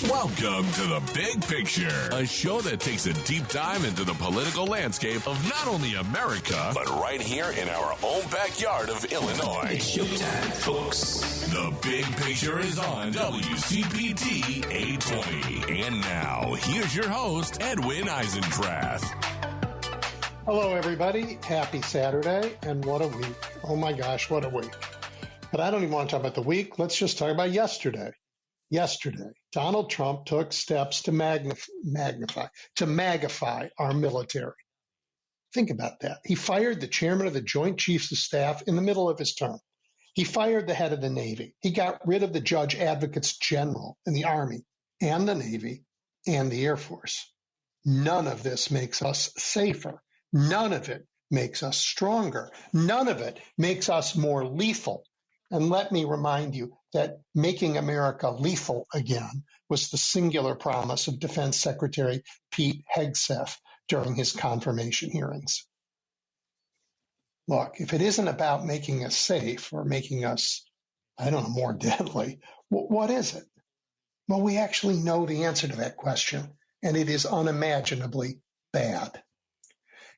Welcome to The Big Picture, a show that takes a deep dive into the political landscape of not only America, but right here in our own backyard of Illinois. It's showtime, folks. The Big Picture is on WCPT 820. And now, here's your host, Edwin Eisendrath. Hello, everybody. Happy Saturday, and what a week. Oh my gosh, what a week. But I don't even want to talk about the week. Let's just talk about yesterday. Yesterday, Donald Trump took steps to magify our military. Think about that. He fired the chairman of the Joint Chiefs of Staff in the middle of his term. He fired the head of the Navy. He got rid of the judge advocates general in the Army and the Navy and the Air Force. None of this makes us safer. None of it makes us stronger. None of it makes us more lethal. And let me remind you that making America lethal again was the singular promise of Defense Secretary Pete Hegseth during his confirmation hearings. Look, if it isn't about making us safe or making us, more deadly, what is it? Well, we actually know the answer to that question, and it is unimaginably bad.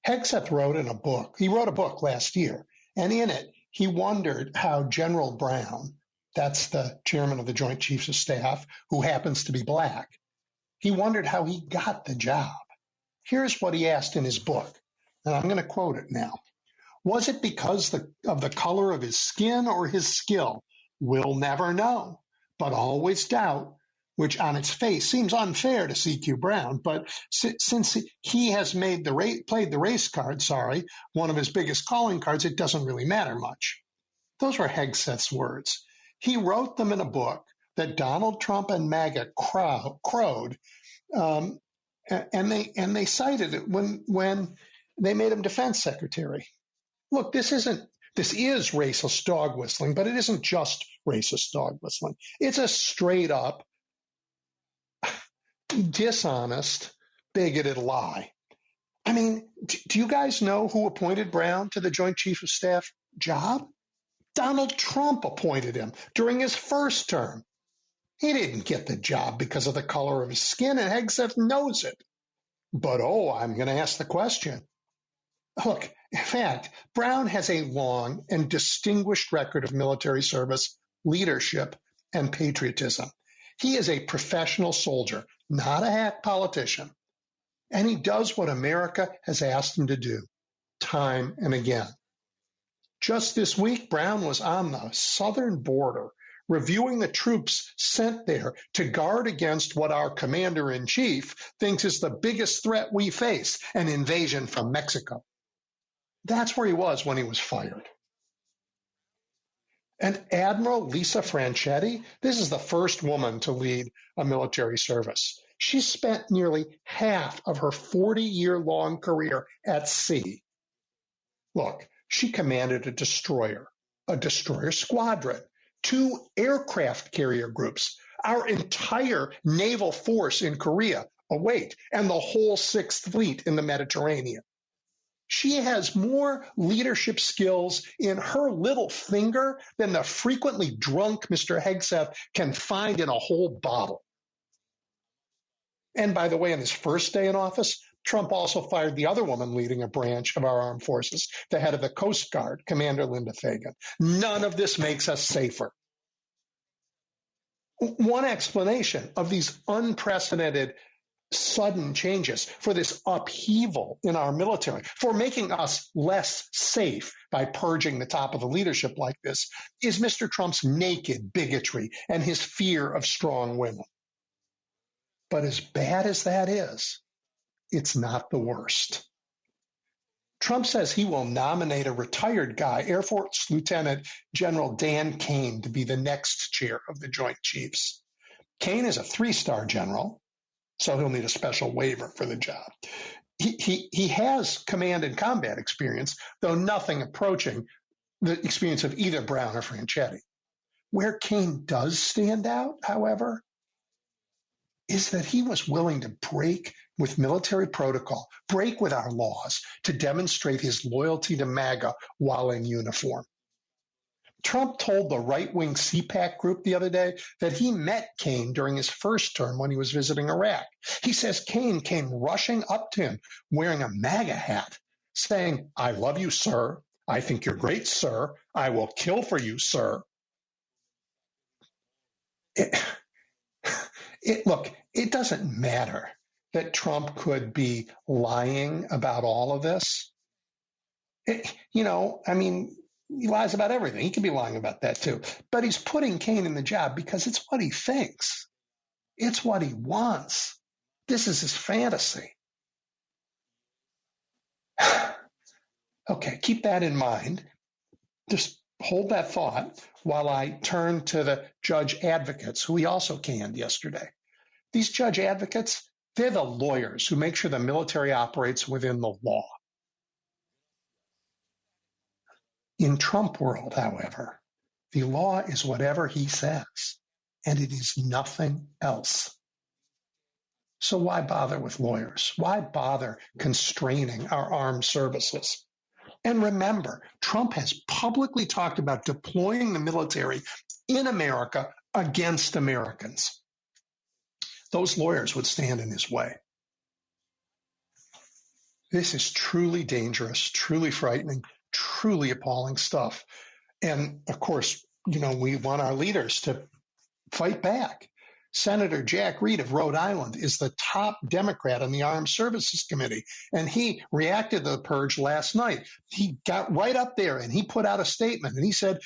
Hegseth wrote a book last year, and in it, he wondered how General Brown, that's the chairman of the Joint Chiefs of Staff, who happens to be black, he wondered how he got the job. Here's what he asked in his book, and I'm going to quote it now. Was it because of the color of his skin or his skill? We'll never know, but always doubt, which on its face seems unfair to CQ Brown, but since he has played the race card, one of his biggest calling cards, it doesn't really matter much. Those were Hegseth's words. He wrote them in a book that Donald Trump and MAGA crowed, and they cited it when they made him defense secretary. Look, this is racist dog whistling, but it isn't just racist dog whistling. It's a straight up dishonest, bigoted lie. I mean, do you guys know who appointed Brown to the Joint Chiefs of Staff job? Donald Trump appointed him during his first term. He didn't get the job because of the color of his skin, and Hegseth knows it. But, I'm going to ask the question. Look, in fact, Brown has a long and distinguished record of military service, leadership, and patriotism. He is a professional soldier, not a hack politician. And he does what America has asked him to do, time and again. Just this week, Brown was on the southern border, reviewing the troops sent there to guard against what our commander-in-chief thinks is the biggest threat we face, an invasion from Mexico. That's where he was when he was fired. And Admiral Lisa Franchetti, this is the first woman to lead a military service. She spent nearly half of her 40-year-long career at sea. Look, she commanded a destroyer squadron, 2 aircraft carrier groups, our entire naval force in Korea, and the whole 6th Fleet in the Mediterranean. She has more leadership skills in her little finger than the frequently drunk Mr. Hegseth can find in a whole bottle. And by the way, on his first day in office, Trump also fired the other woman leading a branch of our armed forces, the head of the Coast Guard, Commander Linda Fagan. None of this makes us safer. One explanation of these unprecedented sudden changes, for this upheaval in our military, for making us less safe by purging the top of the leadership like this, is Mr. Trump's naked bigotry and his fear of strong women. But as bad as that is, it's not the worst. Trump says he will nominate a retired guy, Air Force Lieutenant General Dan Kane, to be the next chair of the Joint Chiefs. Kane is a 3-star general, so he'll need a special waiver for the job. He has command and combat experience, though nothing approaching the experience of either Brown or Franchetti. Where Kane does stand out, however, is that he was willing to break with military protocol, break with our laws to demonstrate his loyalty to MAGA while in uniform. Trump told the right-wing CPAC group the other day that he met Kaine during his first term when he was visiting Iraq. He says Kaine came rushing up to him wearing a MAGA hat, saying, "I love you, sir. I think you're great, sir. I will kill for you, sir." Look, it doesn't matter that Trump could be lying about all of this. He lies about everything. He could be lying about that too. But he's putting Kaine in the job because it's what he thinks. It's what he wants. This is his fantasy. Okay, keep that in mind. Just hold that thought while I turn to the judge advocates who he also canned yesterday. These judge advocates, they're the lawyers who make sure the military operates within the law. In Trump world, however, the law is whatever he says, and it is nothing else. So why bother with lawyers? Why bother constraining our armed services? And remember, Trump has publicly talked about deploying the military in America against Americans. Those lawyers would stand in his way. This is truly dangerous, truly frightening, truly appalling stuff. And of course, we want our leaders to fight back. Senator Jack Reed of Rhode Island is the top Democrat on the Armed Services Committee, and he reacted to the purge last night. He got right up there and he put out a statement, and he said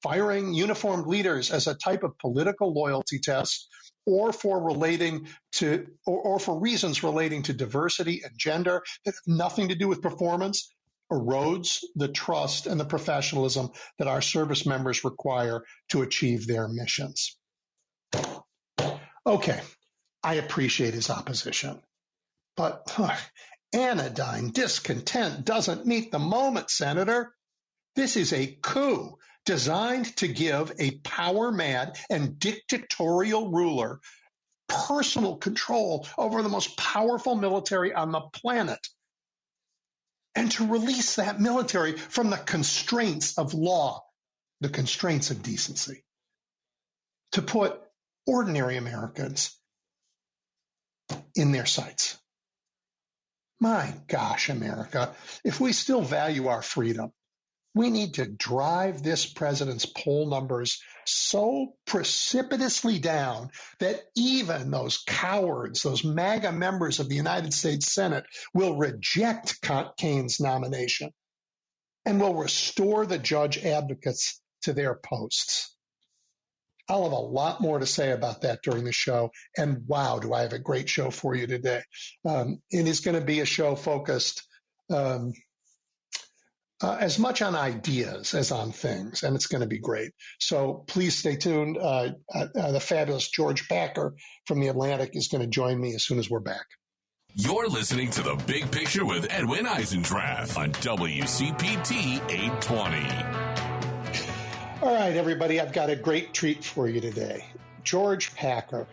firing uniformed leaders as a type of political loyalty test or for reasons relating to diversity and gender that have nothing to do with performance erodes the trust and the professionalism that our service members require to achieve their missions. Okay, I appreciate his opposition, but anodyne discontent doesn't meet the moment, Senator. This is a coup designed to give a power-mad and dictatorial ruler personal control over the most powerful military on the planet, and to release that military from the constraints of law, the constraints of decency, to put ordinary Americans in their sights. My gosh, America, if we still value our freedom, we need to drive this president's poll numbers so precipitously down that even those cowards, those MAGA members of the United States Senate, will reject Kaine's nomination and will restore the judge advocates to their posts. I'll have a lot more to say about that during the show. And wow, do I have a great show for you today. It is going to be a show focused as much on ideas as on things, and it's going to be great. So please stay tuned. The fabulous George Packer from The Atlantic is going to join me as soon as we're back. You're listening to The Big Picture with Edwin Eisendrath on WCPT 820. All right, everybody, I've got a great treat for you today. George Packer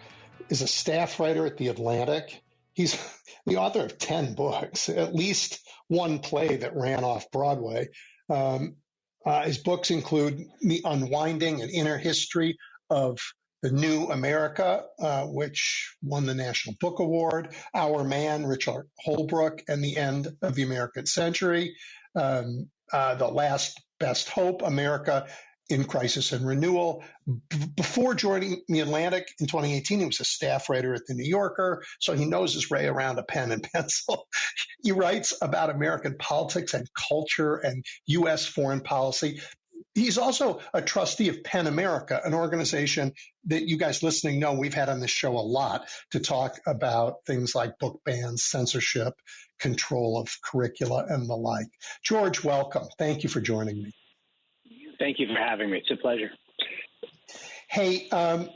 is a staff writer at The Atlantic. He's the author of 10 books, at least one play that ran off Broadway. His books include The Unwinding and Inner History of the New America, which won the National Book Award, Our Man, Richard Holbrooke, and The End of the American Century, The Last Best Hope, America in Crisis and Renewal. Before joining The Atlantic in 2018, he was a staff writer at The New Yorker, so he knows his way around a pen and pencil. He writes about American politics and culture and U.S. foreign policy. He's also a trustee of PEN America, an organization that you guys listening know we've had on this show a lot to talk about things like book bans, censorship, control of curricula, and the like. George, welcome. Thank you for joining me. Thank you for having me. It's a pleasure. Hey, I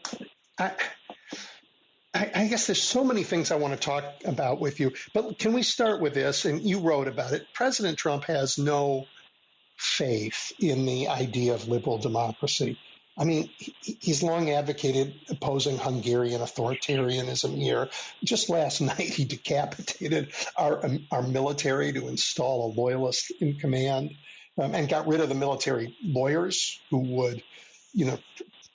guess there's so many things I want to talk about with you, but can we start with this? And you wrote about it. President Trump has no faith in the idea of liberal democracy. I mean, he's long advocated opposing Hungarian authoritarianism here. Just last night, he decapitated our military to install a loyalist in command. and got rid of the military lawyers who would,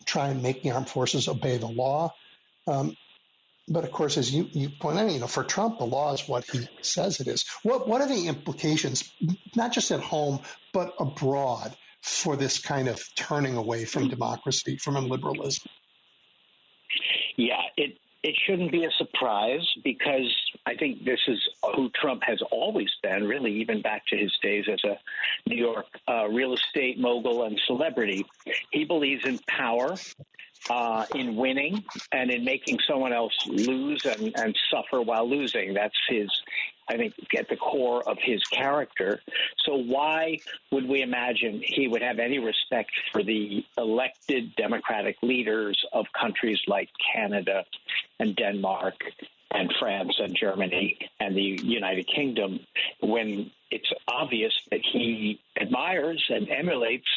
try and make the armed forces obey the law. But of course, as you point out, for Trump, the law is what he says it is. What are the implications, not just at home, but abroad, for this kind of turning away from democracy, from liberalism? Yeah, it shouldn't be a surprise, because I think this is who Trump has always been, really, even back to his days as a New York real estate mogul and celebrity. He believes in power, in winning, and in making someone else lose and suffer while losing. That's I think, at the core of his character. So why would we imagine he would have any respect for the elected democratic leaders of countries like Canada and Denmark and France and Germany and the United Kingdom, when it's obvious that he admires and emulates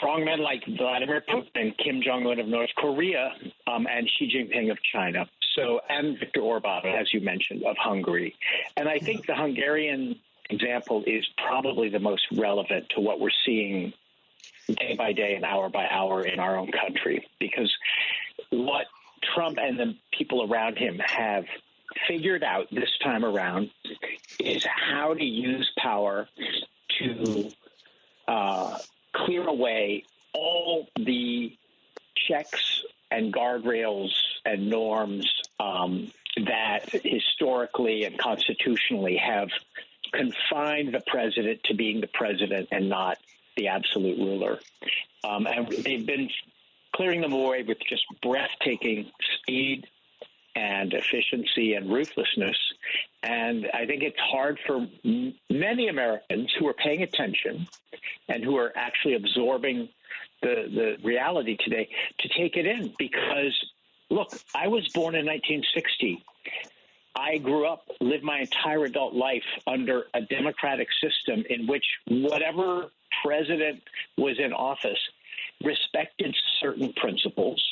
strongmen like Vladimir Putin, Kim Jong-un of North Korea, and Xi Jinping of China. And Viktor Orban, as you mentioned, of Hungary. And I think the Hungarian example is probably the most relevant to what we're seeing day by day and hour by hour in our own country, because what Trump and the people around him have figured out this time around is how to use power to clear away all the checks and guardrails and norms that historically and constitutionally have confined the president to being the president and not the absolute ruler. And they've been clearing them away with just breathtaking speed and efficiency and ruthlessness. And I think it's hard for many Americans who are paying attention and who are actually absorbing the reality today to take it in, because, look, I was born in 1960. I grew up, lived my entire adult life under a democratic system in which whatever president was in office respected certain principles,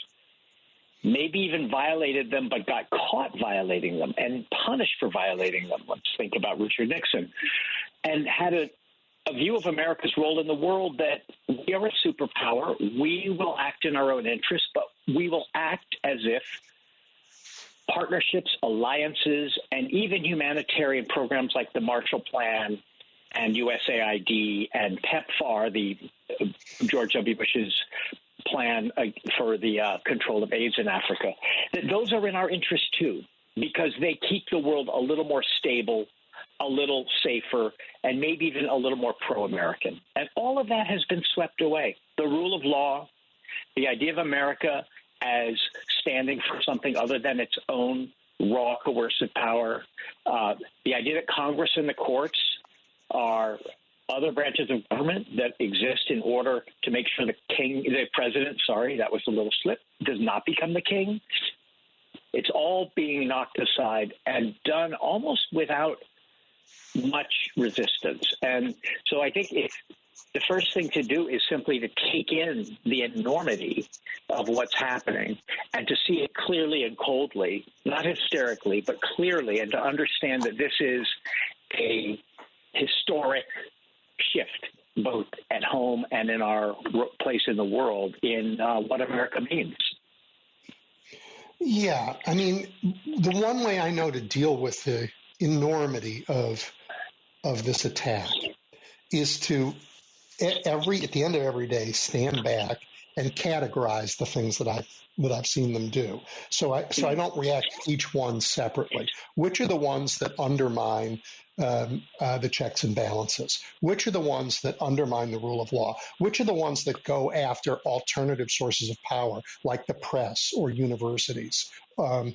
maybe even violated them, but got caught violating them and punished for violating them. Let's think about Richard Nixon, and had a view of America's role in the world that we are a superpower. We will act in our own interest, but we will act as if partnerships, alliances, and even humanitarian programs like the Marshall Plan and USAID and PEPFAR, the George W. Bush's plan for the control of AIDS in Africa, that those are in our interest too, because they keep the world a little more stable, a little safer, and maybe even a little more pro-American. And all of that has been swept away. The rule of law, the idea of America as standing for something other than its own raw coercive power, the idea that Congress and the courts are other branches of government that exist in order to make sure the president, that was a little slip, does not become the king. It's all being knocked aside and done almost without much resistance. And so I think the first thing to do is simply to take in the enormity of what's happening and to see it clearly and coldly, not hysterically, but clearly, and to understand that this is a historic shift, both at home and in our place in the world, in what America means. Yeah, I mean, the one way I know to deal with the enormity of this attack is to at the end of every day stand back and categorize the things that I've seen them do. So I don't react to each one separately. Which are the ones that undermine the checks and balances? Which are the ones that undermine the rule of law? Which are the ones that go after alternative sources of power, like the press or universities? And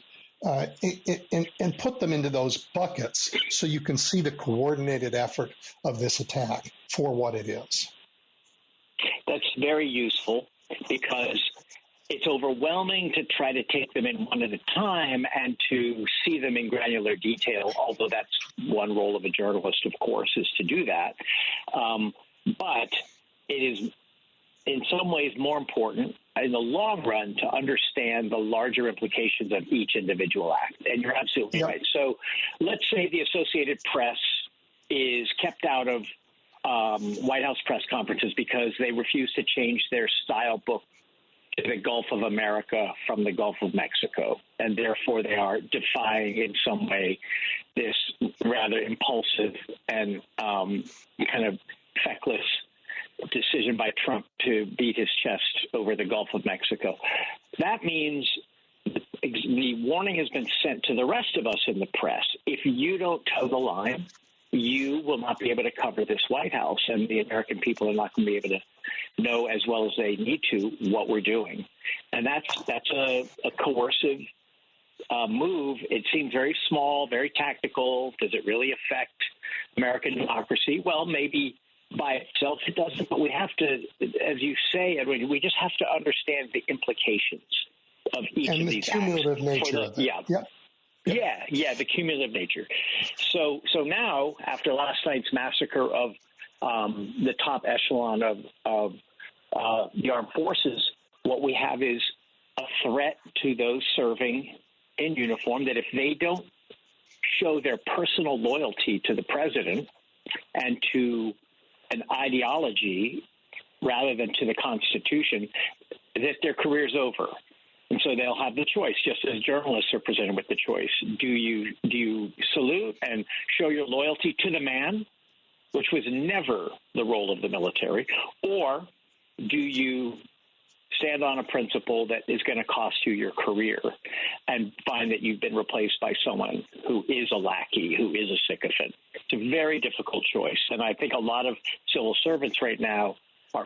put them into those buckets so you can see the coordinated effort of this attack for what it is. That's very useful, because it's overwhelming to try to take them in one at a time and to see them in granular detail, although that's one role of a journalist, of course, is to do that. But it is in some ways more important in the long run to understand the larger implications of each individual act. And you're absolutely right. So let's say the Associated Press is kept out of White House press conferences because they refuse to change their style book to the Gulf of America from the Gulf of Mexico. And therefore, they are defying in some way this rather impulsive and kind of feckless decision by Trump to beat his chest over the Gulf of Mexico. That means the warning has been sent to the rest of us in the press. If you don't toe the line, you will not be able to cover this White House, and the American people are not going to be able to know as well as they need to what we're doing. And that's a coercive move. It seems very small, very tactical. Does it really affect American democracy? Well, maybe by itself it doesn't, but we have to, as you say, Edwin, we just have to understand the implications of each of these acts. And the cumulative nature of it. Yeah, the cumulative nature. So now, after last night's massacre of the top echelon of the armed forces, what we have is a threat to those serving in uniform that if they don't show their personal loyalty to the president and to an ideology rather than to the Constitution, that their career's over. And so they'll have the choice, just as journalists are presented with the choice. Do you salute and show your loyalty to the man, which was never the role of the military, or do you stand on a principle that is going to cost you your career and find that you've been replaced by someone who is a lackey, who is a sycophant? It's a very difficult choice. And I think a lot of civil servants right now are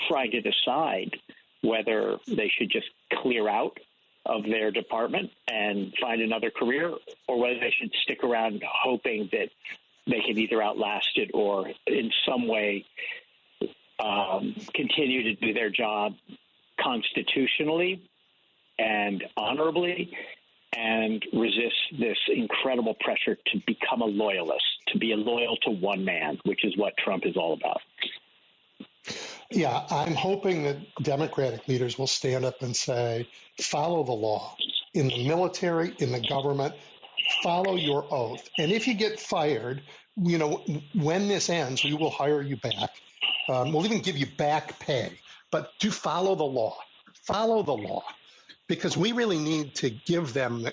trying to decide whether they should just clear out of their department and find another career, or whether they should stick around hoping that they can either outlast it or in some way continue to do their job constitutionally and honorably and resist this incredible pressure to become a loyalist, to be loyal to one man, which is what Trump is all about. Yeah, I'm hoping that Democratic leaders will stand up and say, follow the law. In the military, in the government, follow your oath. And if you get fired, when this ends, we will hire you back. We'll even give you back pay. But do follow the law. Follow the law. Because we really need to give them,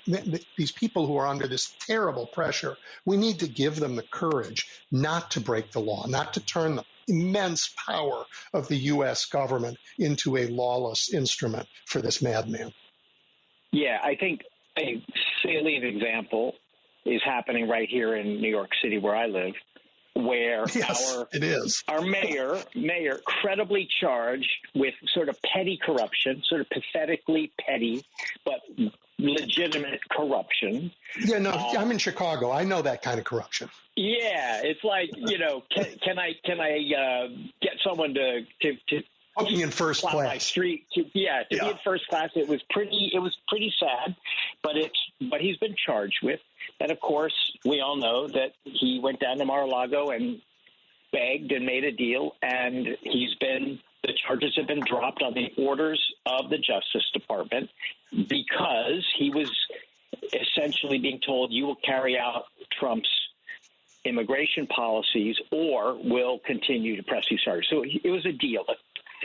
these people who are under this terrible pressure, we need to give them the courage not to break the law, not to turn the immense power of the U.S. government into a lawless instrument for this madman. Yeah, I think a salient example is happening right here in New York City, where I live, where our mayor credibly charged with sort of petty corruption, sort of pathetically petty, but legitimate corruption. Yeah, no, I'm in Chicago. I know that kind of corruption. Yeah, it's like, can I get someone to put me in first class? My street, be in first class. It was pretty sad, but he's been charged with. And of course, we all know that he went down to Mar-a-Lago and begged and made a deal, and the charges have been dropped on the orders of the Justice Department because he was essentially being told, you will carry out Trump's immigration policies or will continue to press these charges. So it was a deal, a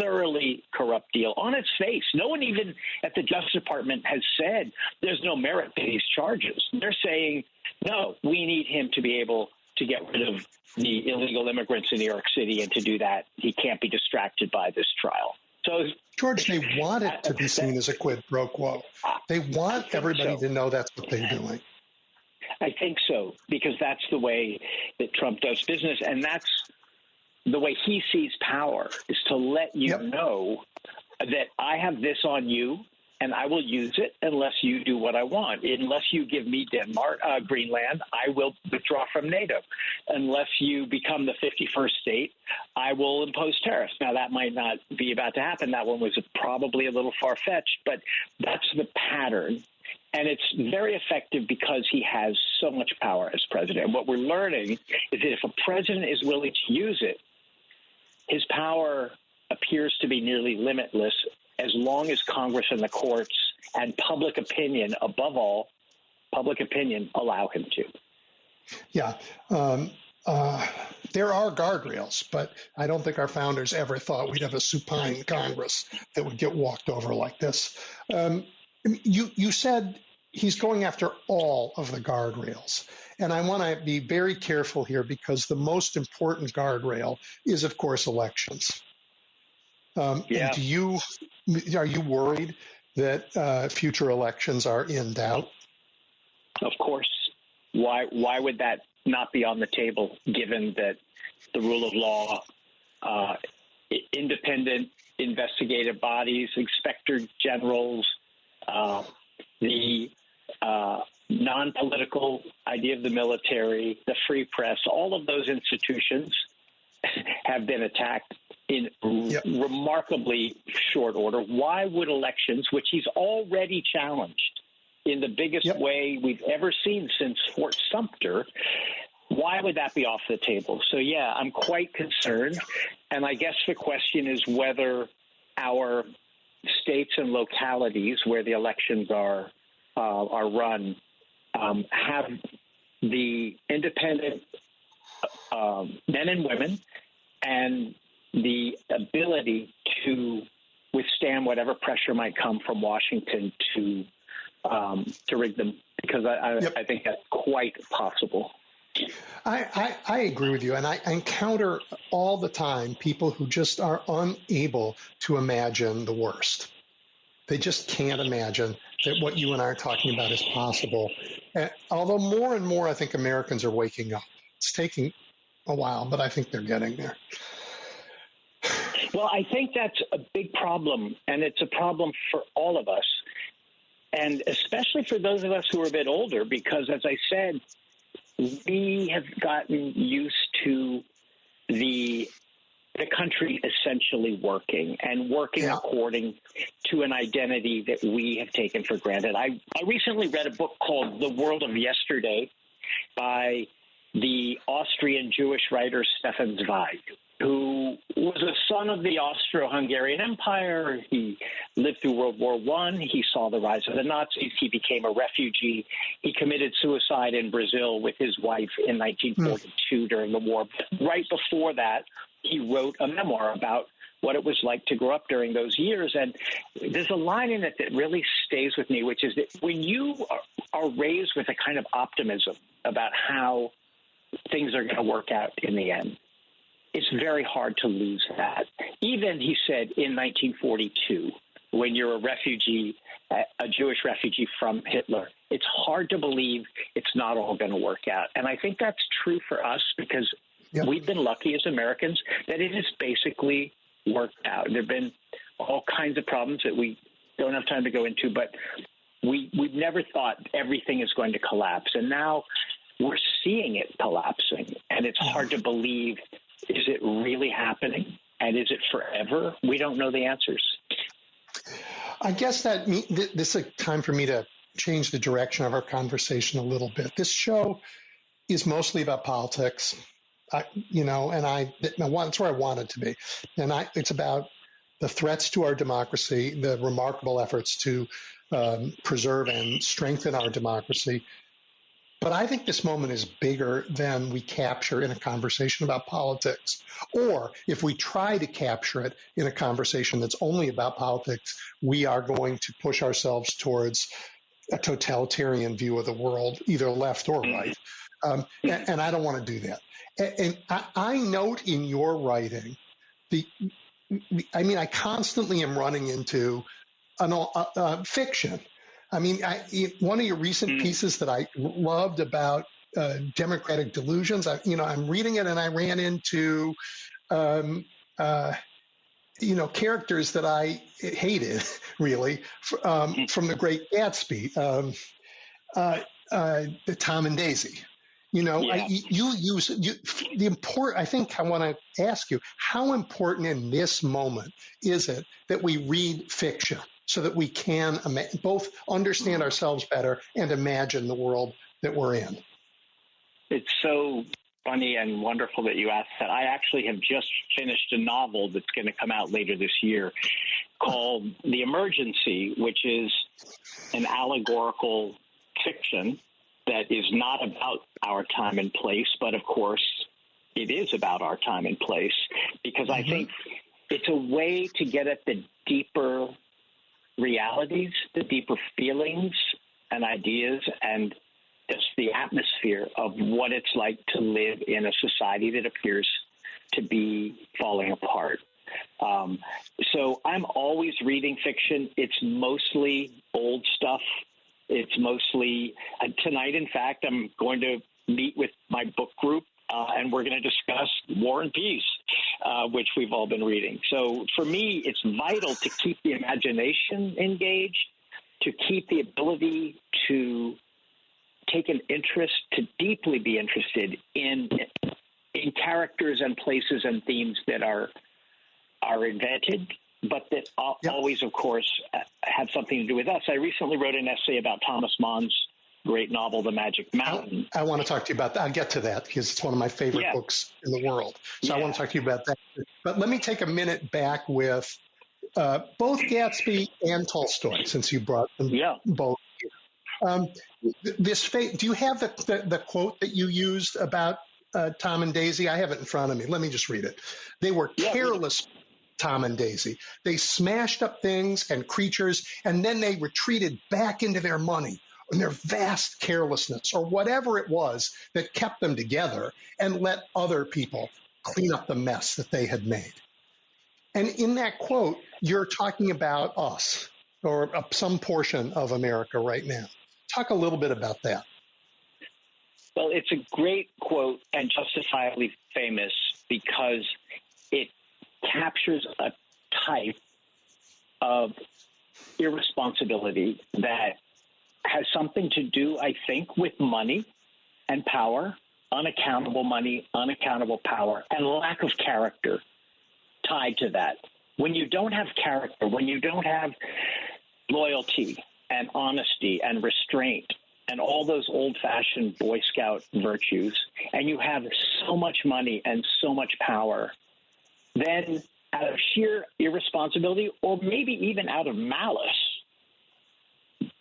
thoroughly corrupt deal on its face. No one even at the Justice Department has said there's no merit to these charges. They're saying, no, we need him to be able to get rid of the illegal immigrants in New York City, and to do that, he can't be distracted by this trial. So, George, they want it to be seen as a quid pro quo. They want everybody to know that's what they're doing. I think so, because that's the way that Trump does business, and that's the way he sees power, is to let you know that I have this on you, and I will use it unless you do what I want. Unless you give me Greenland, I will withdraw from NATO. Unless you become the 51st state, I will impose tariffs. Now, that might not be about to happen. That one was probably a little far-fetched, but that's the pattern. And it's very effective because he has so much power as president. And what we're learning is that if a president is willing to use it, his power appears to be nearly limitless as long as Congress and the courts and public opinion, above all, public opinion, allow him to. Yeah. There are guardrails, but I don't think our founders ever thought we'd have a supine Congress that would get walked over like this. You said he's going after all of the guardrails. And I want to be very careful here because the most important guardrail is, of course, elections. And are you worried that future elections are in doubt? Of course. Why would that not be on the table, given that the rule of law, independent investigative bodies, inspector generals, the non-political idea of the military, the free press, all of those institutions have been attacked in remarkably short order. Why would elections, which he's already challenged in the biggest way we've ever seen since Fort Sumter, why would that be off the table? So, yeah, I'm quite concerned. And I guess the question is whether our states and localities where the elections are run have the independent men and women and the ability to withstand whatever pressure might come from Washington to rig them, because I think that's quite possible. I agree with you, and I encounter all the time people who just are unable to imagine the worst. They just can't imagine that what you and I are talking about is possible. And although more and more I think Americans are waking up. It's taking a while, but I think they're getting there. Well, I think that's a big problem, and it's a problem for all of us, and especially for those of us who are a bit older, because, as I said, we have gotten used to the country essentially working according to an identity that we have taken for granted. I recently read a book called The World of Yesterday by the Austrian Jewish writer Stefan Zweig, who was a son of the Austro-Hungarian Empire. He lived through World War I. He saw the rise of the Nazis. He became a refugee. He committed suicide in Brazil with his wife in 1942 during the war. But right before that, he wrote a memoir about what it was like to grow up during those years. And there's a line in it that really stays with me, which is that when you are raised with a kind of optimism about how things are going to work out in the end, it's very hard to lose that. Even, he said, in 1942, when you're a refugee, a Jewish refugee from Hitler, it's hard to believe it's not all going to work out. And I think that's true for us because we've been lucky as Americans that it has basically worked out. There have been all kinds of problems that we don't have time to go into, but we've never thought everything is going to collapse. And now we're seeing it collapsing, and it's hard to believe. Is it really happening? And is it forever? We don't know the answers. I guess that this is a time for me to change the direction of our conversation a little bit. This show is mostly about politics, and that's where I want it to be. And it's about the threats to our democracy, the remarkable efforts to preserve and strengthen our democracy. But I think this moment is bigger than we capture in a conversation about politics. Or if we try to capture it in a conversation that's only about politics, we are going to push ourselves towards a totalitarian view of the world, either left or right. And I don't want to do that. And I note in your writing, I constantly am running into fiction. One of your recent pieces that I loved about democratic delusions, I'm reading it and I ran into, characters that I hated, really, from The Great Gatsby, Tom and Daisy. You use the important. I think I want to ask you, how important in this moment is it that we read fiction so that we can both understand ourselves better and imagine the world that we're in? It's so funny and wonderful that you asked that. I actually have just finished a novel that's going to come out later this year called The Emergency, which is an allegorical fiction that is not about our time and place, but of course it is about our time and place, because I think it's a way to get at the deeper realities, the deeper feelings and ideas, and just the atmosphere of what it's like to live in a society that appears to be falling apart. So I'm always reading fiction. It's mostly old stuff. It's mostly tonight, in fact, I'm going to meet with my book group, and we're going to discuss War and Peace, which we've all been reading. So for me, it's vital to keep the imagination engaged, to keep the ability to take an interest, to deeply be interested in characters and places and themes that are invented, but that always, of course, have something to do with us. I recently wrote an essay about Thomas Mann's great novel, The Magic Mountain. I want to talk to you about that. I'll get to that because it's one of my favorite books in the world. So I want to talk to you about that. But let me take a minute back with both Gatsby and Tolstoy, since you brought them both here. Do you have the quote that you used about Tom and Daisy? I have it in front of me. Let me just read it. They were careless, Tom and Daisy. They smashed up things and creatures, and then they retreated back into their money and their vast carelessness, or whatever it was that kept them together, and let other people clean up the mess that they had made. And in that quote, you're talking about us, or some portion of America right now. Talk a little bit about that. Well, it's a great quote and justifiably famous because it captures a type of irresponsibility that has something to do, I think, with money and power, unaccountable money, unaccountable power, and lack of character tied to that. When you don't have character, when you don't have loyalty and honesty and restraint and all those old-fashioned Boy Scout virtues, and you have so much money and so much power, then out of sheer irresponsibility, or maybe even out of malice,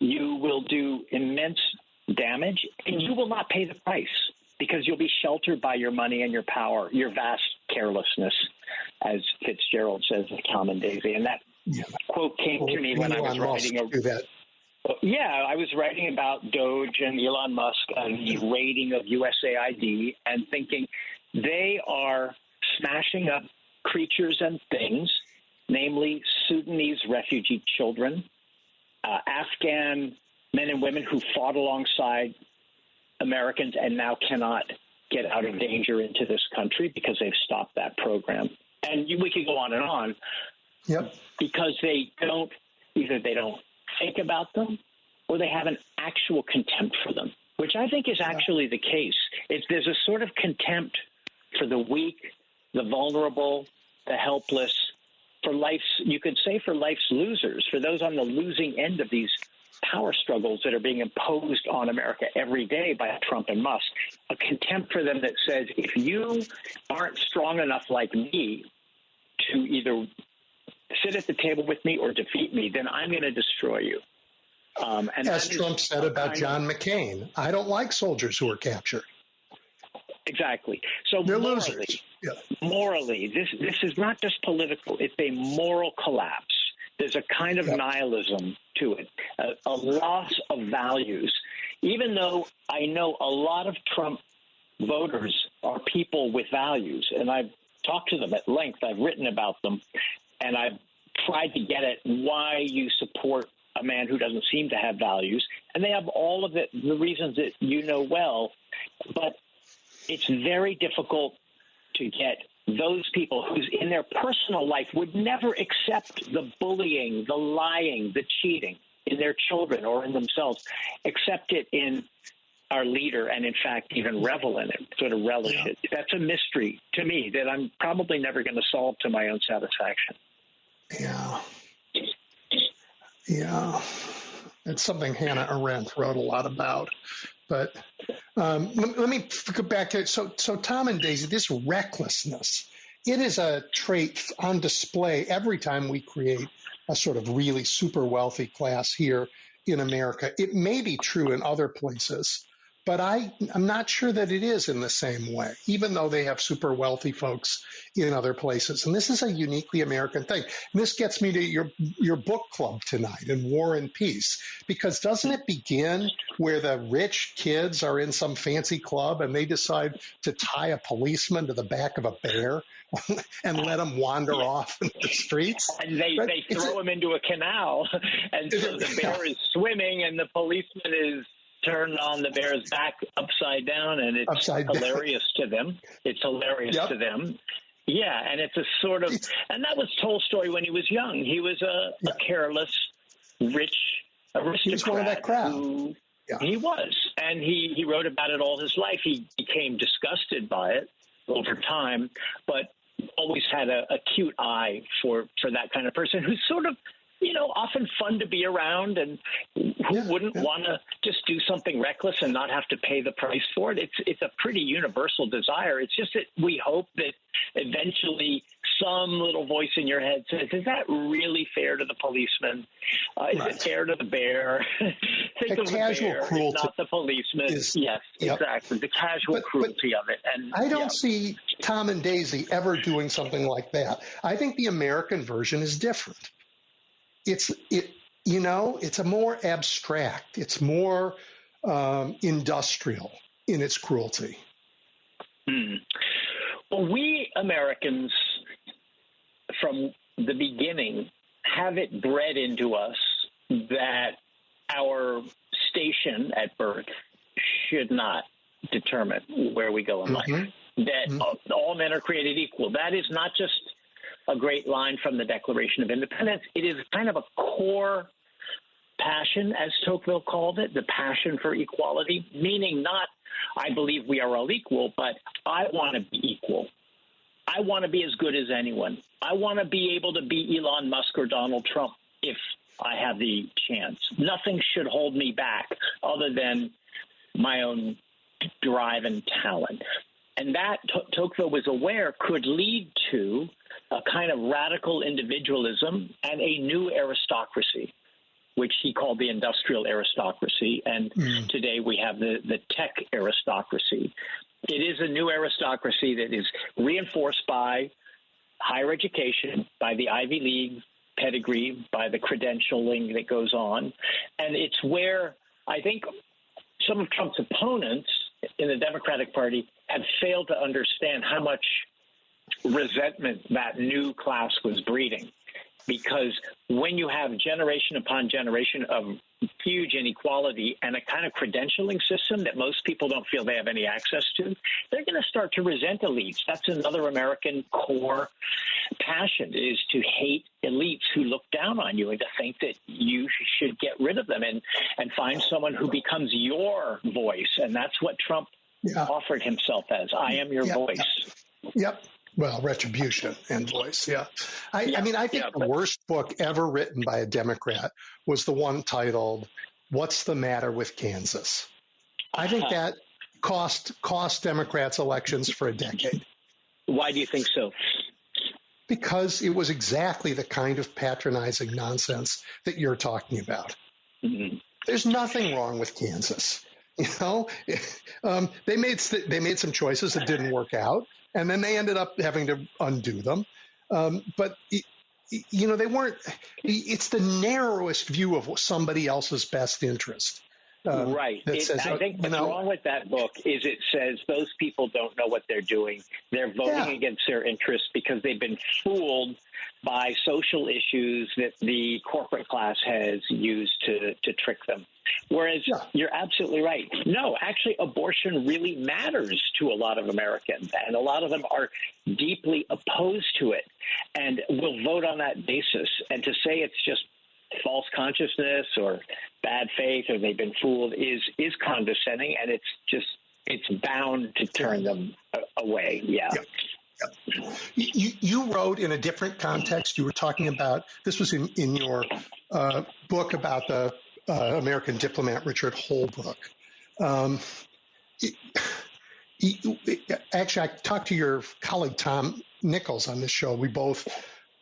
you will do immense damage, and you will not pay the price because you'll be sheltered by your money and your power, your vast carelessness, as Fitzgerald says in Tom and Daisy. And that quote came to me when I was writing I was writing about Doge and Elon Musk and the raiding of USAID, and thinking they are smashing up creatures and things, namely Sudanese refugee children, Afghan men and women who fought alongside Americans and now cannot get out of danger into this country because they've stopped that program. And we could go on and on. Yep. Because either they don't think about them or they have an actual contempt for them, which I think is actually the case. There's a sort of contempt for the weak, the vulnerable, the helpless, for life's losers, for those on the losing end of these power struggles that are being imposed on America every day by Trump and Musk, a contempt for them that says, if you aren't strong enough like me to either sit at the table with me or defeat me, then I'm going to destroy you. And as Trump said about John McCain, I don't like soldiers who are captured. Exactly. So they're losers. Morally, this is not just political. It's a moral collapse. There's a kind of nihilism to it, a loss of values. Even though I know a lot of Trump voters are people with values, and I've talked to them at length. I've written about them, and I've tried to get at why you support a man who doesn't seem to have values. And they have all of the reasons that you know well, but it's very difficult to get those people who in their personal life would never accept the bullying, the lying, the cheating in their children or in themselves, accept it in our leader and, in fact, even revel in it, sort of relish it. That's a mystery to me that I'm probably never going to solve to my own satisfaction. Yeah. It's something Hannah Arendt wrote a lot about. But let me go back to it. So Tom and Daisy, this recklessness, it is a trait on display every time we create a sort of really super wealthy class here in America. It may be true in other places, But I'm not sure that it is in the same way, even though they have super wealthy folks in other places. And this is a uniquely American thing. And this gets me to your book club tonight in War and Peace, because doesn't it begin where the rich kids are in some fancy club and they decide to tie a policeman to the back of a bear and let him wander off in the streets? And they throw him into a canal, and so the bear is swimming and the policeman is turned on the bear's back upside down, and it's hilarious to them. It's hilarious to them. Yeah, and it's a sort of, and that was Tolstoy when he was young. He was a careless, rich aristocrat. He was one of that crowd. He was, and he wrote about it all his life. He became disgusted by it over time, but always had a cute eye for that kind of person who's sort of, often fun to be around, and who wouldn't want to just do something reckless and not have to pay the price for it. It's a pretty universal desire. It's just that we hope that eventually some little voice in your head says, is that really fair to the policeman? Is it fair to the bear? Think of the bear, not the policeman. Yes, exactly. The casual cruelty of it. And I don't see Tom and Daisy ever doing something like that. I think the American version is different. It's a more abstract. It's more industrial in its cruelty. Well, we Americans, from the beginning, have it bred into us that our station at birth should not determine where we go in life. That all men are created equal. That is not just a great line from the Declaration of Independence. It is kind of a core passion, as Tocqueville called it, the passion for equality, meaning not, I believe we are all equal, but I want to be equal. I want to be as good as anyone. I want to be able to be Elon Musk or Donald Trump if I have the chance. Nothing should hold me back other than my own drive and talent. And that, Tocqueville was aware, could lead to a kind of radical individualism and a new aristocracy, which he called the industrial aristocracy. And today we have the tech aristocracy. It is a new aristocracy that is reinforced by higher education, by the Ivy League pedigree, by the credentialing that goes on. And it's where I think some of Trump's opponents in the Democratic Party have failed to understand how much resentment that new class was breeding. Because when you have generation upon generation of huge inequality and a kind of credentialing system that most people don't feel they have any access to, they're going to start to resent elites. That's another American core passion, is to hate elites who look down on you and to think that you should get rid of them and find someone who becomes your voice. And that's what Trump offered himself as. I am your voice. Yep. Well, retribution and voice, I mean, I think the worst book ever written by a Democrat was the one titled, What's the Matter with Kansas? I think that cost Democrats elections for a decade. Why do you think so? Because it was exactly the kind of patronizing nonsense that you're talking about. There's nothing wrong with Kansas. They made some choices that didn't work out. And then they ended up having to undo them. But, they weren't – it's the narrowest view of somebody else's best interest. Right. I think what's wrong with that book is it says those people don't know what they're doing. They're voting against their interests because they've been fooled by social issues that the corporate class has used to trick them. Whereas you're absolutely right. No, actually, abortion really matters to a lot of Americans, and a lot of them are deeply opposed to it and will vote on that basis. And to say it's just false consciousness or bad faith or they've been fooled is condescending, and it's bound to turn them away. You wrote in a different context. You were talking about, this was in your book about the American diplomat Richard Holbrooke. Actually, I talked to your colleague Tom Nichols on this show. We both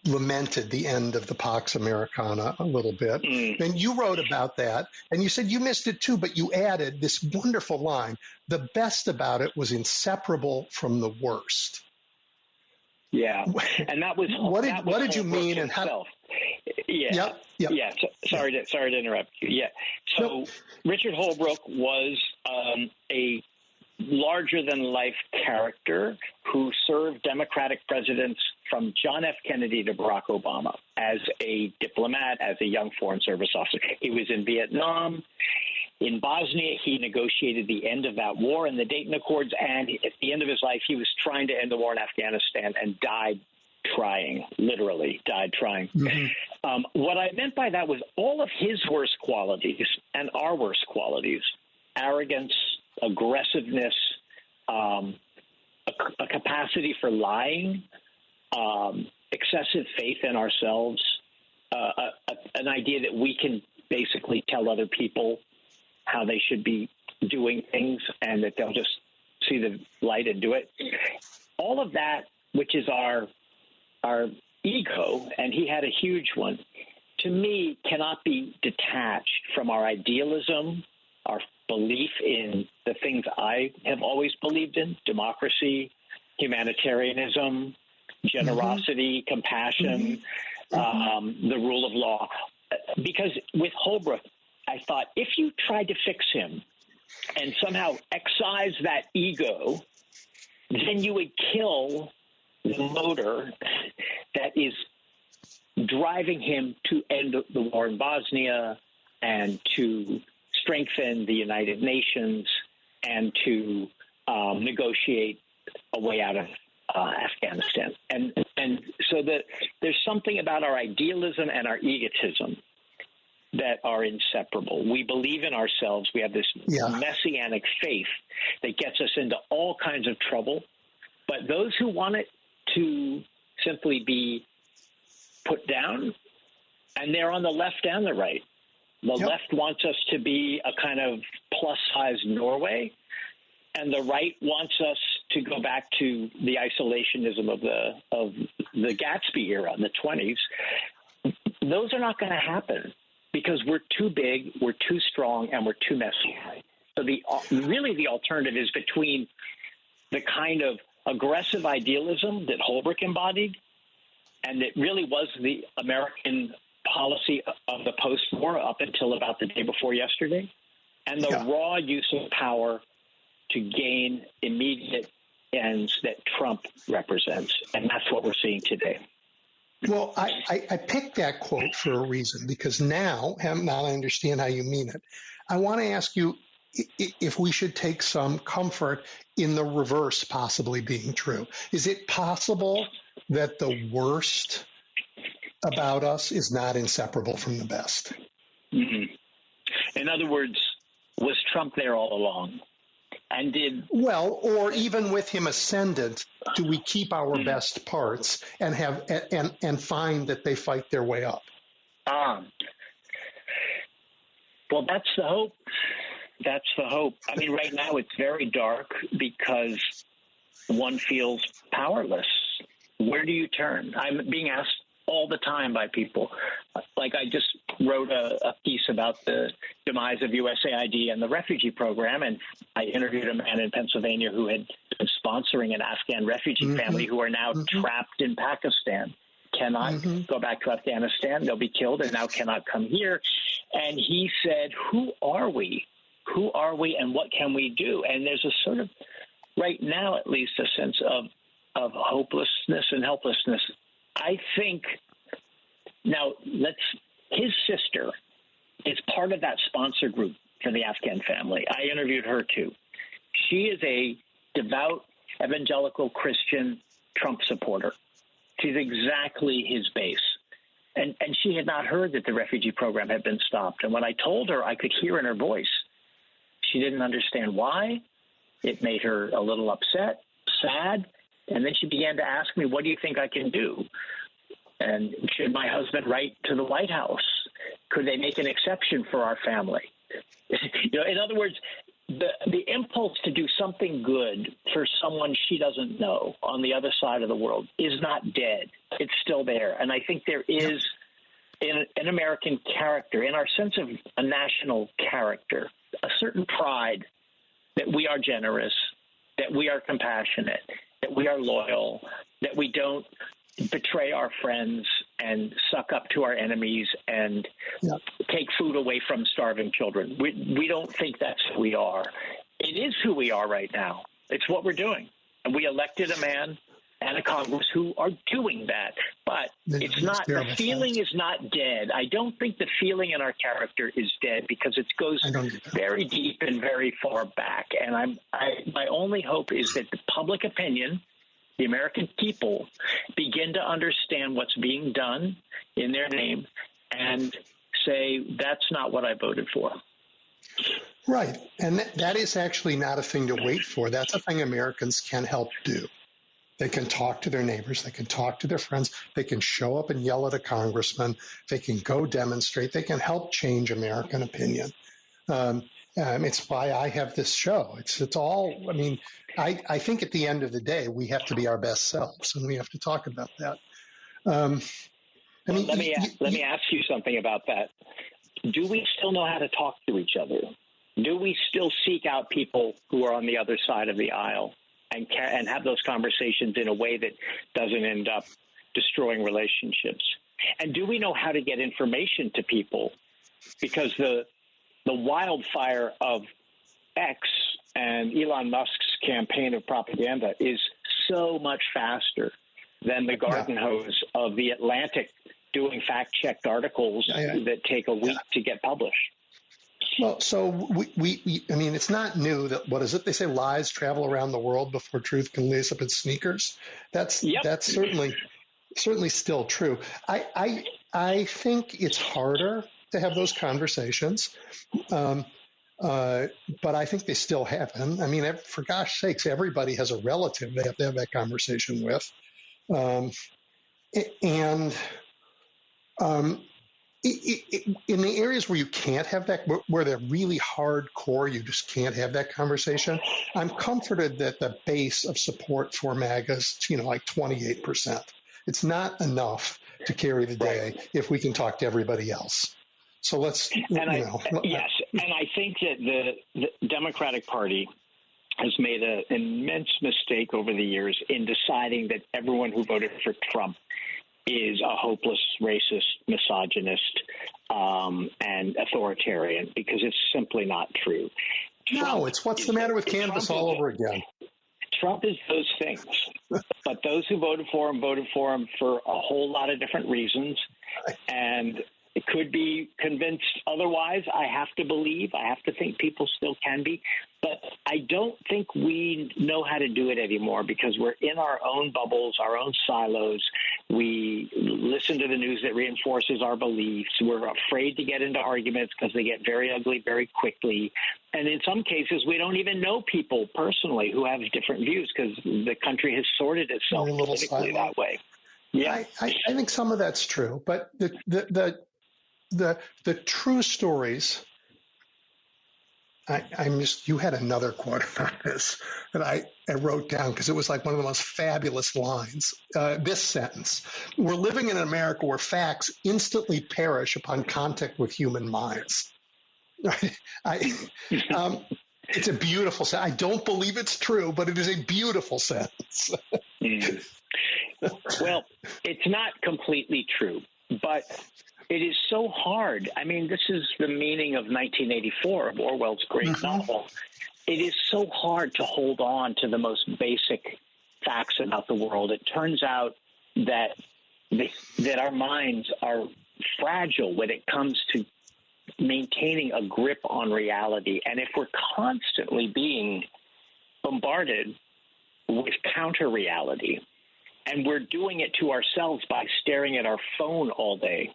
lamented the end of the Pax Americana a little bit. And you wrote about that, and you said you missed it too, but you added this wonderful line: the best about it was inseparable from the worst. Yeah, and that was what did you mean, and how? Yeah, yep. Yeah. Sorry to interrupt you. Yeah. So Richard Holbrooke was a larger-than-life character who served Democratic presidents from John F. Kennedy to Barack Obama as a diplomat, as a young Foreign Service officer. He was in Vietnam. In Bosnia, he negotiated the end of that war and the Dayton Accords, and at the end of his life, he was trying to end the war in Afghanistan and died trying, literally died trying. What I meant by that was all of his worst qualities and our worst qualities, arrogance, aggressiveness, a capacity for lying, excessive faith in ourselves, an idea that we can basically tell other people how they should be doing things and that they'll just see the light and do it. All of that, which is our ego, and he had a huge one, to me cannot be detached from our idealism, our belief in the things I have always believed in: democracy, humanitarianism, generosity, compassion, the rule of law. Because with Holbrooke, I thought if you tried to fix him and somehow excise that ego, then you would kill the motor that is driving him to end the war in Bosnia and to strengthen the United Nations and to negotiate a way out of Afghanistan. And so there's something about our idealism and our egotism that are inseparable. We believe in ourselves. We have this messianic faith that gets us into all kinds of trouble. But those who want it to simply be put down, and they're on the left and the right. The left wants us to be a kind of plus-size Norway, and the right wants us to go back to the isolationism of the Gatsby era in the 20s. Those are not going to happen because we're too big, we're too strong, and we're too messy. So the alternative is between the kind of aggressive idealism that Holbrooke embodied, and it really was the American policy of the post-war up until about the day before yesterday, and the raw use of power to gain immediate ends that Trump represents. And that's what we're seeing today. Well, I picked that quote for a reason, because now I understand how you mean it. I want to ask you if we should take some comfort in the reverse possibly being true. Is it possible that the worst about us is not inseparable from the best? In other words, was Trump there all along? And or even with him ascendant, do we keep our best parts and have and find that they fight their way up? Well, that's the hope. That's the hope. I mean, right now it's very dark because one feels powerless. Where do you turn? I'm being asked all the time by people. Like I just wrote a piece about the demise of USAID and the refugee program, and I interviewed a man in Pennsylvania who had been sponsoring an Afghan refugee family who are now trapped in Pakistan, cannot go back to Afghanistan. They'll be killed and now cannot come here. And he said, who are we? Who are we and what can we do? And there's a sort of, right now at least, a sense of hopelessness and helplessness. I think now his sister is part of that sponsor group for the Afghan family. I interviewed her too. She is a devout evangelical Christian Trump supporter. She's exactly his base. And she had not heard that the refugee program had been stopped. And when I told her, I could hear in her voice, she didn't understand why. It made her a little upset, sad. And then she began to ask me, what do you think I can do? And should my husband write to the White House? Could they make an exception for our family? In other words, the impulse to do something good for someone she doesn't know on the other side of the world is not dead. It's still there. And I think there is in American character, in our sense of a national character, a certain pride that we are generous, that we are compassionate, that we are loyal, that we don't betray our friends and suck up to our enemies and take food away from starving children. We don't think that's who we are. It is who we are right now. It's what we're doing. And we elected a man and a Congress who are doing that. But it's not, the feeling is not dead. I don't think the feeling in our character is dead because it goes very deep and very far back. And my only hope is that the public opinion, the American people, begin to understand what's being done in their name and say, that's not what I voted for. Right. And that is actually not a thing to wait for. That's a thing Americans can help do. They can talk to their neighbors. They can talk to their friends. They can show up and yell at a congressman. They can go demonstrate. They can help change American opinion. It's why I have this show. It's all, I mean, I think at the end of the day, we have to be our best selves, and we have to talk about that. Let me ask you something about that. Do we still know how to talk to each other? Do we still seek out people who are on the other side of the aisle and have those conversations in a way that doesn't end up destroying relationships? And do we know how to get information to people? Because the wildfire of X and Elon Musk's campaign of propaganda is so much faster than the garden hose of the Atlantic doing fact-checked articles that take a week to get published. Well, so we I mean, it's not new that, what is it? They say lies travel around the world before truth can lace up its sneakers. That's certainly still true. I think it's harder to have those conversations. But I think they still happen. I mean, for gosh sakes, everybody has a relative they have to have that conversation with. In the areas where you can't have that, where they're really hardcore, you just can't have that conversation. I'm comforted that the base of support for MAGA is, like 28%. It's not enough to carry the day if we can talk to everybody else. So let's, yes, and I think that the Democratic Party has made an immense mistake over the years in deciding that everyone who voted for Trump is a hopeless racist, misogynist, and authoritarian, because it's simply not true. It's what's the matter with Canvas all over again. Trump is those things, but those who voted for him for a whole lot of different reasons, and it could be convinced otherwise. I have to think people still can be, but I don't think we know how to do it anymore because we're in our own bubbles, our own silos. We listen to the news that reinforces our beliefs. We're afraid to get into arguments because they get very ugly very quickly. And in some cases, we don't even know people personally who have different views because the country has sorted itself politically that way. Yeah, I think some of that's true, but the true stories. You had another quote on this that I wrote down because it was like one of the most fabulous lines. This sentence: "We're living in an America where facts instantly perish upon contact with human minds." It's a beautiful sentence. I don't believe it's true, but it is a beautiful sentence. Well, it's not completely true, but it is so hard. I mean, this is the meaning of 1984, of Orwell's great novel. It is so hard to hold on to the most basic facts about the world. It turns out that our minds are fragile when it comes to maintaining a grip on reality. And if we're constantly being bombarded with counter-reality, and we're doing it to ourselves by staring at our phone all day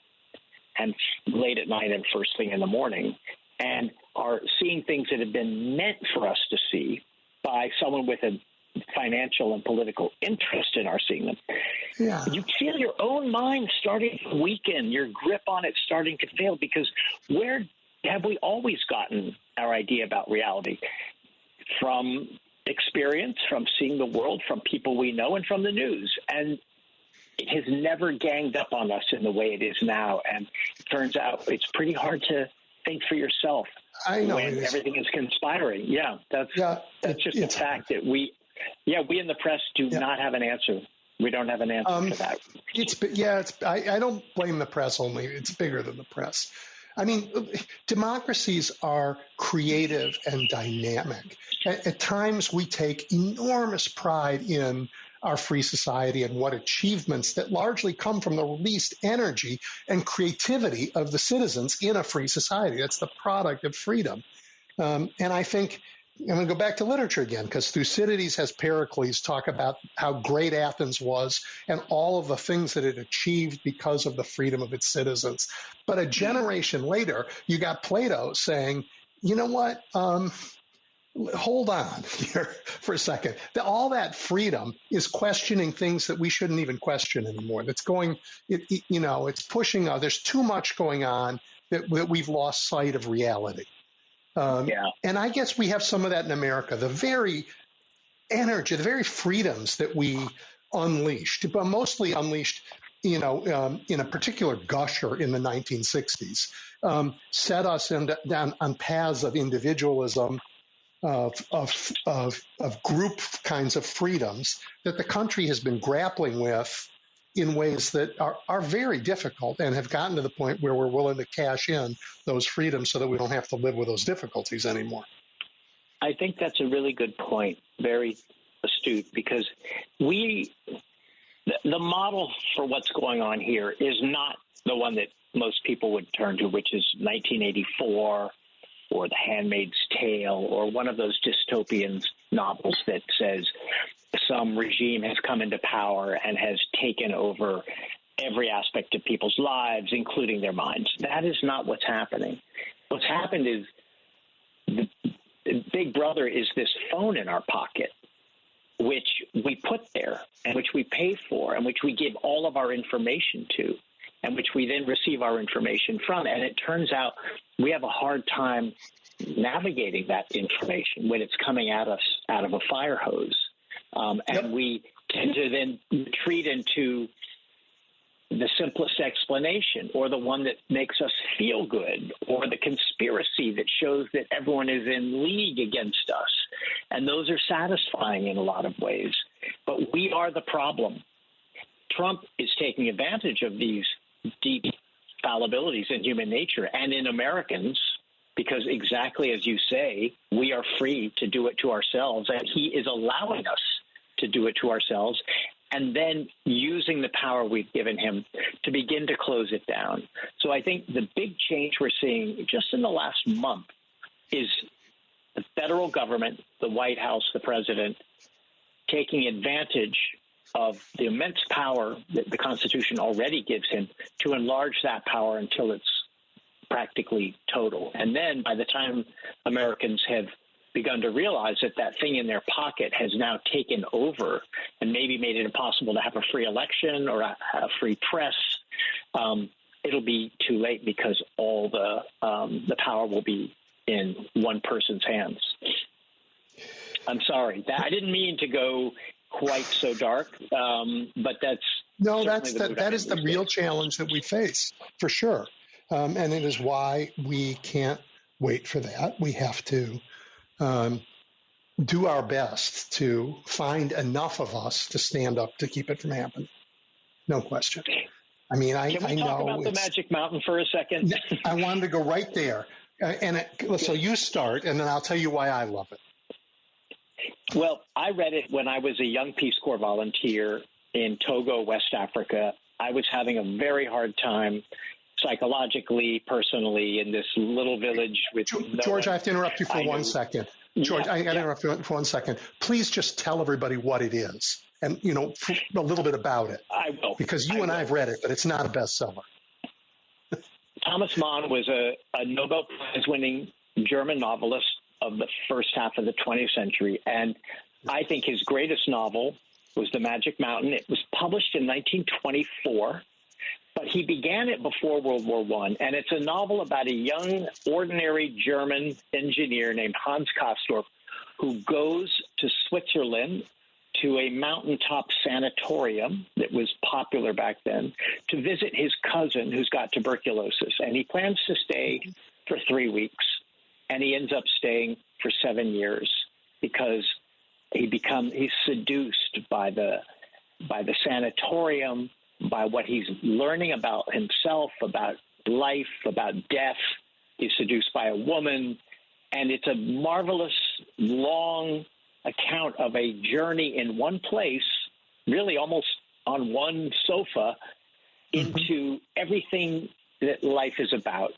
and late at night and first thing in the morning, and are seeing things that have been meant for us to see by someone with a financial and political interest in our seeing them. Yeah. You feel your own mind starting to weaken, your grip on it starting to fail, because where have we always gotten our idea about reality from experience, from seeing the world, from people we know, and from the news? And it has never ganged up on us in the way it is now. And it turns out it's pretty hard to think for yourself when everything is conspiring. Yeah, that's just a fact that we in the press do not have an answer. We don't have an answer to that. I don't blame the press only. It's bigger than the press. I mean, democracies are creative and dynamic. At times, we take enormous pride in our free society and what achievements that largely come from the released energy and creativity of the citizens in a free society. That's the product of freedom. And I think I'm going to go back to literature again, because Thucydides has Pericles talk about how great Athens was and all of the things that it achieved because of the freedom of its citizens. But a generation later, you got Plato saying, you know what, hold on here for a second. All that freedom is questioning things that we shouldn't even question anymore. That's going, it's pushing, there's too much going on that we've lost sight of reality. And I guess we have some of that in America. The very energy, the very freedoms that we unleashed, but mostly unleashed, in a particular gusher in the 1960s, set us down on paths of individualism, of group kinds of freedoms that the country has been grappling with in ways that are very difficult and have gotten to the point where we're willing to cash in those freedoms so that we don't have to live with those difficulties anymore. I think that's a really good point, very astute, because the model for what's going on here is not the one that most people would turn to, which is 1984 or The Handmaid's Tale or one of those dystopian novels that says some regime has come into power and has taken over every aspect of people's lives, including their minds. That is not what's happening. What's happened is the Big Brother is this phone in our pocket, which we put there and which we pay for and which we give all of our information to and which we then receive our information from. And it turns out we have a hard time navigating that information when it's coming at us out of a fire hose. And we tend to then retreat into the simplest explanation or the one that makes us feel good or the conspiracy that shows that everyone is in league against us. And those are satisfying in a lot of ways. But we are the problem. Trump is taking advantage of these deep fallibilities in human nature and in Americans, because exactly as you say, we are free to do it to ourselves, and he is allowing us to do it to ourselves, and then using the power we've given him to begin to close it down. So I think the big change we're seeing just in the last month is the federal government, the White House, the president, taking advantage of the immense power that the Constitution already gives him to enlarge that power until it's practically total. And then by the time Americans have begun to realize that that thing in their pocket has now taken over and maybe made it impossible to have a free election or a free press, it'll be too late because all the power will be in one person's hands. I'm sorry. I didn't mean to go quite so dark, but that's that is the real challenge that we face, for sure. And it is why we can't wait for that. We have to do our best to find enough of us to stand up to keep it from happening. No question. I mean, I know. Can we talk about the Magic Mountain for a second? I wanted to go right there. So you start, and then I'll tell you why I love it. Well, I read it when I was a young Peace Corps volunteer in Togo, West Africa. I was having a very hard time psychologically, personally, in this little village with George, I have to interrupt you for 1 second. George, I got to interrupt you for 1 second. Please just tell everybody what it is and, a little bit about it. I will. Because you and I have read it, but it's not a bestseller. Thomas Mann was a Nobel Prize-winning German novelist of the first half of the 20th century. And I think his greatest novel was The Magic Mountain. It was published in 1924. But he began it before World War I, and it's a novel about a young, ordinary German engineer named Hans Castorp who goes to Switzerland to a mountaintop sanatorium that was popular back then to visit his cousin who's got tuberculosis. And he plans to stay for 3 weeks, and he ends up staying for 7 years because he's seduced by the sanatorium, by what he's learning about himself, about life, about death. He's seduced by a woman, and it's a marvelous, long account of a journey in one place, really almost on one sofa, into everything that life is about.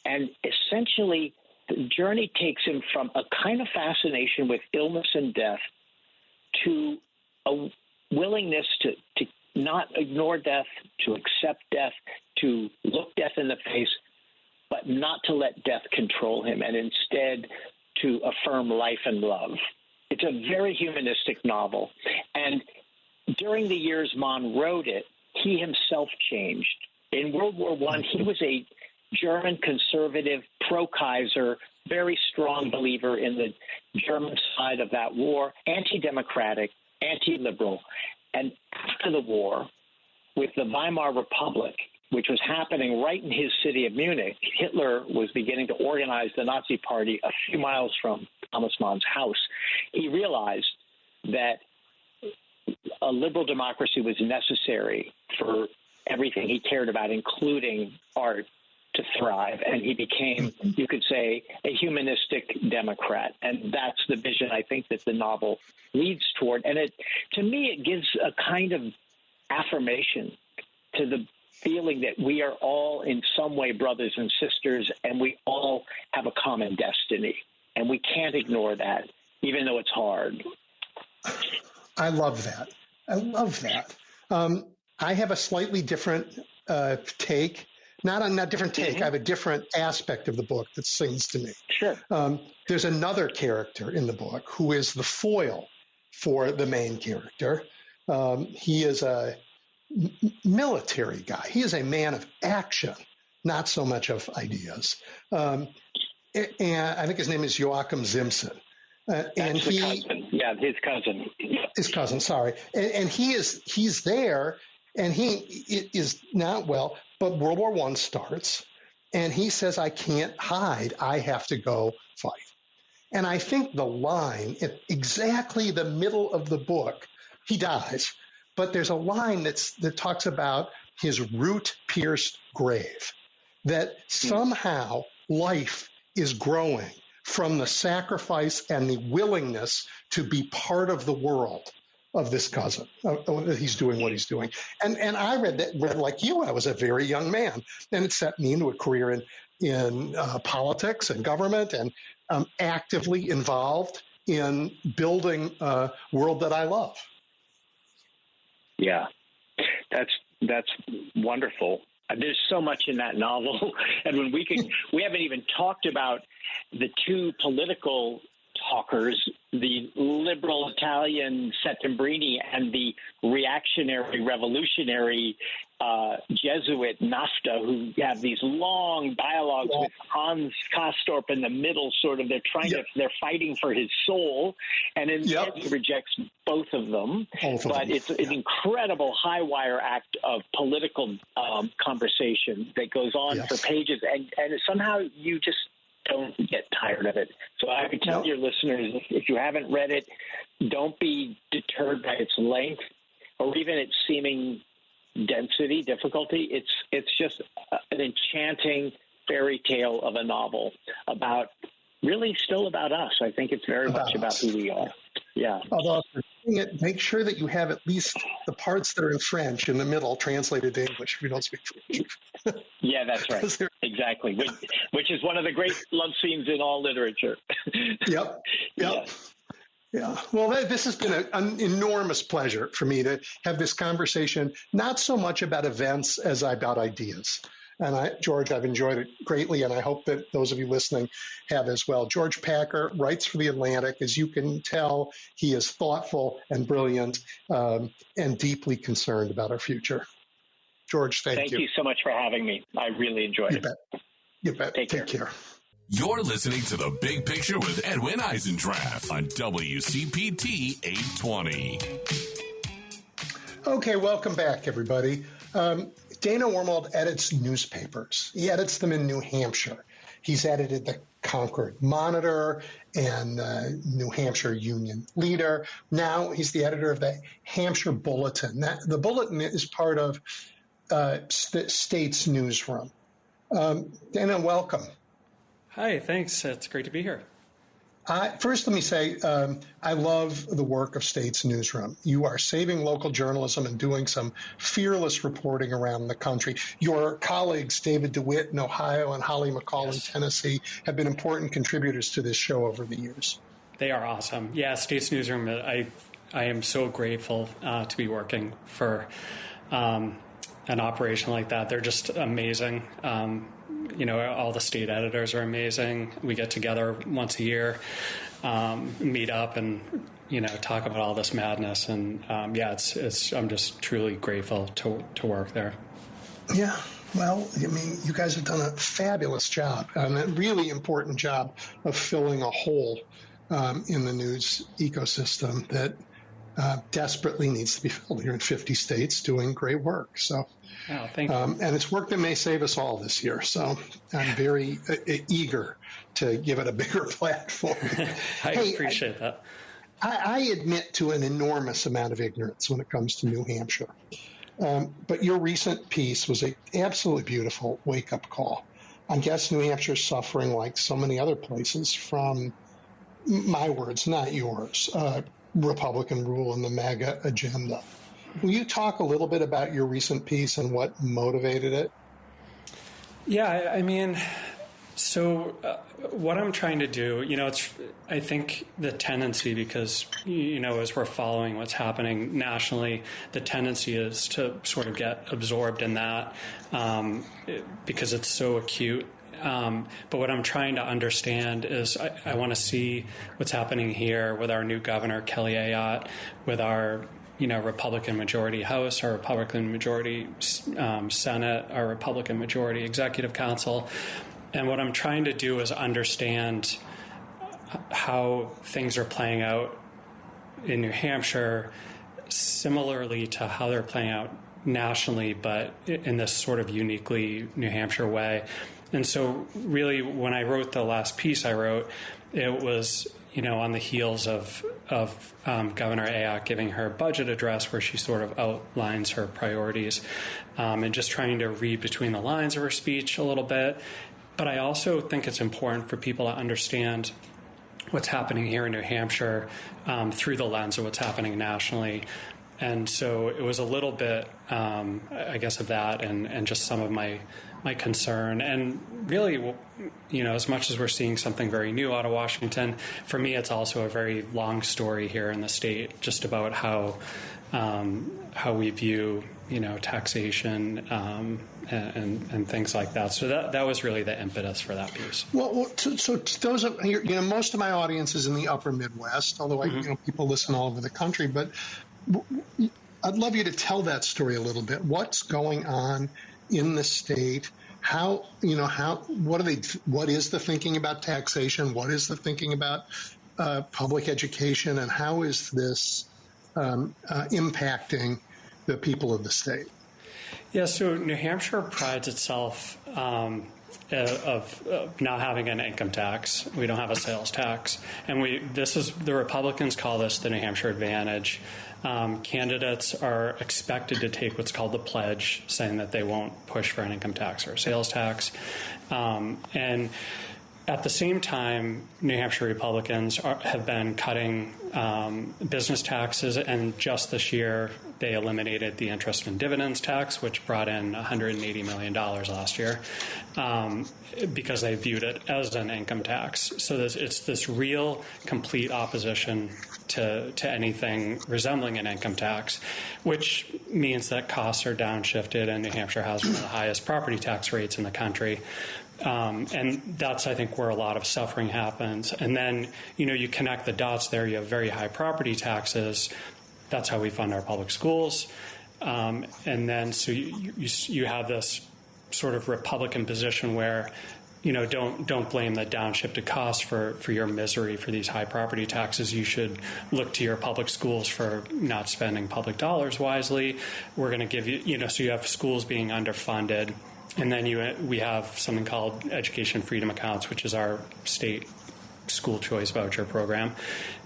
And essentially, the journey takes him from a kind of fascination with illness and death to a willingness to not ignore death, to accept death, to look death in the face, but not to let death control him, and instead to affirm life and love. It's a very humanistic novel. And during the years Mann wrote it, he himself changed. In World War I, he was a German conservative, pro-Kaiser, very strong believer in the German side of that war, anti-democratic, anti-liberal. And after the war, with the Weimar Republic, which was happening right in his city of Munich, Hitler was beginning to organize the Nazi Party a few miles from Thomas Mann's house. He realized that a liberal democracy was necessary for everything he cared about, including art, to thrive. And he became, you could say, a humanistic Democrat. And that's the vision, I think, that the novel leads toward. And to me, it gives a kind of affirmation to the feeling that we are all in some way brothers and sisters, and we all have a common destiny. And we can't ignore that, even though it's hard. I love that. I have a slightly different take. Not different take. I have a different aspect of the book that sings to me. Sure. There's another character in the book who is the foil for the main character. He is a military guy. He is a man of action, not so much of ideas. And I think his name is Joachim Ziemßen. That's the cousin. Yeah, his cousin. His cousin, sorry. And he's there, and he is not well, but World War I starts, and he says, I can't hide. I have to go fight. And I think the line at exactly the middle of the book, he dies, but there's a line that talks about his root-pierced grave, that somehow life is growing from the sacrifice and the willingness to be part of the world of this cousin. He's doing what he's doing. And I read like you when I was a very young man, and it set me into a career in politics and government, and actively involved in building a world that I love. Yeah, that's wonderful. There's so much in that novel, Edwin. We haven't even talked about the two political talkers, the liberal Italian Settembrini and the reactionary, revolutionary Jesuit Nafta, who have these long dialogues with Hans Castorp in the middle. Sort of, they're fighting for his soul, and in the end, he rejects both of them. It's an incredible high wire act of political conversation that goes on for pages, and somehow you just don't get tired of it. So I would tell your listeners, if you haven't read it, don't be deterred by its length or even its seeming density, difficulty. It's just an enchanting fairy tale of a novel about, really still about us. I think it's very much about who we are. Yeah. Although, if you're reading it, make sure that you have at least the parts that are in French in the middle translated to English if you don't speak French. Yeah, that's right. Exactly. Which is one of the great love scenes in all literature. Yep. Yeah. Well, this has been an enormous pleasure for me to have this conversation, not so much about events as about ideas. And George, I've enjoyed it greatly, and I hope that those of you listening have as well. George Packer writes for The Atlantic. As you can tell, he is thoughtful and brilliant and deeply concerned about our future. George, thank you. Thank you so much for having me. I really enjoyed it. You bet. Take care. You're listening to The Big Picture with Edwin Eisendrath on WCPT 820. Okay, welcome back, everybody. Dana Wormold edits newspapers. He edits them in New Hampshire. He's edited the Concord Monitor and New Hampshire Union Leader. Now he's the editor of the Hampshire Bulletin. The Bulletin is part of the state's newsroom. Dana, welcome. Hi, thanks. It's great to be here. First, let me say I love the work of State's Newsroom. You are saving local journalism and doing some fearless reporting around the country. Your colleagues, David DeWitt in Ohio and Holly McCall in Tennessee, have been important contributors to this show over the years. They are awesome. Yeah, State's Newsroom, I am so grateful to be working for an operation like that. They're just amazing. All the state editors are amazing. We get together once a year, meet up and, talk about all this madness. And I'm just truly grateful to work there. Yeah. Well, you guys have done a fabulous job, and a really important job of filling a hole in the news ecosystem that desperately needs to be filled. You're in 50 states doing great work. So. Oh, thank you. And it's work that may save us all this year. So I'm very eager to give it a bigger platform. I appreciate that. I admit to an enormous amount of ignorance when it comes to New Hampshire. But your recent piece was an absolutely beautiful wake-up call. I guess New Hampshire is suffering, like so many other places, from, my words, not yours, Republican rule and the MAGA agenda. Will you talk a little bit about your recent piece and what motivated it? Yeah, what I'm trying to do, I think the tendency, because, as we're following what's happening nationally, the tendency is to sort of get absorbed in that because it's so acute. But what I'm trying to understand is I want to see what's happening here with our new governor, Kelly Ayotte, with our Republican majority House, our Republican majority Senate, our Republican majority Executive Council. And what I'm trying to do is understand how things are playing out in New Hampshire, similarly to how they're playing out nationally, but in this sort of uniquely New Hampshire way. And so really, when I wrote the last piece I wrote, it was on the heels of Governor Ayotte giving her budget address, where she sort of outlines her priorities, and just trying to read between the lines of her speech a little bit. But I also think it's important for people to understand what's happening here in New Hampshire through the lens of what's happening nationally. And so it was a little bit, I guess, of that and just some of my concern. And really, as much as we're seeing something very new out of Washington, for me, it's also a very long story here in the state, just about how we view, taxation and things like that. So that was really the impetus for that piece. Well, so those of most of my audience is in the Upper Midwest, although people listen all over the country. But I'd love you to tell that story a little bit. What's going on in the state? What is the thinking about taxation? What is the thinking about public education? And how is this impacting the people of the state? Yeah, so New Hampshire prides itself of not having an income tax. We don't have a sales tax. And the Republicans call this the New Hampshire Advantage. Candidates are expected to take what's called the pledge, saying that they won't push for an income tax or a sales tax. And at the same time, New Hampshire Republicans have been cutting business taxes, and just this year they eliminated the interest and dividends tax, which brought in $180 million last year, because they viewed it as an income tax. So it's this real, complete opposition to anything resembling an income tax, which means that costs are downshifted, and New Hampshire has one of the highest property tax rates in the country. And that's, I think, where a lot of suffering happens. And then, you connect the dots there. You have very high property taxes. That's how we fund our public schools. And then so you have this sort of Republican position where, don't blame the downshifted costs for your misery for these high property taxes. You should look to your public schools for not spending public dollars wisely. We're going to give you, so you have schools being underfunded. And then we have something called Education Freedom Accounts, which is our state school choice voucher program.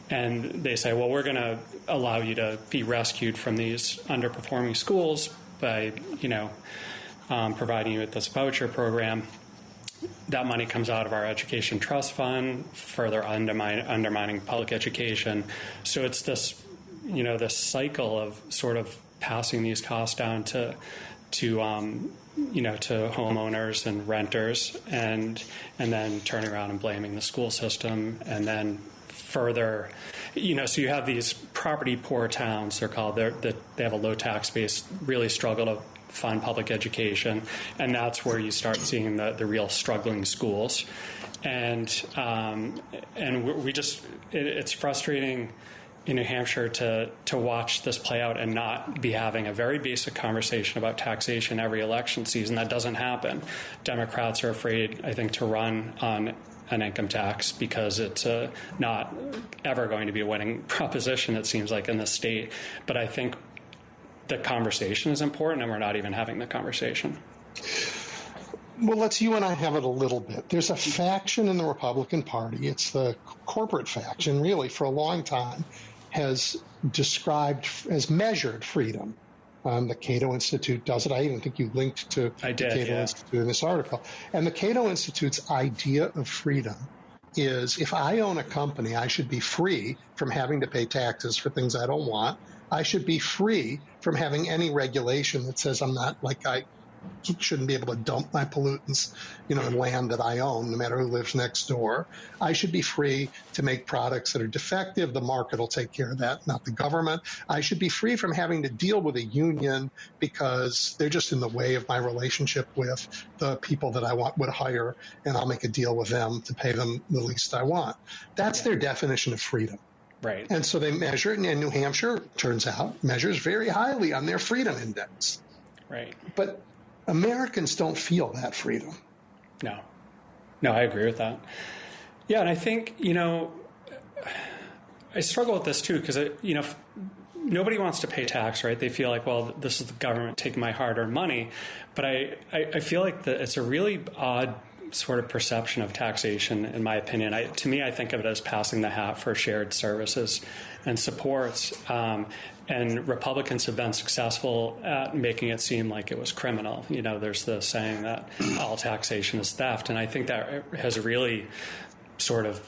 And they say, well, we're going to allow you to be rescued from these underperforming schools by, providing you with this voucher program. That money comes out of our education trust fund, further undermining public education. So it's this, this cycle of sort of passing these costs down to homeowners and renters, and then turning around and blaming the school system, and then further, so you have these property poor towns, they're called, they have a low tax base, really struggle to fund public education, and that's where you start seeing the real struggling schools. And it's frustrating in New Hampshire to watch this play out and not be having a very basic conversation about taxation every election season. That doesn't happen. Democrats are afraid, I think, to run on an income tax because it's not ever going to be a winning proposition, it seems like, in the state. But I think the conversation is important, and we're not even having the conversation. Well, let's you and I have it a little bit. There's a faction in the Republican Party. It's the corporate faction, really, for a long time, has measured freedom. The Cato Institute does it. I even think you linked to the Cato Institute in this article. And the Cato Institute's idea of freedom is, if I own a company, I should be free from having to pay taxes for things I don't want. I should be free from having any regulation that says I'm not, like, I shouldn't be able to dump my pollutants, in land that I own, no matter who lives next door. I should be free to make products that are defective. The market will take care of that, not the government. I should be free from having to deal with a union because they're just in the way of my relationship with the people that I would hire, and I'll make a deal with them to pay them the least I want. That's their definition of freedom. Right. And so they measure it, and New Hampshire, turns out, measures very highly on their freedom index. Right. But Americans don't feel that freedom. No, I agree with that. Yeah, and I think, I struggle with this too because, nobody wants to pay tax, right? They feel like, well, this is the government taking my hard-earned money. But I feel like it's a really odd sort of perception of taxation, in my opinion. To me, I think of it as passing the hat for shared services and supports. And Republicans have been successful at making it seem like it was criminal. There's the saying that all taxation is theft. And I think that has really sort of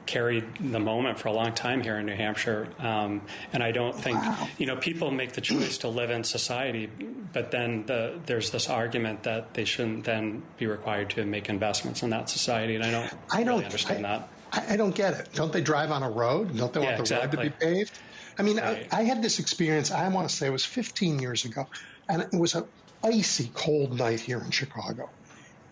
carried the moment for a long time here in New Hampshire. And I don't think, people make the choice to live in society, but then there's this argument that they shouldn't then be required to make investments in that society. And I don't really understand that. I don't get it. Don't they drive on a road? Don't they want the road to be paved? I mean, right. I had this experience, I want to say it was 15 years ago, and it was an icy cold night here in Chicago.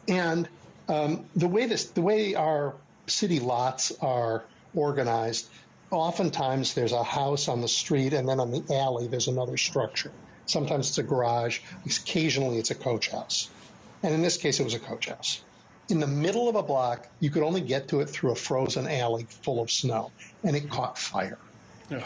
And the way our city lots are organized, oftentimes there's a house on the street, and then on the alley there's another structure. Sometimes it's a garage. Occasionally it's a coach house. And in this case, it was a coach house. In the middle of a block, you could only get to it through a frozen alley full of snow, and it caught fire. Ugh.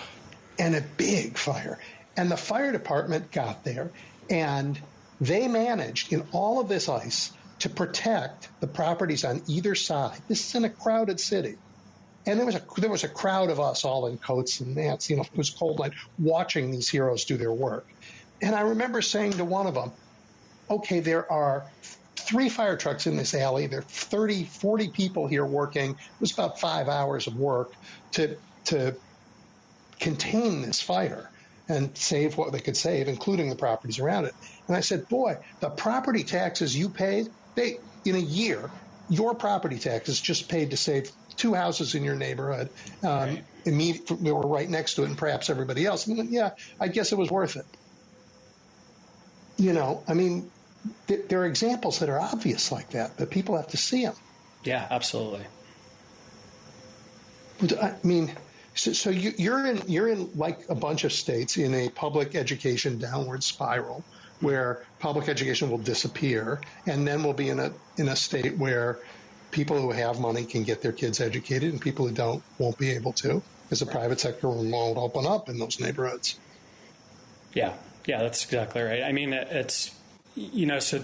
And a big fire. And the fire department got there, and they managed, in all of this ice, to protect the properties on either side. This is in a crowded city. And there was a crowd of us all in coats and hats, it was cold night, watching these heroes do their work. And I remember saying to one of them, okay, there are 3 fire trucks in this alley. There are 30, 40 people here working. It was about 5 hours of work to contain this fire and save what they could save, including the properties around it. And I said, boy, the property taxes you paid, in a year, your property taxes just paid to save 2 houses in your neighborhood. Right. We were right next to it, and perhaps everybody else. I guess it was worth it. There are examples that are obvious like that, but people have to see them. Yeah, absolutely. I mean, So you're in like a bunch of states in a public education downward spiral where public education will disappear, and then we'll be in a state where people who have money can get their kids educated, and people who don't won't be able to, because the private sector won't open up in those neighborhoods. Yeah, that's exactly right. I mean, it's, so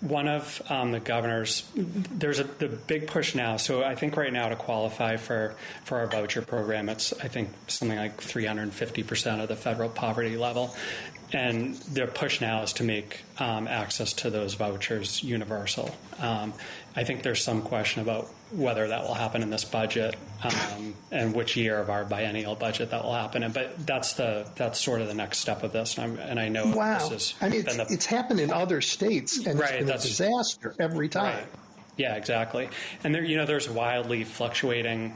one of the governors, there's the big push now. So I think right now to qualify for our voucher program, it's, I think, something like 350% of the federal poverty level. And the push now is to make access to those vouchers universal. I think there's some question about whether that will happen in this budget and which year of our biennial budget that will happen. But that's sort of the next step of this. And I know wow. This is. I mean, it's happened in other states, and right, it's been a disaster every time. Right. Yeah, exactly. And there's wildly fluctuating,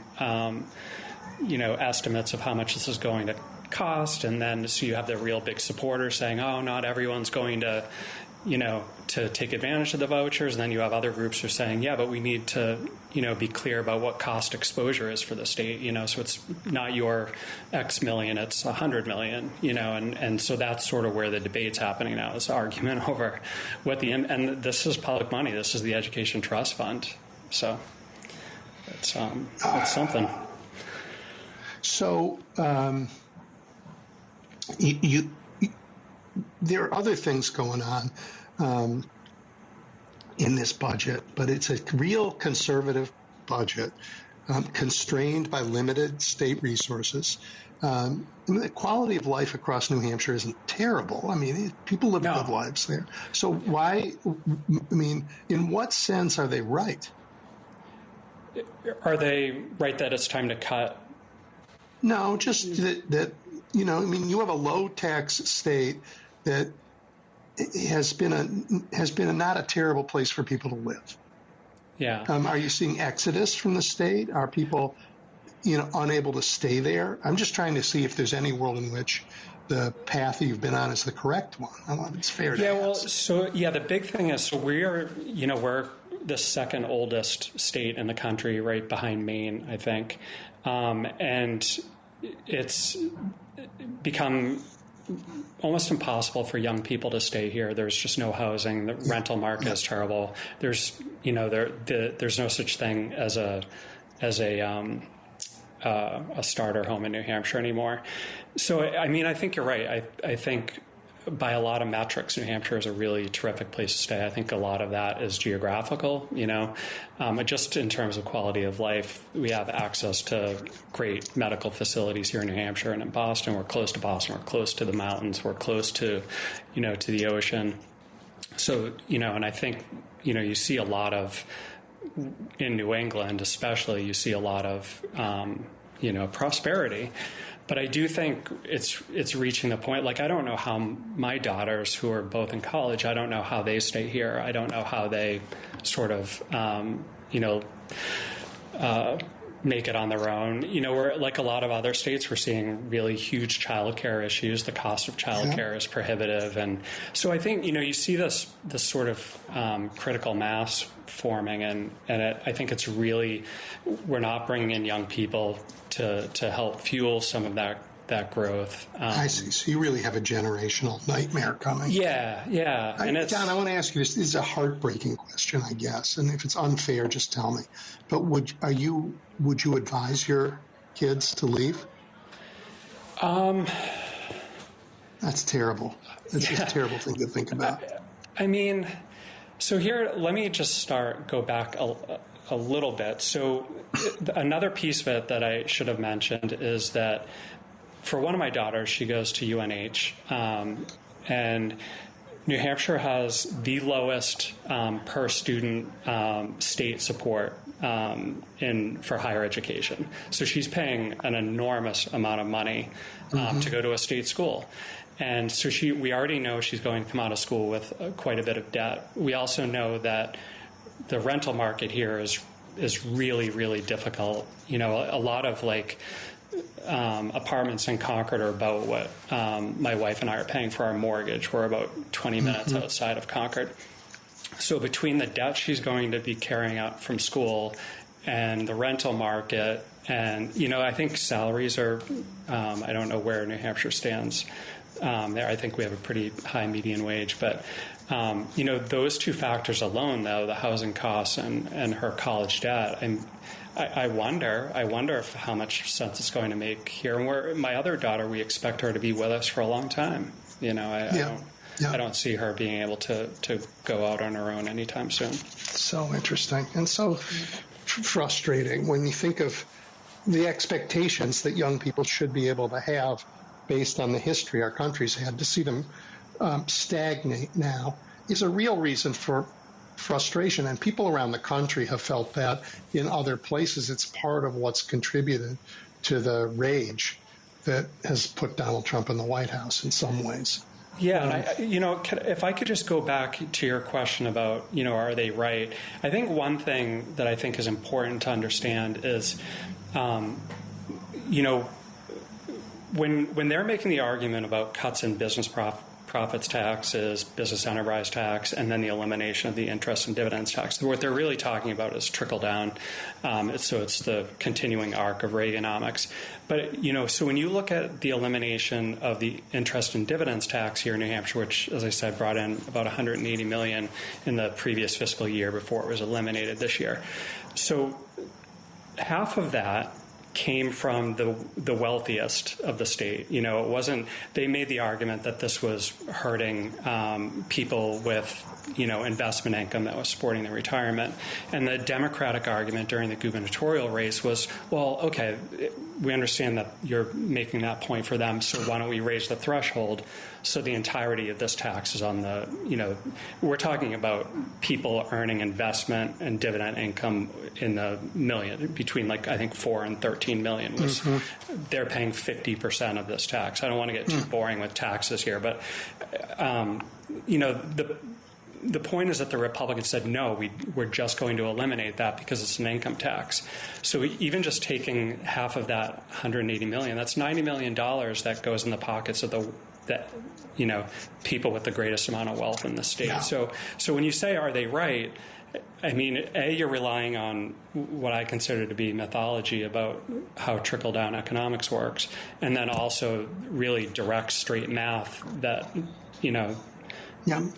estimates of how much this is going to cost, and then so you have the real big supporters saying, oh, not everyone's going to take advantage of the vouchers, and then you have other groups who are saying, yeah, but we need to be clear about what cost exposure is for the state, so it's not your X million, it's 100 million, and so that's sort of where the debate's happening now, this argument over what and this is public money, this is the Education Trust Fund, so it's something. So there are other things going on in this budget, but it's a real conservative budget, constrained by limited state resources. The quality of life across New Hampshire isn't terrible. I mean, people live good lives there. So why, in what sense are they right? Are they right that it's time to cut? No, just that you have a low tax state that has been not a terrible place for people to live. Yeah. Are you seeing exodus from the state? Are people, unable to stay there? I'm just trying to see if there's any world in which the path that you've been on is the correct one. I don't know if it's fair to ask. The big thing is, we're the second oldest state in the country, right behind Maine, I think. And it's become almost impossible for young people to stay here. There's just no housing. The rental market is terrible. There's there's no such thing as a starter home in New Hampshire anymore. So I think you're right. I think by a lot of metrics, New Hampshire is a really terrific place to stay. I think a lot of that is geographical, just in terms of quality of life. We have access to great medical facilities here in New Hampshire and in Boston. We're close to Boston. We're close to the mountains. We're close to, to the ocean. So, and I think, you see a lot of, in New England especially, you see a lot of, prosperity. But I do think it's reaching the point, like, I don't know how my daughters, who are both in college, I don't know how they stay here. I don't know how they sort of, make it on their own. We're like a lot of other states, we're seeing really huge childcare issues. The cost of childcare is prohibitive. And so I think, you see this sort of critical mass forming, and I think it's really, we're not bringing in young people to help fuel some of that growth. I see. So you really have a generational nightmare coming. Yeah. Don, I want to ask you this. This is a heartbreaking question, I guess. And if it's unfair, just tell me. But would you advise your kids to leave? That's terrible. That's just a terrible thing to think about. So here, let me just go back a little bit. So another piece of it that I should have mentioned is that for one of my daughters, she goes to UNH, and New Hampshire has the lowest per student state support for higher education. So she's paying an enormous amount of money to go to a state school. And so we already know she's going to come out of school with quite a bit of debt. We also know that the rental market here is really, really difficult. A lot of apartments in Concord are about what my wife and I are paying for our mortgage. We're about 20 minutes outside of Concord. So between the debt she's going to be carrying out from school and the rental market. And, I think salaries are, I don't know where New Hampshire stands there. I think we have a pretty high median wage. But, those two factors alone, though, the housing costs and her college debt, I wonder if how much sense it's going to make here. And where my other daughter, we expect her to be with us for a long time. I don't see her being able to go out on her own anytime soon. So interesting and so frustrating when you think of the expectations that young people should be able to have based on the history our country's had. To see them stagnate now is a real reason for frustration, and people around the country have felt that in other places. It's part of what's contributed to the rage that has put Donald Trump in the White House in some ways. Yeah, and if I could just go back to your question about, are they right? I think one thing that I think is important to understand is, when they're making the argument about cuts in business profits taxes, business enterprise tax, and then the elimination of the interest and dividends tax, what they're really talking about is trickle down. So it's the continuing arc of Reaganomics. But, so when you look at the elimination of the interest and dividends tax here in New Hampshire, which, as I said, brought in about $180 million in the previous fiscal year before it was eliminated this year. So half of that came from the wealthiest of the state. It wasn't, they made the argument that this was hurting people with, investment income that was supporting their retirement. And the Democratic argument during the gubernatorial race was, well, okay, we understand that you're making that point for them, so why don't we raise the threshold so the entirety of this tax is on the, we're talking about people earning investment and dividend income in the million, between I think 4 and 13 million. They're paying 50% of this tax. I don't want to get too boring with taxes here, but, the point is that the Republicans said, no, we're just going to eliminate that because it's an income tax. So even just taking half of that $180 million, that's $90 million that goes in the pockets of people with the greatest amount of wealth in the state. Yeah. So when you say, are they right? I mean, you're relying on what I consider to be mythology about how trickle-down economics works, and then also really direct, straight math that,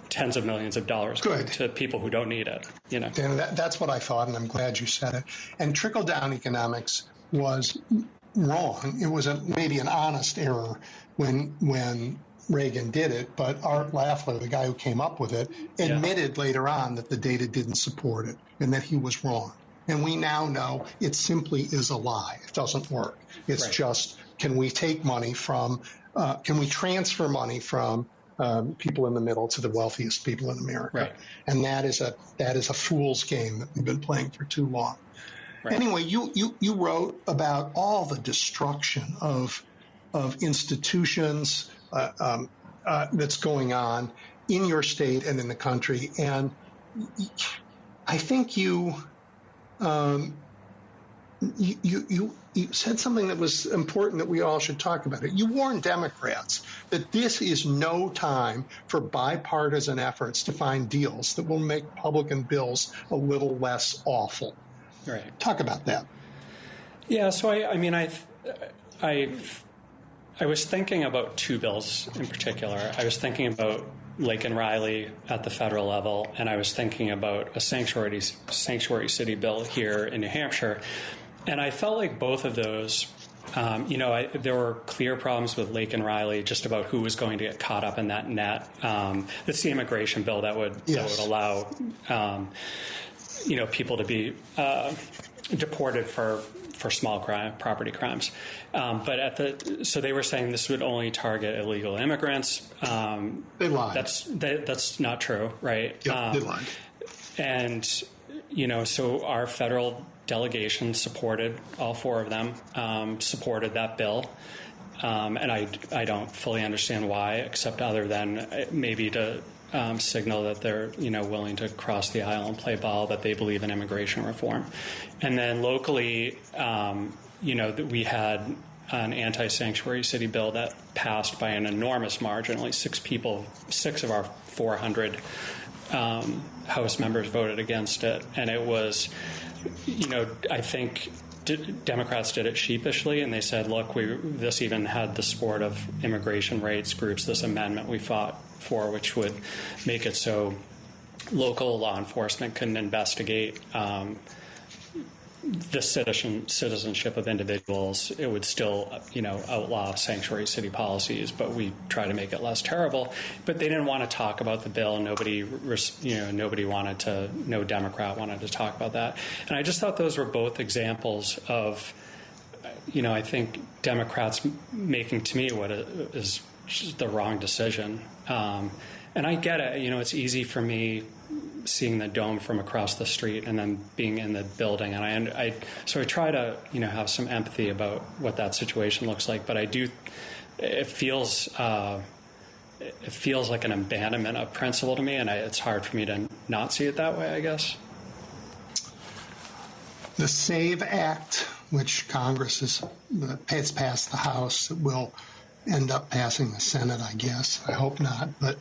tens of millions of dollars go to people who don't need it. Dan, that's what I thought, and I'm glad you said it. And trickle-down economics was wrong. It was maybe an honest error when Reagan did it, but Art Lafleur, the guy who came up with it, admitted later on that the data didn't support it and that he was wrong. And we now know it simply is a lie. It doesn't work. It's just, can we take money from, can we transfer money from people in the middle to the wealthiest people in America? Right. And that is a fool's game that we've been playing for too long. Right. Anyway, you wrote about all the destruction of institutions that's going on in your state and in the country, and I think you said something that was important that we all should talk about. You warned Democrats that this is no time for bipartisan efforts to find deals that will make Republican bills a little less awful. Right. Talk about that. Yeah. So I was thinking about two bills in particular. I was thinking about Lake and Riley at the federal level, and I was thinking about a sanctuary city bill here in New Hampshire. And I felt like both of those, there were clear problems with Lake and Riley just about who was going to get caught up in that net. It's the immigration bill that would allow, people to be deported for small property crimes. So they were saying this would only target illegal immigrants. They lied. That's not true, right? Yep, they lied. And, so our federal delegation supported, all four of them, supported that bill. And I don't fully understand why, except other than maybe to signal that they're, willing to cross the aisle and play ball, that they believe in immigration reform. And then locally, we had an anti-sanctuary city bill that passed by an enormous margin. Only 6 of our 400 House members voted against it. And it was I think Democrats did it sheepishly, and they said, look, this even had the support of immigration rights groups, this amendment we fought for, which would make it so local law enforcement couldn't investigate the citizenship of individuals. It would still, outlaw sanctuary city policies, but we try to make it less terrible. But they didn't want to talk about the bill. No Democrat wanted to talk about that. And I just thought those were both examples of, I think Democrats making, to me, what is the wrong decision. And I get it. It's easy for me seeing the dome from across the street and then being in the building, and I try to have some empathy about what that situation looks like. But it feels like an abandonment of principle to me, and it's hard for me to not see it that way, I guess. The SAVE Act, which Congress has passed the House, will end up passing the Senate, I guess. I hope not, but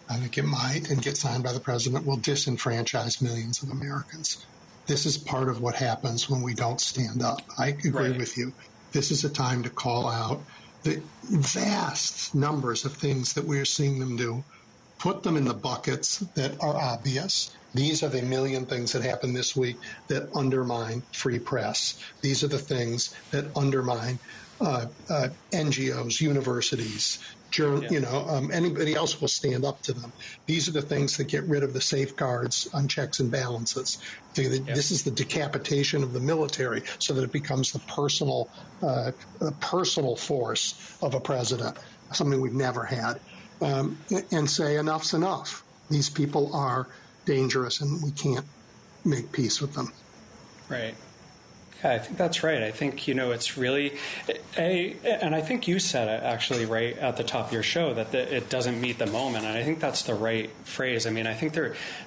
I think it might, and get signed by the president, will disenfranchise millions of Americans. This is part of what happens when we don't stand up. I agree with you. This is a time to call out the vast numbers of things that we're seeing them do, put them in the buckets that are obvious. These are the million things that happened this week that undermine free press. These are the things that undermine NGOs, universities, anybody else will stand up to them. These are the things that get rid of the safeguards on checks and balances. This is the decapitation of the military so that it becomes the personal force of a president, something we've never had, and say enough's enough. These people are dangerous and we can't make peace with them. Right. Yeah, I think that's right. I think, it's really and I think you said it actually right at the top of your show that it doesn't meet the moment. And I think that's the right phrase. I mean, I think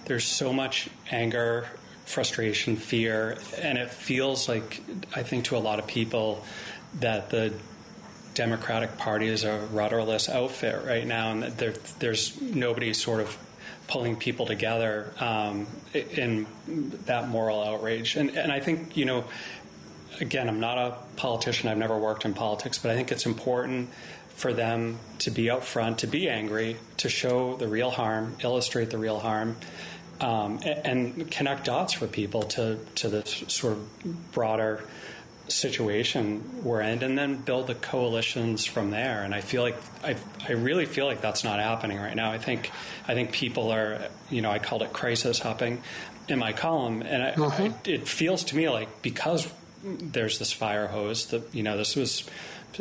there's so much anger, frustration, fear, and it feels like, I think to a lot of people, that the Democratic Party is a rudderless outfit right now, and that there's nobody sort of pulling people together in that moral outrage. And I think, again, I'm not a politician. I've never worked in politics, but I think it's important for them to be out front, to be angry, to show the real harm, illustrate the real harm, and connect dots for people to the sort of broader situation we're in, and then build the coalitions from there. And I feel like I really feel like that's not happening right now. I think people are, I called it crisis hopping in my column, and it feels to me like because there's this fire hose that, this was,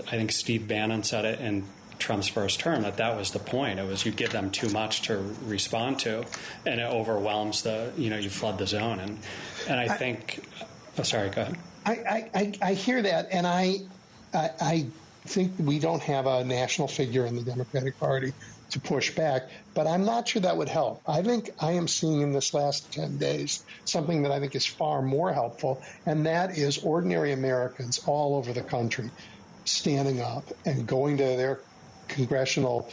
I think Steve Bannon said it in Trump's first term, that was the point. It was you give them too much to respond to, and it overwhelms you flood the zone. And I think, sorry, go ahead. I hear that, and I think we don't have a national figure in the Democratic Party to push back, but I'm not sure that would help. I think I am seeing in this last 10 days something that I think is far more helpful, and that is ordinary Americans all over the country standing up and going to their congressional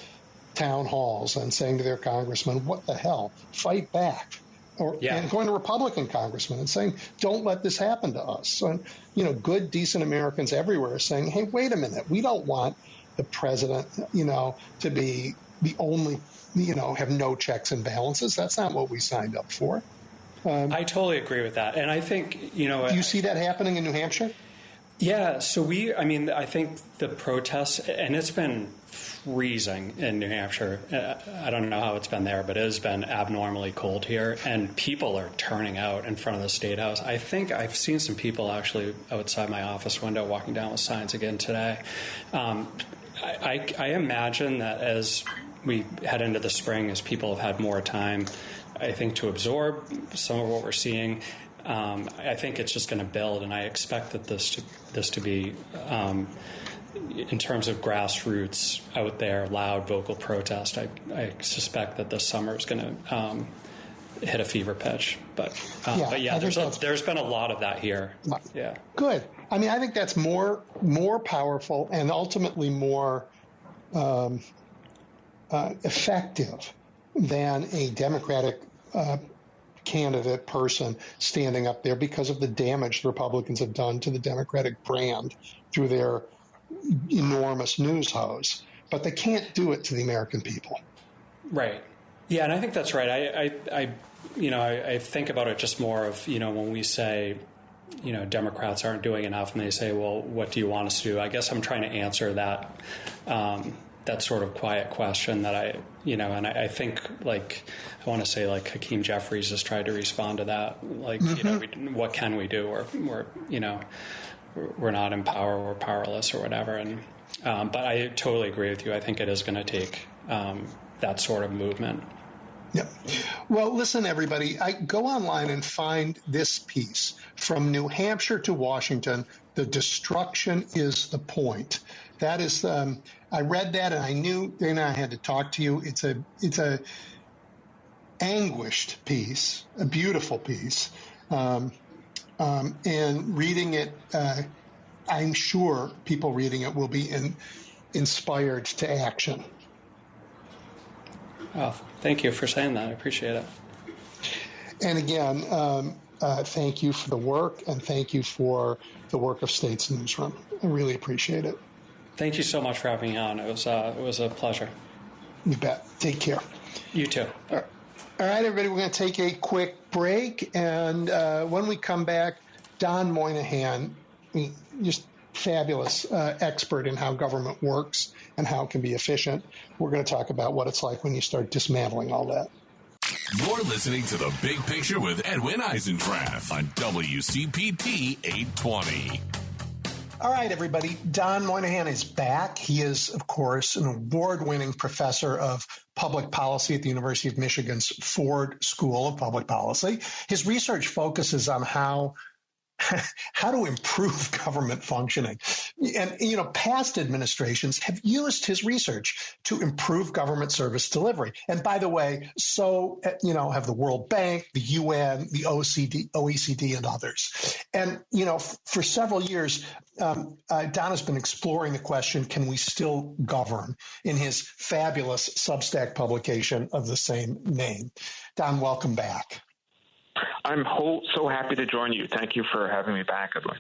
town halls and saying to their congressman, what the hell, fight back. And going to Republican congressmen and saying, don't let this happen to us. So, good, decent Americans everywhere are saying, hey, wait a minute, we don't want the president, to be the only, have no checks and balances. That's not what we signed up for. I totally agree with that. And I think, Do you see that happening in New Hampshire? Yeah, so I think the protests, and it's been freezing in New Hampshire. I don't know how it's been there, but it has been abnormally cold here, and people are turning out in front of the State House. I think I've seen some people actually outside my office window walking down with signs again today. I imagine that as we head into the spring, as people have had more time, I think, to absorb some of what we're seeing, I think it's just going to build, and I expect that this to be, in terms of grassroots out there, loud vocal protest. I suspect that this summer is going to hit a fever pitch. But there's been a lot of that here. Yeah, good. I mean, I think that's more powerful and ultimately more effective than a Democratic candidate person standing up there because of the damage the Republicans have done to the Democratic brand through their enormous news hose. But they can't do it to the American people. Right. Yeah, and I think that's right. I think about it just more of, when we say, Democrats aren't doing enough, and they say, well, what do you want us to do? I guess I'm trying to answer that that sort of quiet question that and I think, I want to say, Hakeem Jeffries has tried to respond to that. What can we do? We're not in power, we're powerless or whatever. And but I totally agree with you. I think it is going to take that sort of movement. Yeah. Well, listen, everybody, I go online and find this piece from New Hampshire to Washington. The destruction is the point. That is, I read that and I knew then I had to talk to you. It's a anguished piece, a beautiful piece. And reading it, I'm sure people reading it will be inspired to action. Oh, thank you for saying that. I appreciate it. And again, thank you for the work, and thank you for the work of State's Newsroom. I really appreciate it. Thank you so much for having me on. It was a pleasure. You bet. Take care. You too. All right, everybody, we're going to take a quick break, and when we come back, Don Moynihan, just fabulous expert in how government works and how it can be efficient. We're going to talk about what it's like when you start dismantling all that. You're listening to The Big Picture with Edwin Eisendrath on WCPT 820. All right, everybody. Don Moynihan is back. He is, of course, an award-winning professor of public policy at the University of Michigan's Ford School of Public Policy. His research focuses on how to improve government functioning. And, past administrations have used his research to improve government service delivery. And by the way, so, have the World Bank, the UN, the OECD, and others. And, for several years, Don has been exploring the question, can we still govern, in his fabulous Substack publication of the same name. Don, welcome back. I'm so happy to join you. Thank you for having me back, Edwin.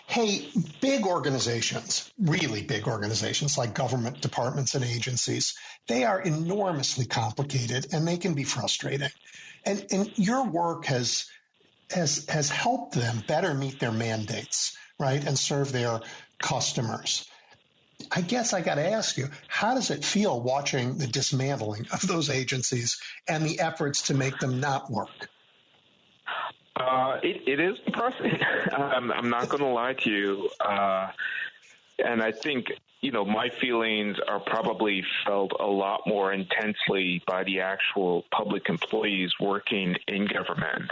Hey, big organizations, really big organizations like government departments and agencies, they are enormously complicated and they can be frustrating. And your work has helped them better meet their mandates, right, and serve their customers. I guess I got to ask you, how does it feel watching the dismantling of those agencies and the efforts to make them not work? It is depressing. I'm not going to lie to you. And I think, my feelings are probably felt a lot more intensely by the actual public employees working in government.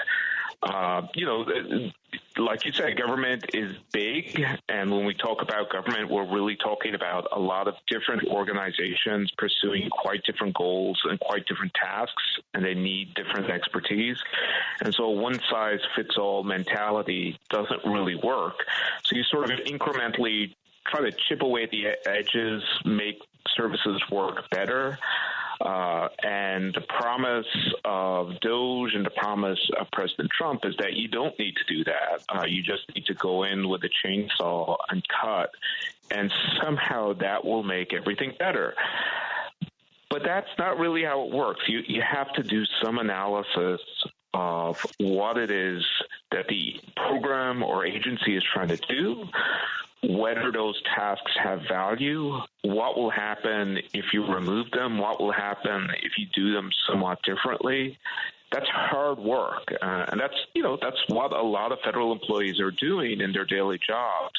Like you said, government is big. And when we talk about government, we're really talking about a lot of different organizations pursuing quite different goals and quite different tasks, and they need different expertise. And so one size fits all mentality doesn't really work. So you sort of incrementally try to chip away at the edges, make services work better. And the promise of DOGE and the promise of President Trump is that you don't need to do that. You just need to go in with a chainsaw and cut, and somehow that will make everything better. But that's not really how it works. You have to do some analysis of what it is that the program or agency is trying to do, whether those tasks have value, what will happen if you remove them, what will happen if you do them somewhat differently. That's hard work, and that's what a lot of federal employees are doing in their daily jobs.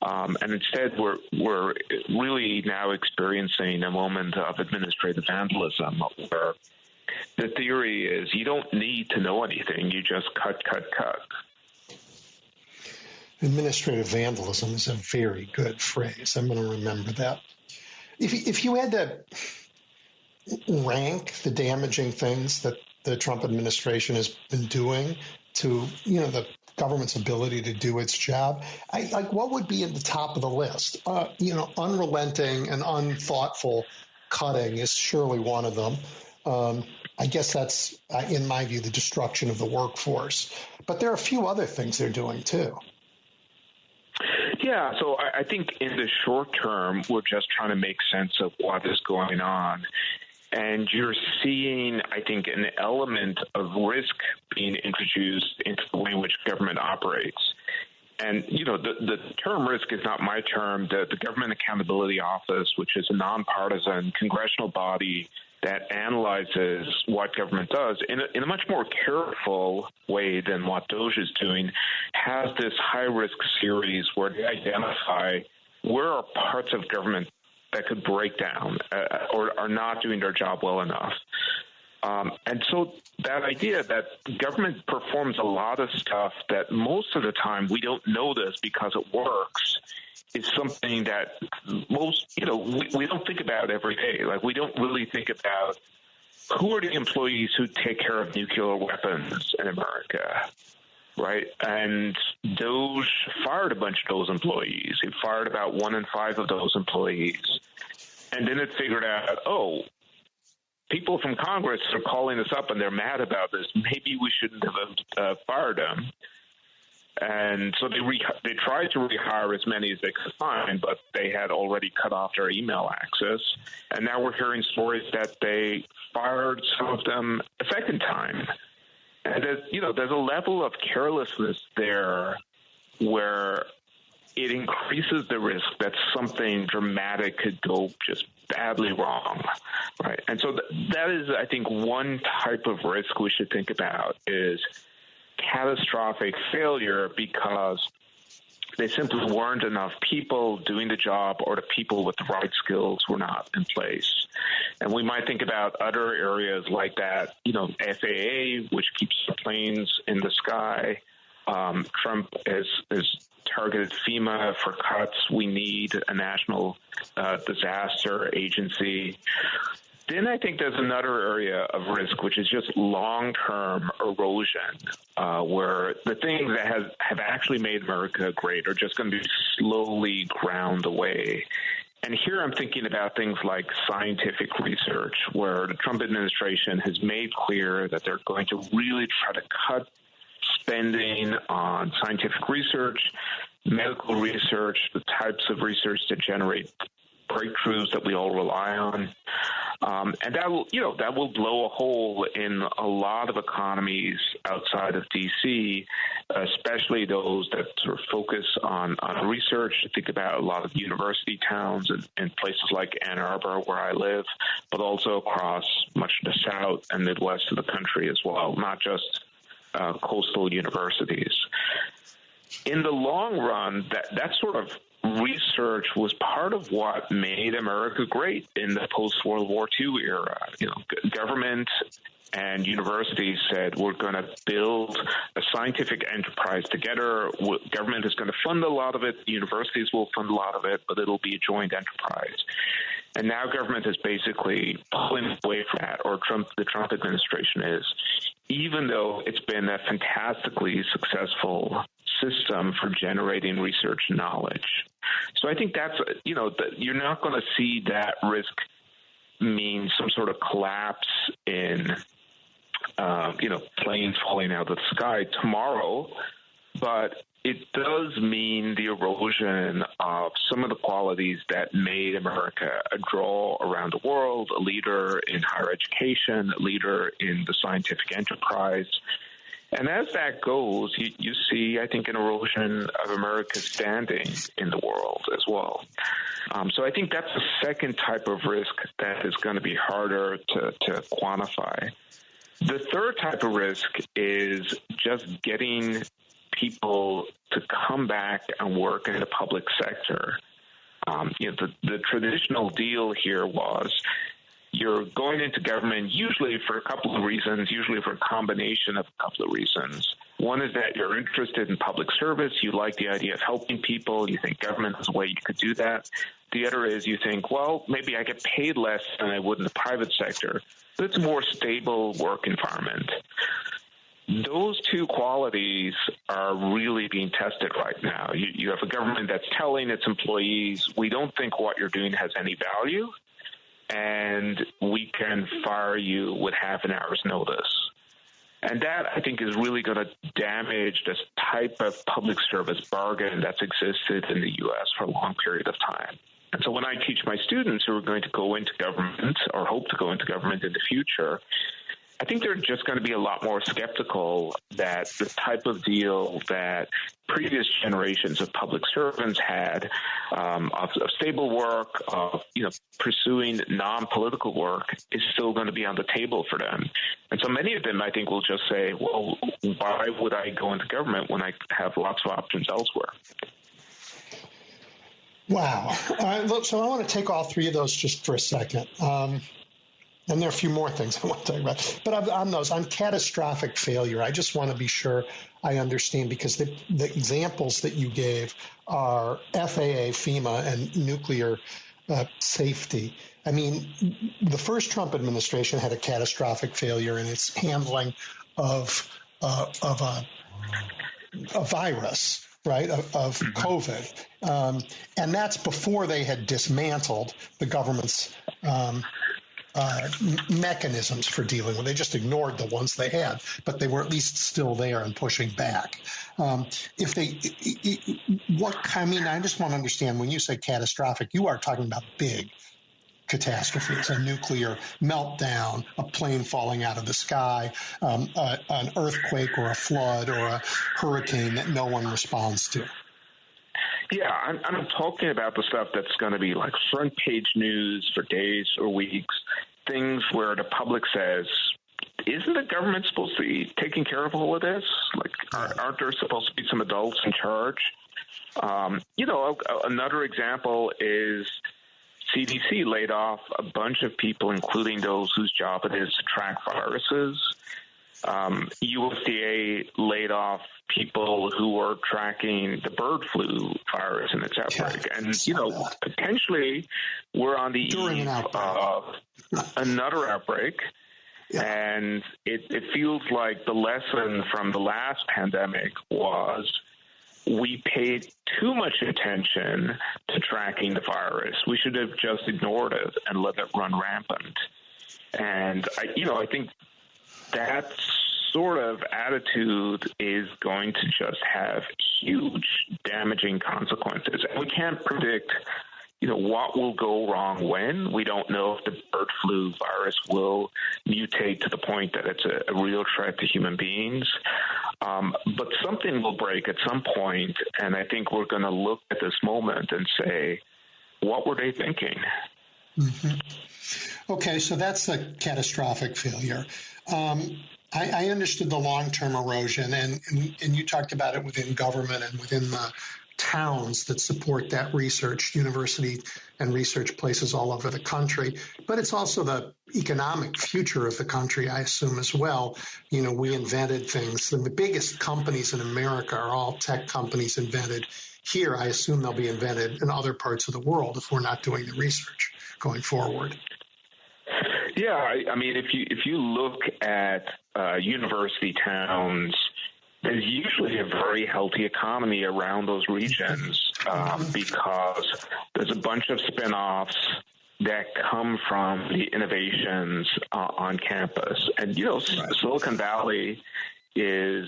And instead, we're really now experiencing a moment of administrative vandalism, where the theory is you don't need to know anything; you just cut. Administrative vandalism is a very good phrase. I'm going to remember that. If you had to rank the damaging things that the Trump administration has been doing to, the government's ability to do its job, what would be at the top of the list? Unrelenting and unthoughtful cutting is surely one of them. I guess that's, in my view, the destruction of the workforce. But there are a few other things they're doing, too. Yeah, so I think in the short term, we're just trying to make sense of what is going on. And you're seeing, I think, an element of risk being introduced into the way in which government operates. And, you know, the term risk is not my term. The Government Accountability Office, which is a nonpartisan congressional body that analyzes what government does in a much more careful way than what DOGE is doing, has this high-risk series where they identify where are parts of government that could break down or are not doing their job well enough. And so that idea that government performs a lot of stuff that most of the time we don't notice because it works is something that most, you know, we don't think about every day. Like, we don't really think about who are the employees who take care of nuclear weapons in America, right? And DOGE fired a bunch of those employees. He fired about 1 in 5 of those employees. And then it figured out, oh, people from Congress are calling us up and they're mad about this. Maybe we shouldn't have fired them. And so they tried to rehire as many as they could find, but they had already cut off their email access. And now we're hearing stories that they fired some of them a second time. And there's a level of carelessness there where it increases the risk that something dramatic could go just badly wrong, right? And so that is, I think, one type of risk we should think about is catastrophic failure because they simply weren't enough people doing the job or the people with the right skills were not in place. And we might think about other areas like that, you know, FAA, which keeps the planes in the sky. Trump has targeted FEMA for cuts. We need a national disaster agency. Then I think there's another area of risk, which is just long-term erosion, where the things that have actually made America great are just going to be slowly ground away. And here I'm thinking about things like scientific research, where the Trump administration has made clear that they're going to really try to cut spending on scientific research, medical research, the types of research that generate breakthroughs that we all rely on. And that will blow a hole in a lot of economies outside of D.C., especially those that sort of focus on research. Think about a lot of university towns and places like Ann Arbor, where I live, but also across much of the South and Midwest of the country as well, not just coastal universities. In the long run, that sort of research was part of what made America great in the post-World War II era. You know, government and universities said, we're going to build a scientific enterprise together. Government is going to fund a lot of it. Universities will fund a lot of it, but it'll be a joint enterprise. And now government is basically pulling away from that, or the Trump administration is, even though it's been a fantastically successful system for generating research knowledge. So I think that's, you're not going to see that risk mean some sort of collapse in, planes falling out of the sky tomorrow, but it does mean the erosion of some of the qualities that made America a draw around the world, a leader in higher education, a leader in the scientific enterprise. And as that goes, you see, I think, an erosion of America's standing in the world as well. So I think that's the second type of risk that is going to be harder to quantify. The third type of risk is just getting people to come back and work in the public sector. The traditional deal here was you're going into government usually for a couple of reasons, usually for a combination of a couple of reasons. One is that you're interested in public service. You like the idea of helping people. You think government is a way you could do that. The other is you think, well, maybe I get paid less than I would in the private sector, but it's a more stable work environment. Those two qualities are really being tested right now. You have a government that's telling its employees, we don't think what you're doing has any value. and we can fire you with half an hour's notice. And that, I think, is really going to damage this type of public service bargain that's existed in the U.S. for a long period of time. And so when I teach my students who are going to go into government or hope to go into government in the future, I think they're just going to be a lot more skeptical that the type of deal that previous generations of public servants had of stable work, of pursuing non-political work is still going to be on the table for them. And so many of them, I think, will just say, well, why would I go into government when I have lots of options elsewhere? Wow. So I want to take all three of those just for a second. And there are a few more things I want to talk about. But on catastrophic failure, I just want to be sure I understand, because the examples that you gave are FAA, FEMA, and nuclear safety. I mean, the first Trump administration had a catastrophic failure in its handling of a virus, right, of COVID. And that's before they had dismantled the government's mechanisms for dealing with. They just ignored the ones they had, but they were at least still there and pushing back. I just want to understand, when you say catastrophic, you are talking about big catastrophes, a nuclear meltdown, a plane falling out of the sky, an earthquake or a flood or a hurricane that no one responds to. Yeah, I'm talking about the stuff that's going to be like front page news for days or weeks, things where the public says, isn't the government supposed to be taking care of all of this? Like, aren't there supposed to be some adults in charge? Another example is CDC laid off a bunch of people, including those whose job it is to track viruses. USDA laid off people who were tracking the bird flu virus and its outbreak. And, potentially we're on the eve of another outbreak. Yeah. And it feels like the lesson from the last pandemic was we paid too much attention to tracking the virus. We should have just ignored it and let it run rampant. And, I think that sort of attitude is going to just have huge damaging consequences. And we can't predict, what will go wrong when. We don't know if the bird flu virus will mutate to the point that it's a real threat to human beings. But something will break at some point, and I think we're going to look at this moment and say, what were they thinking? Mm-hmm. Okay, so that's a catastrophic failure. I understood the long-term erosion, and you talked about it within government and within the towns that support that research, university and research places all over the country. But it's also the economic future of the country, I assume, as well. We invented things. The biggest companies in America are all tech companies invented here. I assume they'll be invented in other parts of the world if we're not doing the research going forward. Yeah, I mean, if you look at university towns, there's usually a very healthy economy around those regions because there's a bunch of spin-offs that come from the innovations on campus. And, Silicon Valley is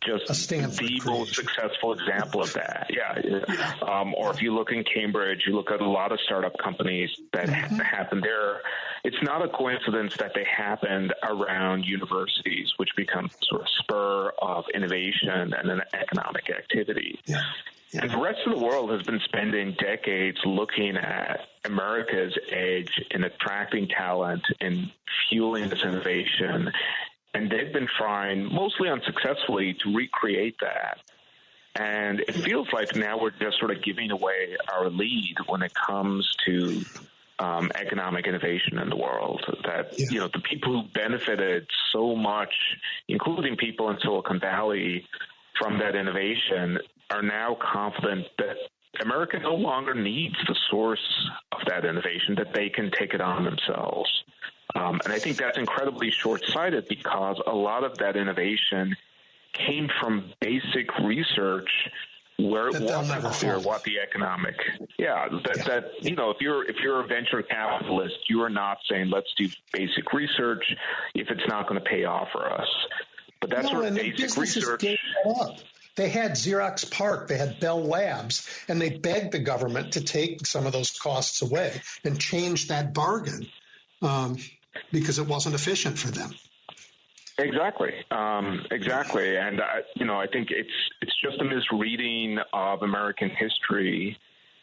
just the most successful example of that. Or if you look in Cambridge, you look at a lot of startup companies that happen there. It's not a coincidence that they happened around universities, which become sort of spur of innovation and an economic activity. And the rest of the world has been spending decades looking at America's edge in attracting talent and fueling this innovation. And they've been trying, mostly unsuccessfully, to recreate that. And it feels like now we're just sort of giving away our lead when it comes to economic innovation in the world. That, the people who benefited so much, including people in Silicon Valley, from that innovation, are now confident that America no longer needs the source of that innovation, that they can take it on themselves. And I think that's incredibly short-sighted because a lot of that innovation came from basic research wasn't clear what the economic, that if you're a venture capitalist, you are not saying let's do basic research if it's not going to pay off for us. But that's sort of basic research. They had Xerox PARC, they had Bell Labs, and they begged the government to take some of those costs away and change that bargain because it wasn't efficient for them. Exactly, and I think it's just a misreading of American history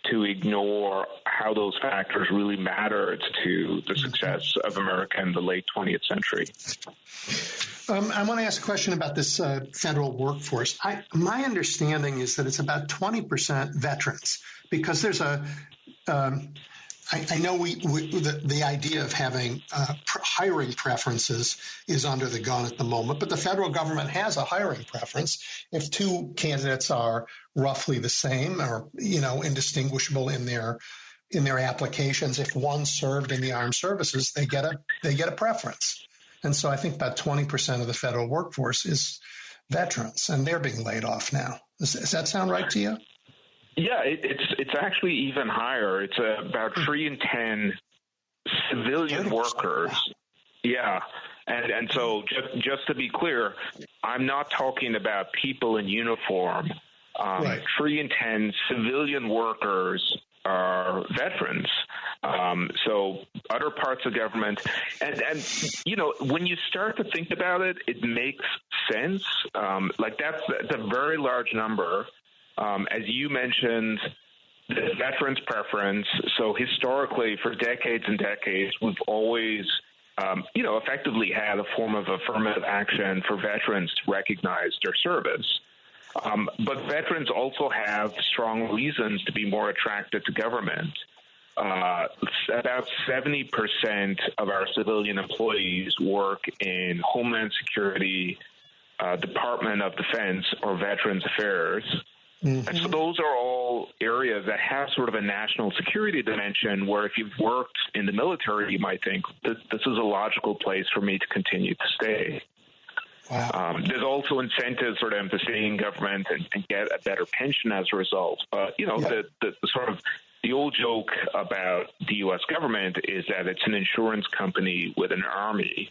to ignore how those factors really mattered to the success of America in the late 20th century. I want to ask a question about this federal workforce. My understanding is that it's about 20% veterans, because there's I know the idea of having hiring preferences is under the gun at the moment, but the federal government has a hiring preference. If two candidates are roughly the same or indistinguishable in their applications, if one served in the armed services, they get a preference. And so I think about 20% of the federal workforce is veterans, and they're being laid off now. Does that sound right to you? Yeah, it's actually even higher. It's about 3 in 10 civilian workers. Yeah, and so just to be clear, I'm not talking about people in uniform. Right. 3 in 10 civilian workers are veterans. So other parts of government, and when you start to think about it, it makes sense. That's a very large number. As you mentioned, the veterans preference. So historically, for decades and decades, we've always, effectively had a form of affirmative action for veterans to recognize their service. But veterans also have strong reasons to be more attracted to government. About 70% of our civilian employees work in Homeland Security, Department of Defense, or Veterans Affairs. Mm-hmm. And so those are all areas that have sort of a national security dimension where if you've worked in the military, you might think this is a logical place for me to continue to stay. Wow. There's also incentives for them to stay in government and get a better pension as a result. But, the sort of the old joke about the U.S. government is that it's an insurance company with an army.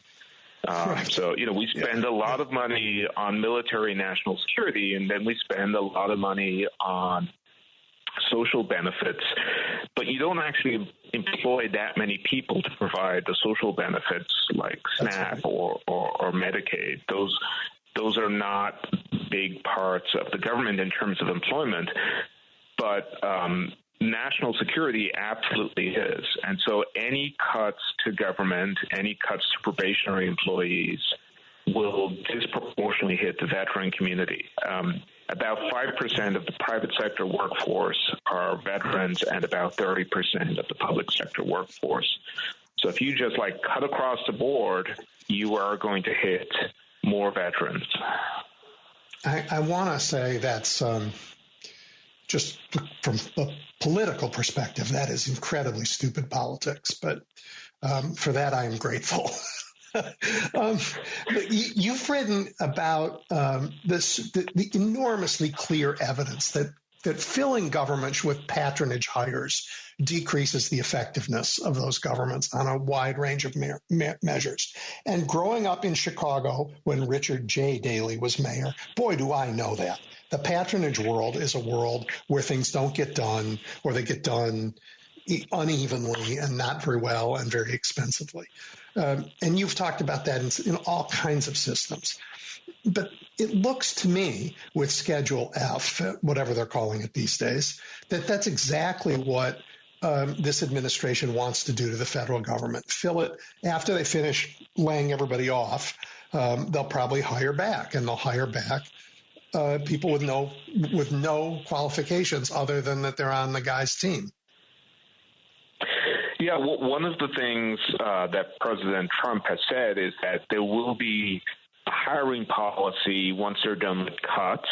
So, we spend a lot of money on military national security, and then we spend a lot of money on social benefits, but you don't actually employ that many people to provide the social benefits like SNAP or Medicaid. Those are not big parts of the government in terms of employment, but national security absolutely is. And so any cuts to government, any cuts to probationary employees will disproportionately hit the veteran community. About 5% of the private sector workforce are veterans and about 30% of the public sector workforce. So if you just cut across the board, you are going to hit more veterans. I want to say that's just from a political perspective, that is incredibly stupid politics. But for that, I am grateful. You've written about the enormously clear evidence that filling governments with patronage hires decreases the effectiveness of those governments on a wide range of measures. And growing up in Chicago when Richard J. Daley was mayor, boy, do I know that. The patronage world is a world where things don't get done, or they get done unevenly and not very well and very expensively. And you've talked about that in all kinds of systems. But it looks to me with Schedule F, whatever they're calling it these days, that's exactly what this administration wants to do to the federal government. Fill it after they finish laying everybody off. They'll probably hire back, and they'll hire back people with no qualifications other than that they're on the guy's team. Yeah, one of the things that President Trump has said is that there will be a hiring policy once they're done with cuts.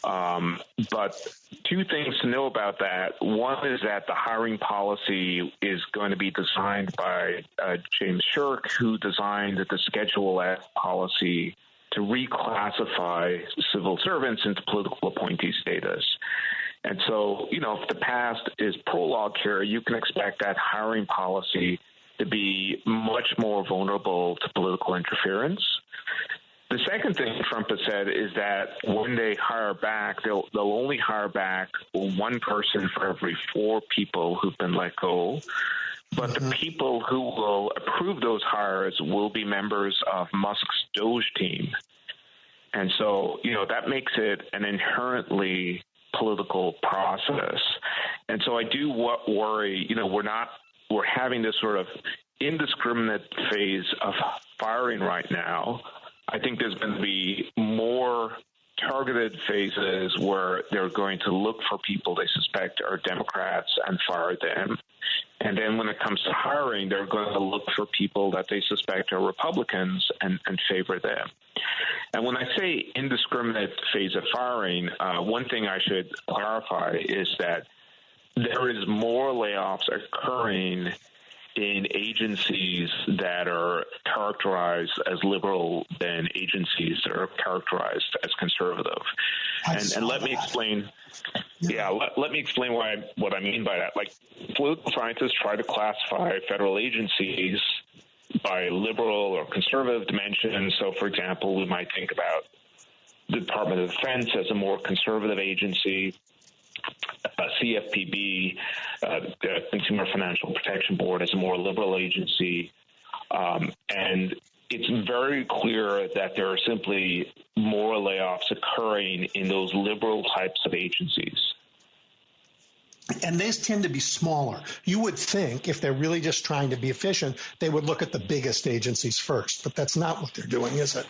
But two things to know about that. One is that the hiring policy is going to be designed by James Shirk, who designed the Schedule F policy to reclassify civil servants into political appointee status. And so, if the past is prologue here, you can expect that hiring policy to be much more vulnerable to political interference. The second thing Trump has said is that when they hire back, they'll only hire back one person for every 4 people who've been let go. But the people who will approve those hires will be members of Musk's DOGE team. And so, that makes it an inherently political process. And so I do worry, we're having this sort of indiscriminate phase of firing right now. I think there's going to be more targeted phases where they're going to look for people they suspect are Democrats and fire them. And then when it comes to hiring, they're going to look for people that they suspect are Republicans and favor them. And when I say indiscriminate phase of firing, one thing I should clarify is that there is more layoffs occurring in agencies that are characterized as liberal than agencies that are characterized as conservative. And let me explain. Let me explain what I mean by that. Like, political scientists try to classify federal agencies by liberal or conservative dimensions. So, for example, we might think about the Department of Defense as a more conservative agency, CFPB, the Consumer Financial Protection Board, as a more liberal agency. And it's very clear that there are simply more layoffs occurring in those liberal types of agencies. And these tend to be smaller. You would think if they're really just trying to be efficient, they would look at the biggest agencies first. But that's not what they're doing, is it?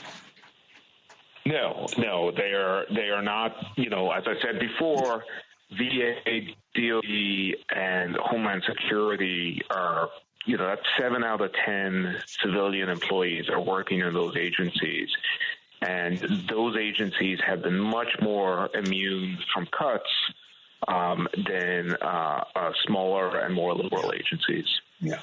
No, they are not. As I said before, VA, DOD, and Homeland Security are, that's 7 out of 10 civilian employees are working in those agencies. And those agencies have been much more immune from cuts than smaller and more liberal agencies. Yeah.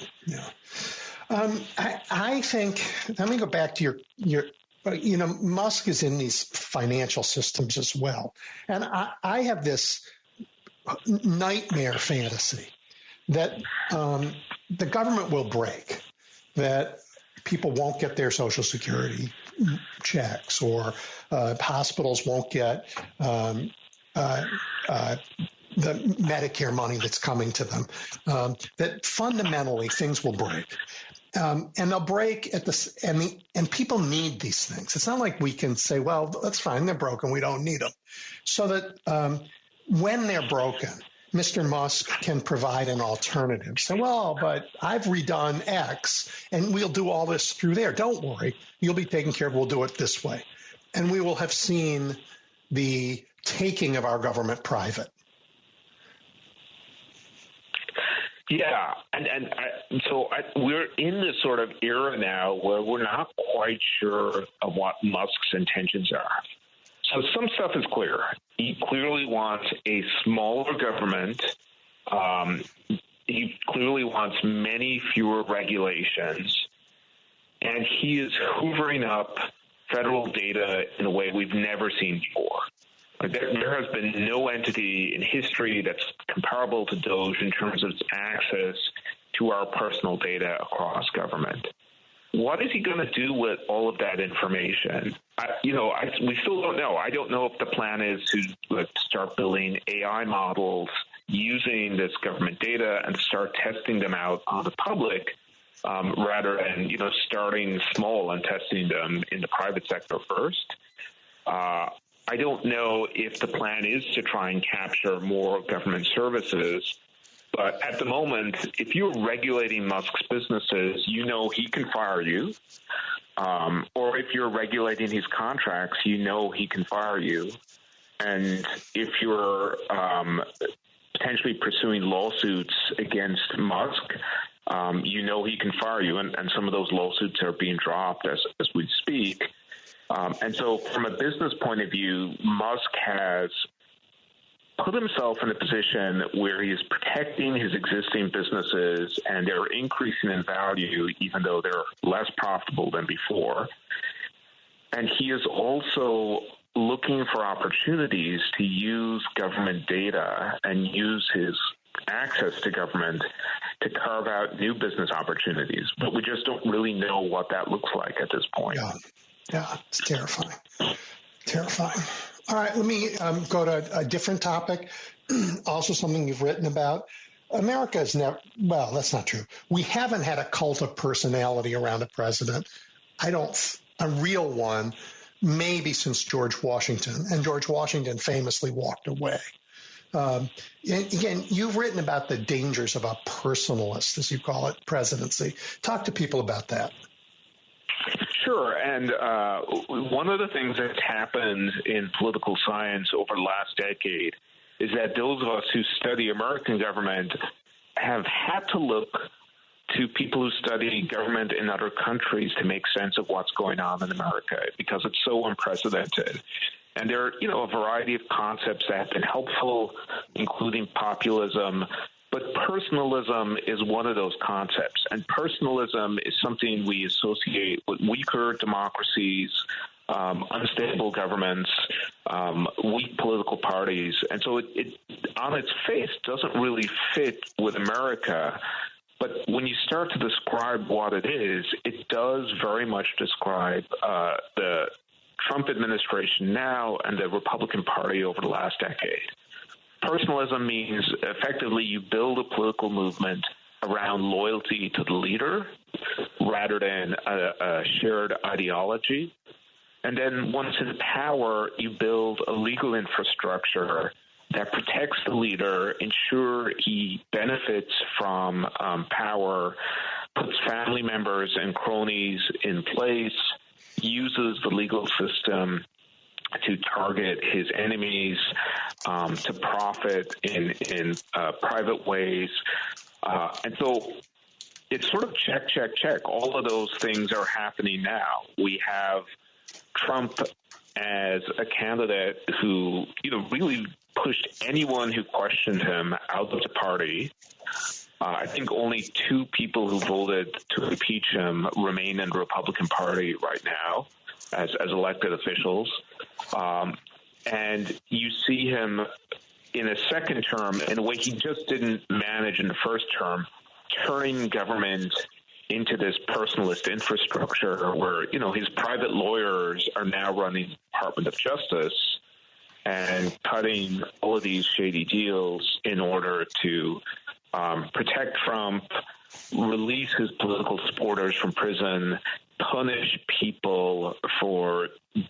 I think, let me go back to your Musk is in these financial systems as well. And I have this nightmare fantasy that the government will break, that people won't get their Social Security checks, or hospitals won't get the Medicare money that's coming to them, that fundamentally things will break. And they'll break at this, and people need these things. It's not like we can say, well, that's fine, they're broken, we don't need them. So that when they're broken, Mr. Musk can provide an alternative. Say, well, but I've redone X, and we'll do all this through there. Don't worry, you'll be taken care of. We'll do it this way. And we will have seen the taking of our government private. Yeah, so we're in this sort of era now where we're not quite sure of what Musk's intentions are. So some stuff is clear. He clearly wants a smaller government. He clearly wants many fewer regulations. And he is hoovering up federal data in a way we've never seen before. There has been no entity in history that's comparable to DOGE in terms of its access to our personal data across government. What is he going to do with all of that information? We still don't know. I don't know if the plan is to start building AI models using this government data and start testing them out on the public, rather than starting small and testing them in the private sector first. I don't know if the plan is to try and capture more government services, but at the moment, if you're regulating Musk's businesses, he can fire you. Or if you're regulating his contracts, he can fire you. And if you're potentially pursuing lawsuits against Musk, he can fire you. And some of those lawsuits are being dropped as we speak. And so from a business point of view, Musk has put himself in a position where he is protecting his existing businesses, and they're increasing in value even though they're less profitable than before. And he is also looking for opportunities to use government data and use his access to government to carve out new business opportunities. But we just don't really know what that looks like at this point. Yeah, it's terrifying. Terrifying. All right, let me go to a different topic, also something you've written about. America has never, well, that's not true. We haven't had a cult of personality around a president. A real one, maybe since George Washington. And George Washington famously walked away. Again, you've written about the dangers of a personalist, as you call it, presidency. Talk to people about that. Sure. And one of the things that's happened in political science over the last decade is that those of us who study American government have had to look to people who study government in other countries to make sense of what's going on in America, because it's so unprecedented. And there are, a variety of concepts that have been helpful, including populism. But personalism is one of those concepts. And personalism is something we associate with weaker democracies, unstable governments, weak political parties. And so it on its face doesn't really fit with America. But when you start to describe what it is, it does very much describe the Trump administration now and the Republican Party over the last decade. Personalism means effectively you build a political movement around loyalty to the leader rather than a shared ideology. And then once in power, you build a legal infrastructure that protects the leader, ensure he benefits from power, puts family members and cronies in place, uses the legal system to target his enemies, to profit in private ways. And so it's sort of check, check, check. All of those things are happening now. We have Trump as a candidate who, really pushed anyone who questioned him out of the party. I think only 2 people who voted to impeach him remain in the Republican Party right now as elected officials. And you see him in a second term in a way he just didn't manage in the first term, turning government into this personalist infrastructure where, his private lawyers are now running the Department of Justice and cutting all of these shady deals in order to protect Trump, release his political supporters from prison, punish people for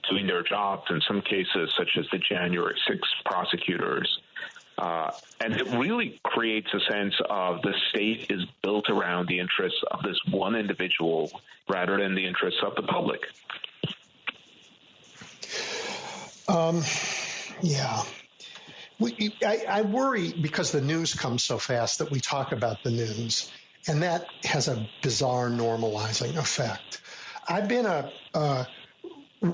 doing their jobs, in some cases, such as the January 6th prosecutors. And it really creates a sense of the state is built around the interests of this one individual rather than the interests of the public. Yeah. I worry because the news comes so fast that we talk about the news, and that has a bizarre normalizing effect. I've been a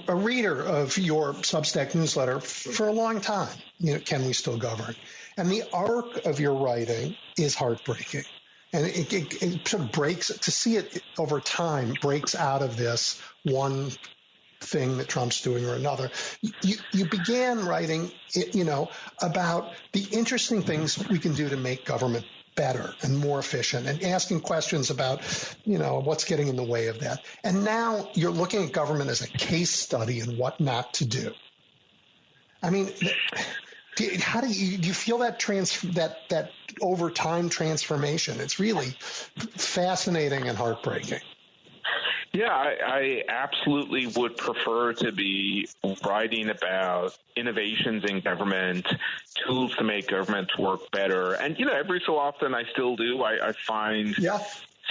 reader of your Substack newsletter for a long time, Can We Still Govern? And the arc of your writing is heartbreaking. And it sort of breaks, to see it over time, breaks out of this one thing that Trump's doing or another. You began writing, about the interesting things we can do to make government better and more efficient, and asking questions about, what's getting in the way of that. And now you're looking at government as a case study in what not to do. I mean, how do you feel that that over time transformation? It's really fascinating and heartbreaking. Yeah, I absolutely would prefer to be writing about innovations in government, tools to make government work better. And, every so often I still do. I find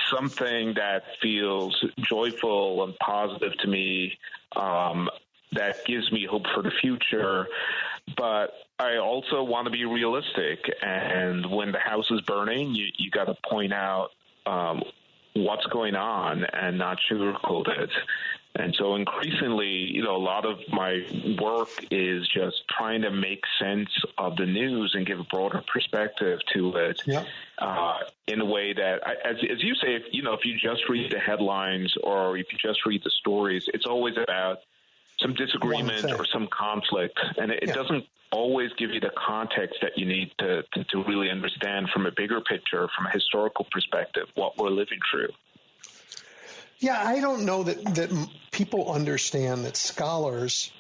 something that feels joyful and positive to me, that gives me hope for the future. But I also want to be realistic. And when the house is burning, you got to point out what's going on and not sugarcoat it. And so increasingly, a lot of my work is just trying to make sense of the news and give a broader perspective to it, in a way that, as you say, if you just read the headlines or if you just read the stories, it's always about some disagreement or some conflict, and it doesn't always give you the context that you need to really understand from a bigger picture, from a historical perspective, what we're living through. Yeah, I don't know that people understand that scholars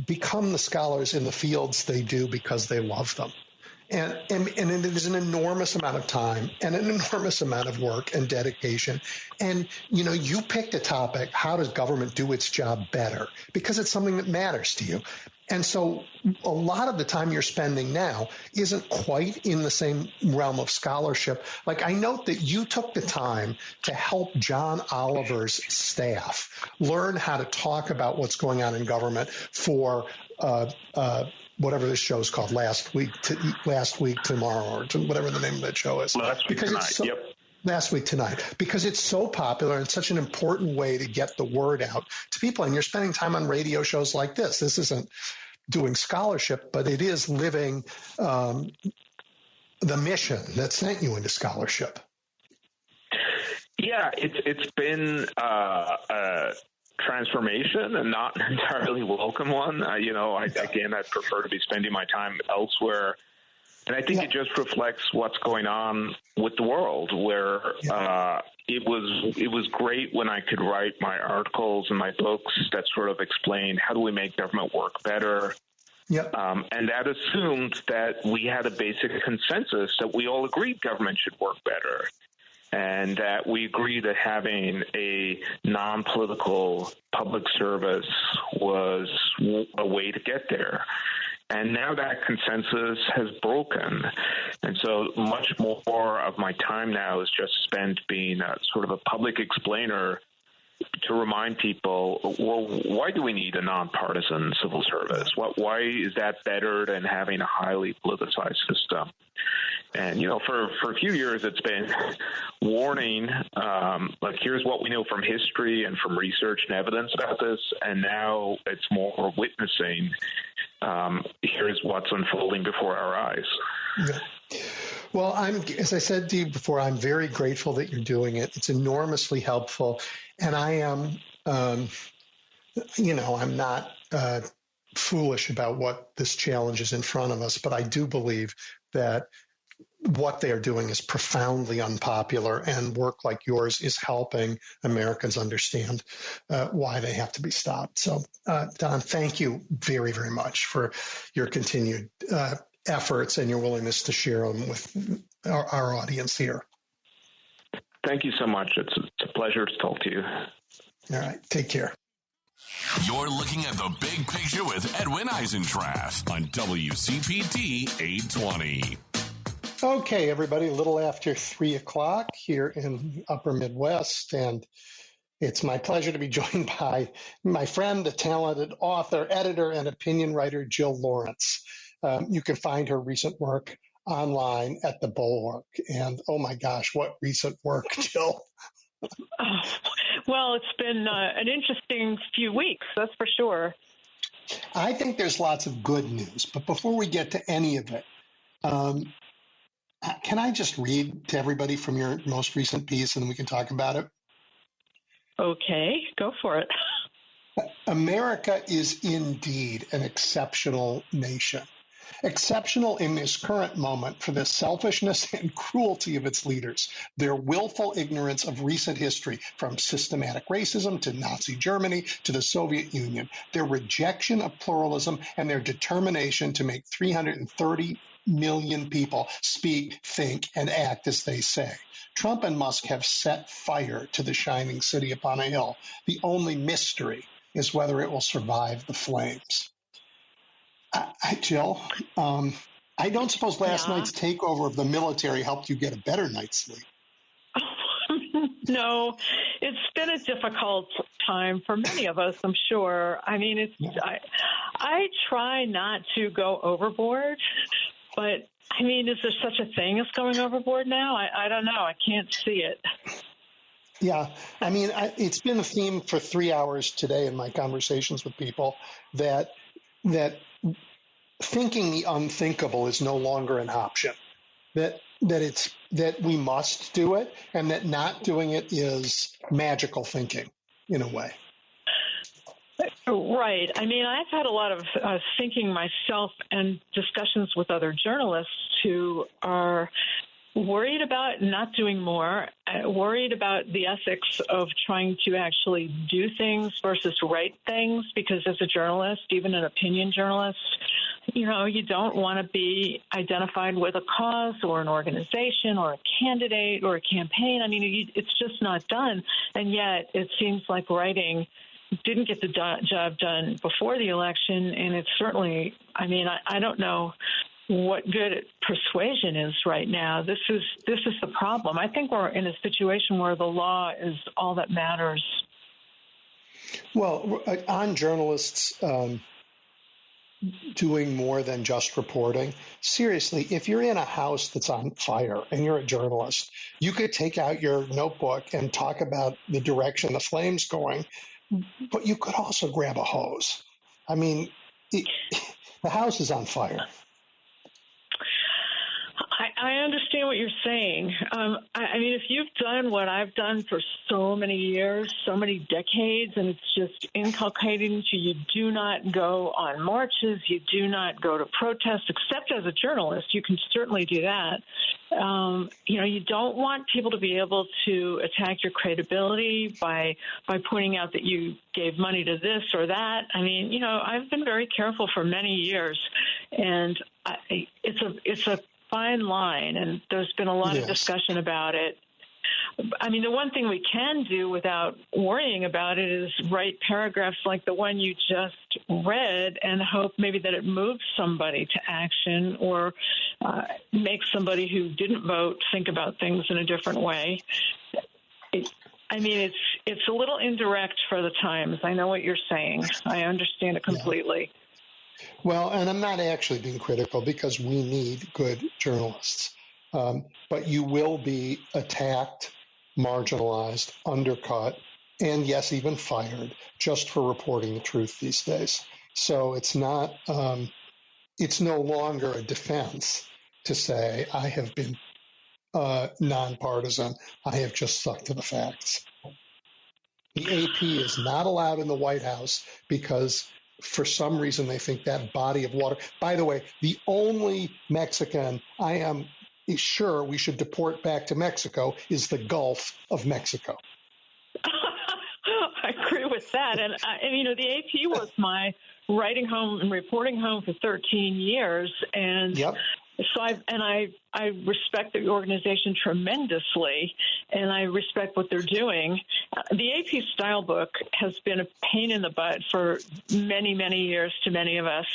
become the scholars in the fields they do because they love them. And it is an enormous amount of time and an enormous amount of work and dedication. And, you picked a topic, how does government do its job better? Because it's something that matters to you. And so a lot of the time you're spending now isn't quite in the same realm of scholarship. Like, I note that you took the time to help John Oliver's staff learn how to talk about what's going on in government for whatever this show is called, Last Week Tomorrow, or whatever the name of that show is. Last Week Tonight, Last Week Tonight, because it's so popular and such an important way to get the word out to people. And you're spending time on radio shows like this. This isn't doing scholarship, but it is living the mission that sent you into scholarship. Yeah, it's been a transformation and not an entirely welcome one. I'd prefer to be spending my time elsewhere. And I think it just reflects what's going on with the world, where it was great when I could write my articles and my books that sort of explained how do we make government work better. Yep. And that assumed that we had a basic consensus that we all agreed government should work better, and that we agreed that having a non-political public service was a way to get there. And now that consensus has broken. And so much more of my time now is just spent being a sort of a public explainer to remind people, well, why do we need a nonpartisan civil service? Why is that better than having a highly politicized system? And, for a few years, it's been warning, like, here's what we know from history and from research and evidence about this. And now it's more witnessing, here's what's unfolding before our eyes. Yeah. Well, as I said to you before, I'm very grateful that you're doing it. It's enormously helpful. And I am, I'm not foolish about what this challenge is in front of us, but I do believe that what they are doing is profoundly unpopular, and work like yours is helping Americans understand why they have to be stopped. So, Don, thank you very, very much for your continued efforts and your willingness to share them with our audience here. Thank you so much. It's a pleasure to talk to you. All right. Take care. You're looking at the big picture with Edwin Eisendrath on WCPT 820. Okay, everybody, a little after 3 o'clock here in the upper Midwest, and it's my pleasure to be joined by my friend, the talented author, editor, and opinion writer, Jill Lawrence. You can find her recent work online at The Bulwark. And, oh my gosh, what recent work, Jill. Well, it's been an interesting few weeks, that's for sure. I think there's lots of good news, but before we get to any of it, can I just read to everybody from your most recent piece and we can talk about it? Okay, go for it. America is indeed an exceptional nation. Exceptional in this current moment for the selfishness and cruelty of its leaders, their willful ignorance of recent history, from systematic racism to Nazi Germany to the Soviet Union, their rejection of pluralism, and their determination to make 330 million people speak, think, and act as they say. Trump and Musk have set fire to the shining city upon a hill. The only mystery is whether it will survive the flames. Jill, I don't suppose last night's takeover of the military helped you get a better night's sleep. No, it's been a difficult time for many of us, I'm sure. I mean, I try not to go overboard, but I mean, is there such a thing as going overboard now? I don't know. I can't see it. Yeah, I mean, it's been a theme for 3 hours today in my conversations with people that thinking the unthinkable is no longer an option. That we must do it, and that not doing it is magical thinking in a way. Right. I mean, I've had a lot of thinking myself and discussions with other journalists who are worried about not doing more, worried about the ethics of trying to actually do things versus write things, because as a journalist, even an opinion journalist, you don't want to be identified with a cause or an organization or a candidate or a campaign. I mean, it's just not done. And yet it seems like writing didn't get the job done before the election. And it's certainly, I don't know what good persuasion is right now. This is the problem. I think we're in a situation where the law is all that matters. Well, on journalists doing more than just reporting, seriously, if you're in a house that's on fire and you're a journalist, you could take out your notebook and talk about the direction the flame's going, but you could also grab a hose. I mean, the house is on fire. I understand what you're saying. I mean, if you've done what I've done for so many years, so many decades, and it's just inculcated into you, do not go on marches, you do not go to protests, except as a journalist. You can certainly do that. You don't want people to be able to attack your credibility by pointing out that you gave money to this or that. I mean, I've been very careful for many years, and it's a fine line, and there's been a lot of discussion about it. I mean, the one thing we can do without worrying about it is write paragraphs like the one you just read and hope maybe that it moves somebody to action or makes somebody who didn't vote think about things in a different way. It's a little indirect for the times. I know what you're saying. I understand it completely. Well, and I'm not actually being critical because we need good journalists. But you will be attacked, marginalized, undercut, and yes, even fired just for reporting the truth these days. So it's not, it's no longer a defense to say I have been nonpartisan. I have just stuck to the facts. The AP is not allowed in the White House because for some reason they think that body of water. By the way, the only Mexican I am sure we should deport back to Mexico is the Gulf of Mexico. I agree with that. And the AP was my writing home and reporting home for 13 years. And so I respect the organization tremendously, and I respect what they're doing. The AP style book has been a pain in the butt for many, many years to many of us.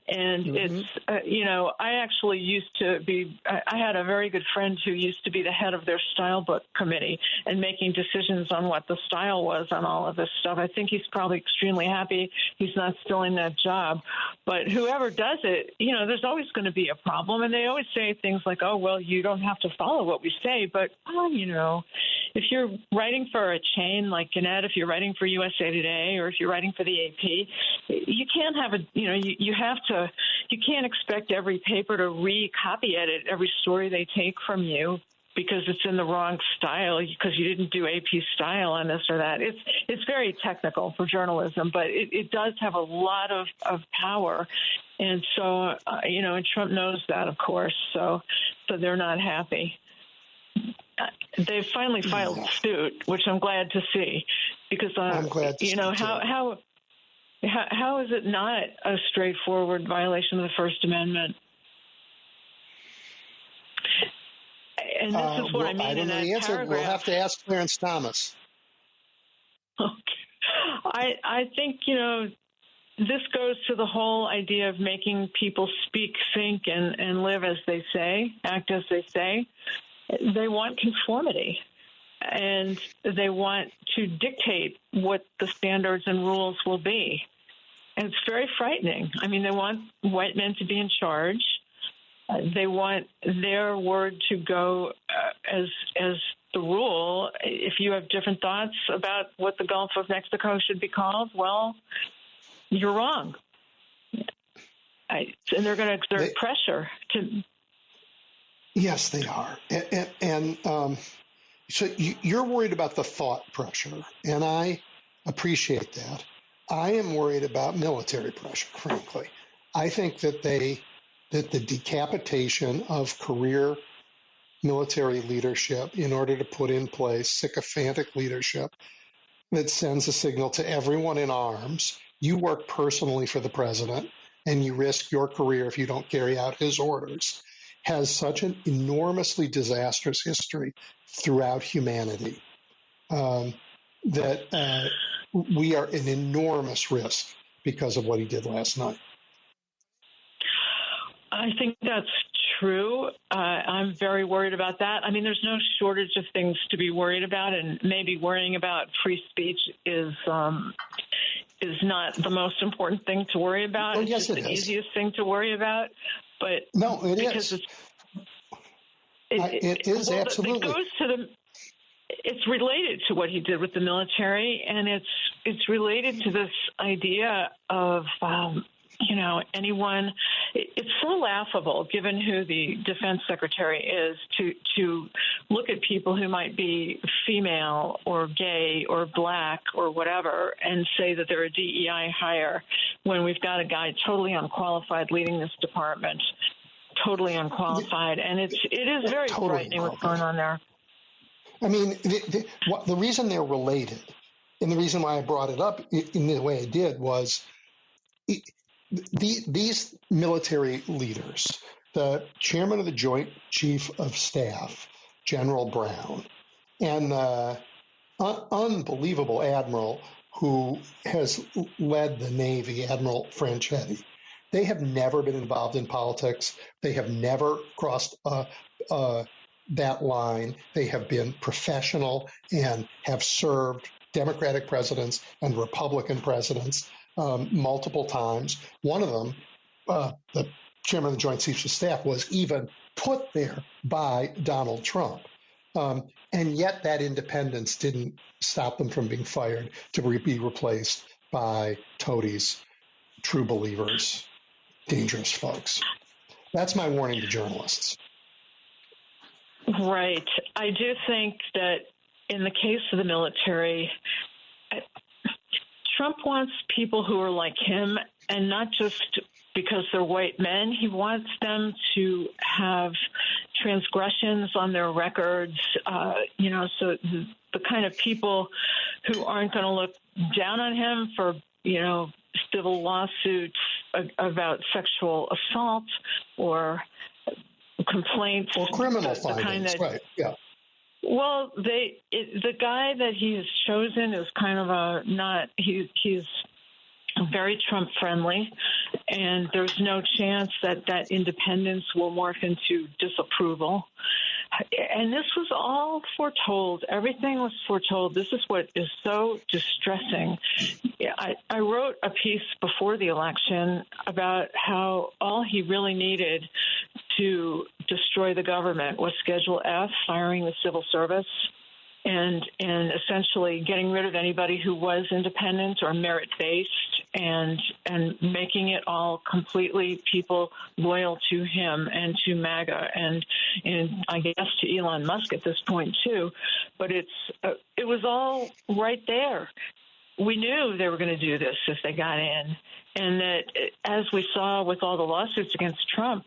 And it's, I actually used to be, I had a very good friend who used to be the head of their style book committee and making decisions on what the style was on all of this stuff. I think he's probably extremely happy he's not still in that job. But whoever does it, there's always going to be a problem. And they always say things like, oh, well, you don't have to follow what we say. But, if you're writing for a chain like Gannett, if you're writing for USA Today, or if you're writing for the AP, you can't have you can't expect every paper to re-copy edit every story they take from you because it's in the wrong style, because you didn't do AP style on this or that. It's very technical for journalism, but it does have a lot of power. And so, and Trump knows that, of course, so they're not happy. They finally filed suit, which I'm glad to see, because I'm glad to see how is it not a straightforward violation of the First Amendment? And this is what I mean I don't in know that the answer. paragraph. We'll have to ask Clarence Thomas. Okay. I think, this goes to the whole idea of making people speak, think, and live as they say, act as they say. They want conformity, and they want to dictate what the standards and rules will be. And it's very frightening. I mean, they want white men to be in charge. They want their word to go as the rule. If you have different thoughts about what the Gulf of Mexico should be called, well, you're wrong. And they're going to exert pressure to. Yes, they are. And so you're worried about the thought pressure, and I appreciate that. I am worried about military pressure, frankly. I think that the decapitation of career military leadership in order to put in place sycophantic leadership that sends a signal to everyone in arms, you work personally for the president and you risk your career if you don't carry out his orders, has such an enormously disastrous history throughout humanity that we are in enormous risk because of what he did last night. I think that's true. I'm very worried about that. I mean, there's no shortage of things to be worried about, and maybe worrying about free speech is not the most important thing to worry about. Oh, it's yes, just the easiest thing to worry about. But no, it because is. It is well, absolutely. It goes to it's related to what he did with the military, and it's related to this idea of anyone. It's so laughable, given who the defense secretary is, to look at people who might be female or gay or black or whatever and say that they're a DEI hire when we've got a guy totally unqualified leading this department, totally unqualified, and it is very totally frightening what's going on there. I mean, the reason they're related, and the reason why I brought it up in the way I did was these military leaders, the chairman of the Joint Chief of Staff, General Brown, and the unbelievable admiral who has led the Navy, Admiral Franchetti, they have never been involved in politics. They have never crossed that line. They have been professional and have served Democratic presidents and Republican presidents multiple times. One of them, the chairman of the Joint Chiefs of Staff, was even put there by Donald Trump. And yet that independence didn't stop them from being fired to be replaced by toadies, true believers, dangerous folks. That's my warning to journalists. Right. I do think that in the case of the military, Trump wants people who are like him, and not just because they're white men. He wants them to have transgressions on their records, so the kind of people who aren't going to look down on him for, civil lawsuits about sexual assault or complaints or criminal findings, right? Yeah. Well, the guy that he has chosen is kind of he's very Trump friendly, and there's no chance that independence will morph into disapproval. And this was all foretold. Everything was foretold. This is what is so distressing. I wrote a piece before the election about how all he really needed to destroy the government was Schedule F, firing the civil service, and essentially getting rid of anybody who was independent or merit-based, and making it all completely people loyal to him and to MAGA and I guess to Elon Musk at this point too. But it was all right there. We knew they were going to do this if they got in, and that as we saw with all the lawsuits against Trump,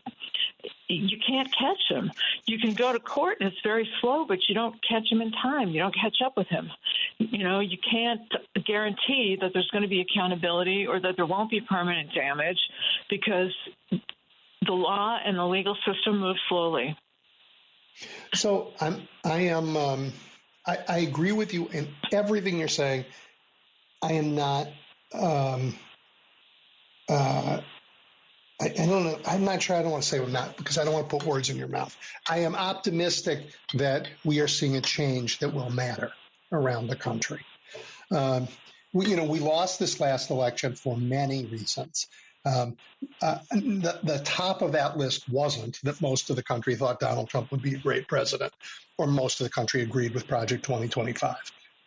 you can't catch him. You can go to court and it's very slow, but you don't catch him in time. You don't catch up with him. You can't guarantee that there's going to be accountability or that there won't be permanent damage because the law and the legal system move slowly. So I agree with you in everything you're saying. I am not. I don't know. I'm not sure. I don't want to say I'm not because I don't want to put words in your mouth. I am optimistic that we are seeing a change that will matter around the country. We lost this last election for many reasons. The top of that list wasn't that most of the country thought Donald Trump would be a great president, or most of the country agreed with Project 2025.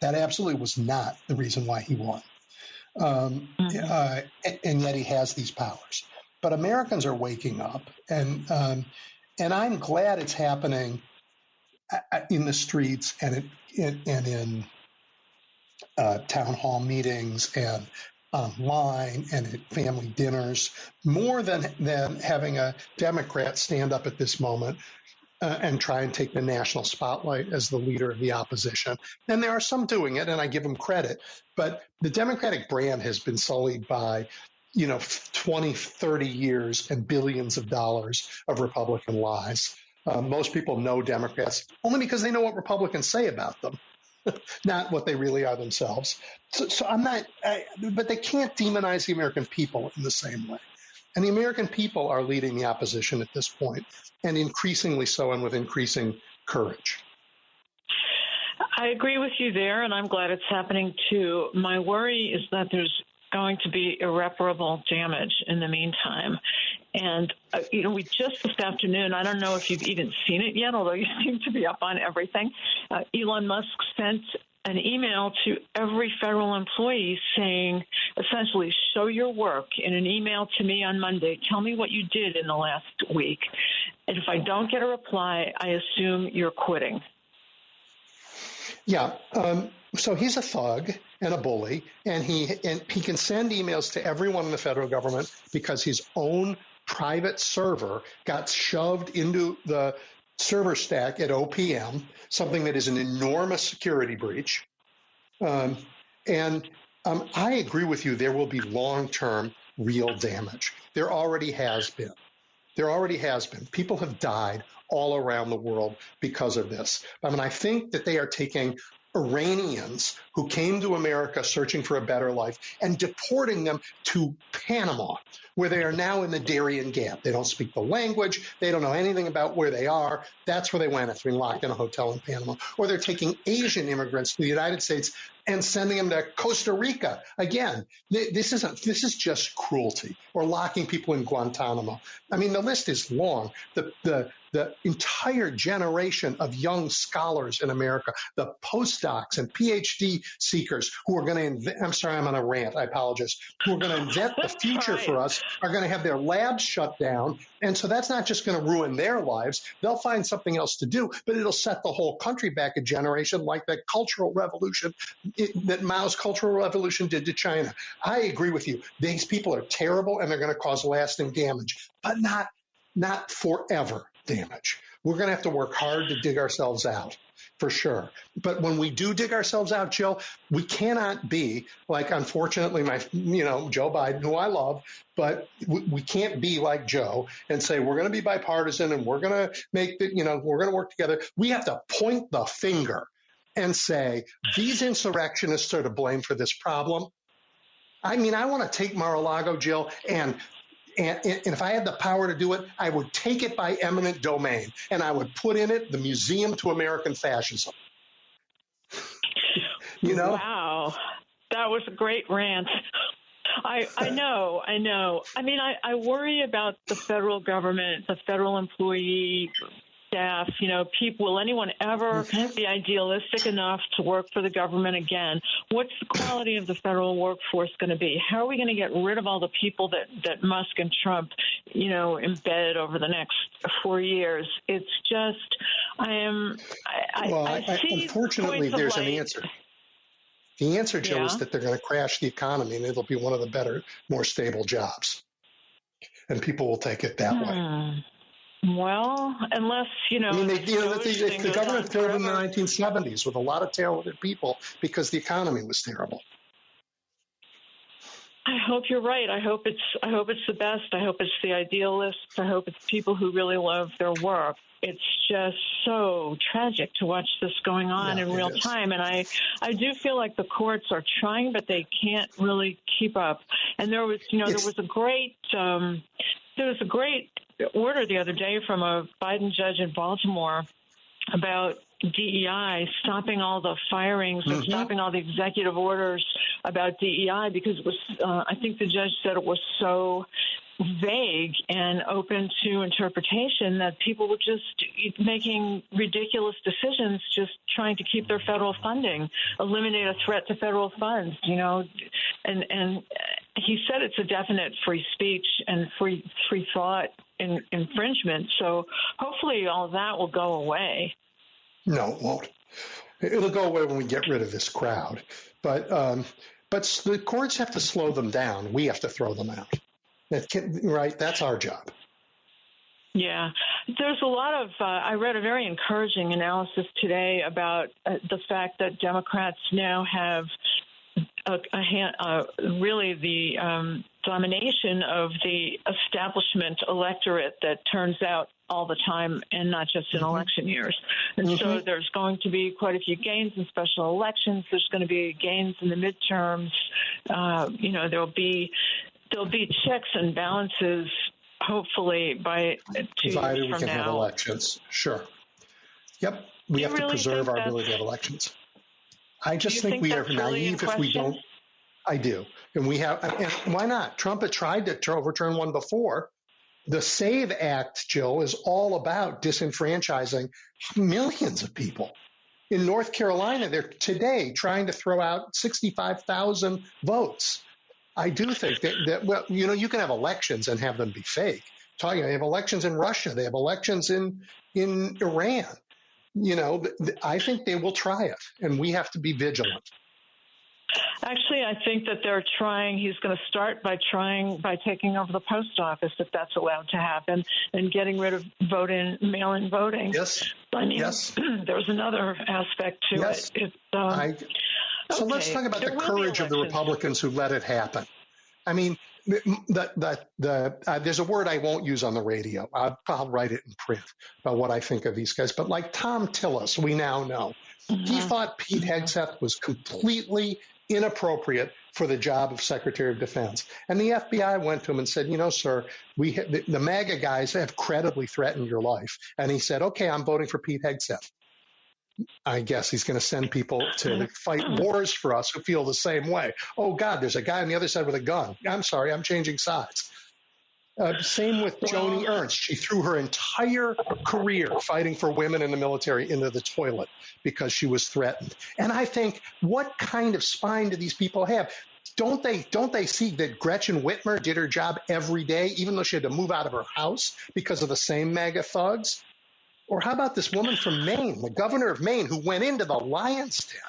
That absolutely was not the reason why he won. And yet he has these powers. But Americans are waking up, and I'm glad it's happening in the streets and in town hall meetings and online and at family dinners, more than having a Democrat stand up at this moment and try and take the national spotlight as the leader of the opposition. And there are some doing it, and I give them credit. But the Democratic brand has been sullied by 20, 30 years and billions of dollars of Republican lies. Most people know Democrats only because they know what Republicans say about them, not what they really are themselves. So I'm not, but they can't demonize the American people in the same way. And the American people are leading the opposition at this point, and increasingly so, and with increasing courage. I agree with you there, and I'm glad it's happening too. My worry is that there's going to be irreparable damage in the meantime. And, we just this afternoon, I don't know if you've even seen it yet, although you seem to be up on everything. Elon Musk sent an email to every federal employee saying, essentially, show your work in an email to me on Monday. Tell me what you did in the last week. And if I don't get a reply, I assume you're quitting. Yeah. So he's a thug and a bully, and he can send emails to everyone in the federal government because his own private server got shoved into the server stack at OPM, something that is an enormous security breach. I agree with you. There will be long-term real damage. There already has been. People have died all around the world because of this. I think that they are taking Iranians who came to America searching for a better life and deporting them to Panama, where they are now in the Darien Gap. They don't speak the language. They don't know anything about where they are. That's where they went after being locked in a hotel in Panama. Or they're taking Asian immigrants to the United States and sending them to Costa Rica. Again, this is just cruelty. Or locking people in Guantanamo. The list is long. The entire generation of young scholars in America, the postdocs and PhD seekers who are going to invent, I'm sorry, I'm on a rant, I apologize, who are going to invent the future for us are going to have their labs shut down. And so that's not just going to ruin their lives. They'll find something else to do, but it'll set the whole country back a generation like that cultural revolution that Mao's cultural revolution did to China. I agree with you. These people are terrible and they're going to cause lasting damage, but not forever damage. We're going to have to work hard to dig ourselves out, for sure. But when we do dig ourselves out, Jill, we cannot be like, unfortunately, Joe Biden, who I love, but we can't be like Joe and say we're going to be bipartisan and we're going to we're going to work together. We have to point the finger and say these insurrectionists are to blame for this problem. I want to take Mar-a-Lago, Jill, and if I had the power to do it, I would take it by eminent domain, and I would put in it the Museum to American Fascism. Wow. That was a great rant. I know. I worry about the federal government, the federal employee staff, people. Will anyone ever be idealistic enough to work for the government again? What's the quality of the federal workforce going to be? How are we going to get rid of all the people that Musk and Trump, embed over the next 4 years? It's just, I see unfortunately, there's an answer. The answer, Joe, is that they're going to crash the economy, and it'll be one of the better, more stable jobs. And people will take it that way. Well, unless, the government failed in the 1970s with a lot of talented people because the economy was terrible. I hope you're right. I hope it's the best. I hope it's the idealists. I hope it's people who really love their work. It's just so tragic to watch this going on in real time. And I do feel like the courts are trying, but they can't really keep up. And there was a great order the other day from a Biden judge in Baltimore about DEI, stopping all the firings and stopping all the executive orders about DEI because it was, I think the judge said it was so vague and open to interpretation that people were just making ridiculous decisions, just trying to keep their federal funding, eliminate a threat to federal funds, and he said it's a definite free speech and free thought infringement. So hopefully all that will go away. No, it won't. It'll go away when we get rid of this crowd. But But the courts have to slow them down. We have to throw them out. Right? That's our job. Yeah. There's a lot of, I read a very encouraging analysis today about the fact that Democrats now have really the domination of the establishment electorate that turns out all the time and not just in election years. And so there's going to be quite a few gains in special elections. There's going to be gains in the midterms. There'll be checks and balances, hopefully, by 2 years provided we from can now. have elections. Sure. Yep. We have to preserve our ability to have elections. I just think we are naive if we don't. I do. And why not? Trump had tried to overturn one before. The SAVE Act, Jill, is all about disenfranchising millions of people. In North Carolina, they're today trying to throw out 65,000 votes. I do think that you can have elections and have them be fake. They have elections in Russia. They have elections in Iran. I think they will try it, and we have to be vigilant. Actually, I think that they're trying. He's going to start by taking over the post office, if that's allowed to happen, and getting rid of mail-in voting. Yes. Yes. There's another aspect to it. So let's talk about the courage of the Republicans who let it happen. I mean, there's a word I won't use on the radio. I'll write it in print about what I think of these guys. But like Tom Tillis, we now know, he thought Pete Hegseth was completely inappropriate for the job of Secretary of Defense. And the FBI went to him and said, sir, the MAGA guys have credibly threatened your life. And he said, okay, I'm voting for Pete Hegseth. I guess he's going to send people to fight wars for us who feel the same way. Oh, God, there's a guy on the other side with a gun. I'm sorry, I'm changing sides. Same with Joni Ernst. She threw her entire career fighting for women in the military into the toilet because she was threatened. And I think, what kind of spine do these people have? Don't they see that Gretchen Whitmer did her job every day, even though she had to move out of her house because of the same MAGA thugs? Or how about this woman from Maine, the governor of Maine, who went into the lion's den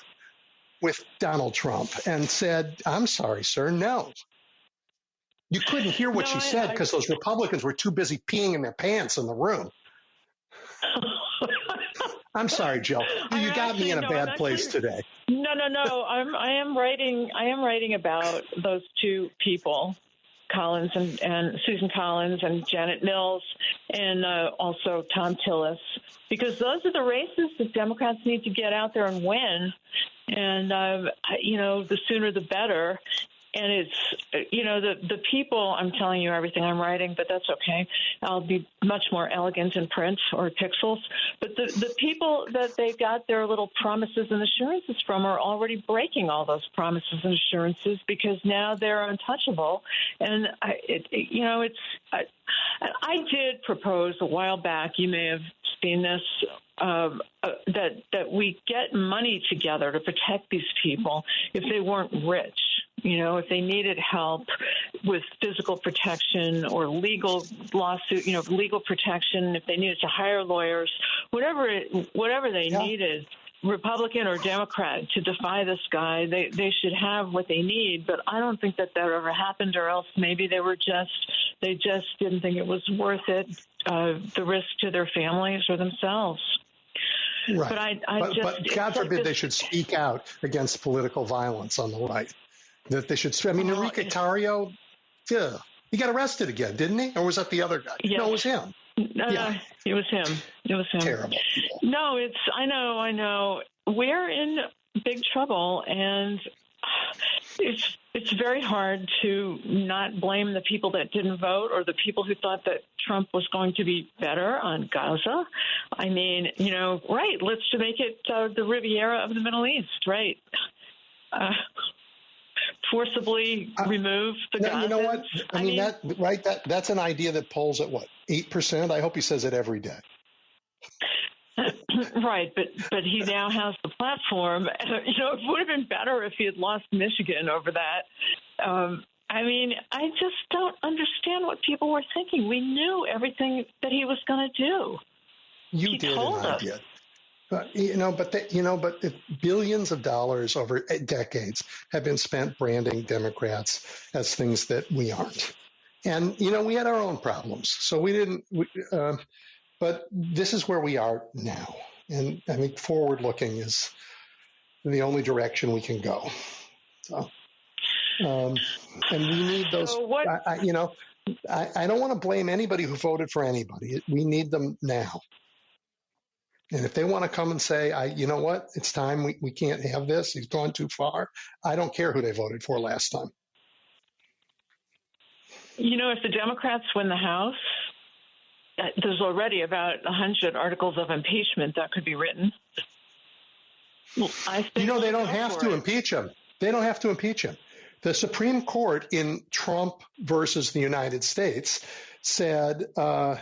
with Donald Trump and said, I'm sorry, sir, no. You couldn't hear what she said because those Republicans were too busy peeing in their pants in the room. I'm sorry, Jill. You got me in a bad place today. No. I am writing about those two people, Collins and Susan Collins and Janet Mills, and also Tom Tillis, because those are the races that Democrats need to get out there and win. And, the sooner the better. And it's, the people, I'm telling you everything I'm writing, but that's okay. I'll be much more elegant in print or pixels. But the people that they got their little promises and assurances from are already breaking all those promises and assurances because now they're untouchable. And I did propose a while back, you may have seen this, that we get money together to protect these people if they weren't rich. If they needed help with physical protection or legal lawsuit, legal protection, if they needed to hire lawyers, whatever they needed, Republican or Democrat, to defy this guy, they should have what they need. But I don't think that ever happened, or else maybe they just didn't think it was worth it, the risk to their families or themselves. Right. But God forbid they should speak out against political violence on the right. That they should. I mean, Enrique Tarrio, he got arrested again, didn't he? Or was that the other guy? Yes. No, it was him. No, it was him. Terrible. No, I know. We're in big trouble, and it's very hard to not blame the people that didn't vote or the people who thought that Trump was going to be better on Gaza. I mean, right, let's make it the Riviera of the Middle East, right? Forcibly remove the Gazans. You know what? I mean, that's an idea that polls at 8%? I hope he says it every day. Right, but he now has the platform. It would have been better if he had lost Michigan over that. I mean, I just don't understand what people were thinking. We knew everything that he was going to do. You did, and I did. But billions of dollars over decades have been spent branding Democrats as things that we aren't. And, we had our own problems. So we didn't, but this is where we are now. And I think forward looking is the only direction we can go. So, and we need those, so what, I don't want to blame anybody who voted for anybody. We need them now. And if they want to come and say, you know what, it's time, we can't have this, he's gone too far, I don't care who they voted for last time. If the Democrats win the House, there's already about 100 articles of impeachment that could be written. Well, I think they don't have to impeach him. They don't have to impeach him. The Supreme Court in Trump versus the United States said the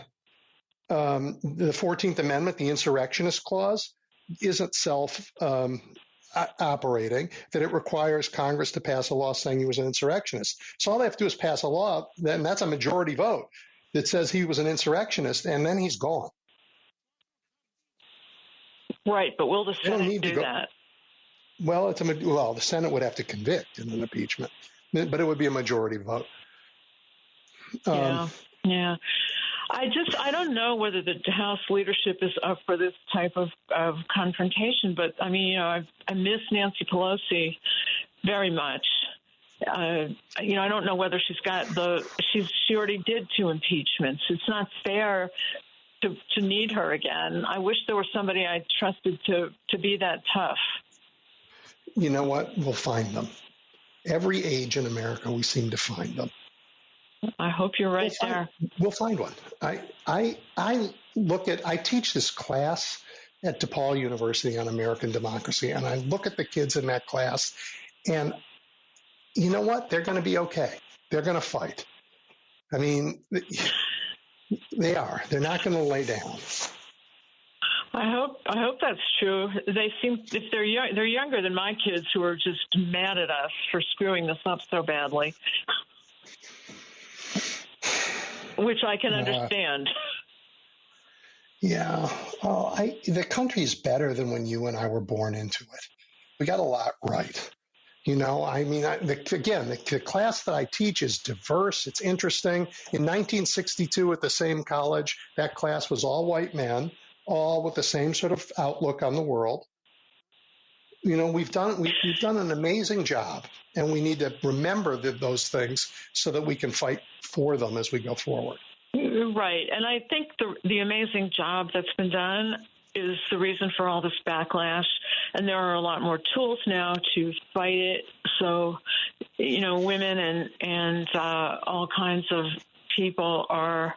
14th Amendment, the insurrectionist clause, isn't self-operating, that it requires Congress to pass a law saying he was an insurrectionist. So all they have to do is pass a law, then that's a majority vote that says he was an insurrectionist, and then he's gone. Right, but will the Senate do that? Well, the Senate would have to convict in an impeachment, but it would be a majority vote. Yeah. I don't know whether the House leadership is up for this type of confrontation, but I miss Nancy Pelosi very much. I don't know whether she's got she already did 2 impeachments. It's not fair to need her again. I wish there was somebody I trusted to be that tough. You know what? We'll find them. Every age in America, we seem to find them. I hope you're right there. We'll find one. I teach this class at DePaul University on American democracy, and I look at the kids in that class, and you know what? They're going to be okay. They're going to fight. I mean, they are. They're not going to lay down. I hope that's true. They seem, if they're younger than my kids who are just mad at us for screwing this up so badly. Which I can understand. Yeah. The country is better than when you and I were born into it. We got a lot right. The class that I teach is diverse. It's interesting. In 1962 at the same college, that class was all white men, all with the same sort of outlook on the world. We've done an amazing job, and we need to remember those things so that we can fight for them as we go forward. Right, and I think the amazing job that's been done is the reason for all this backlash, and there are a lot more tools now to fight it. So, women and all kinds of people are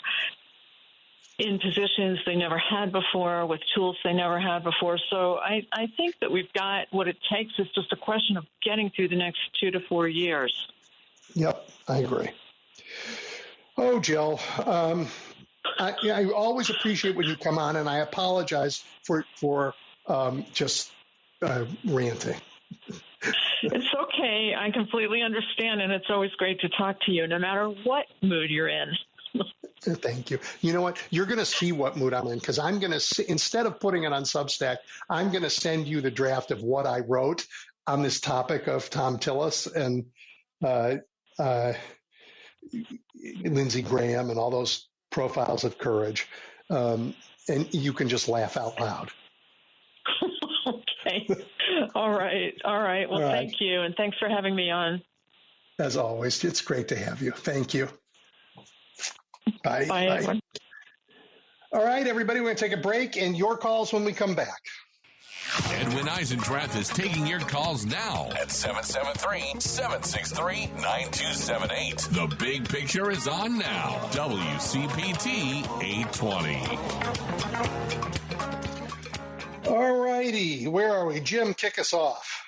in positions they never had before, with tools they never had before. So I think that we've got what it takes. It's just a question of getting through the next 2 to 4 years. Yep, I agree. Oh, Jill, I always appreciate when you come on, and I apologize for just ranting. It's okay. I completely understand, and it's always great to talk to you, no matter what mood you're in. Thank you. You know what? You're going to see what mood I'm in, because I'm going to, instead of putting it on Substack, I'm going to send you the draft of what I wrote on this topic of Tom Tillis and Lindsey Graham and all those profiles of courage. And you can just laugh out loud. Okay. All right. Well, thank you. And thanks for having me on. As always, it's great to have you. Thank you. Bye. Bye. All right, everybody, we're going to take a break, and your calls when we come back. Edwin Eisendrath is taking your calls now at 773-763-9278. The Big Picture is on now. WCPT 820. All righty. Where are we? Jim, kick us off.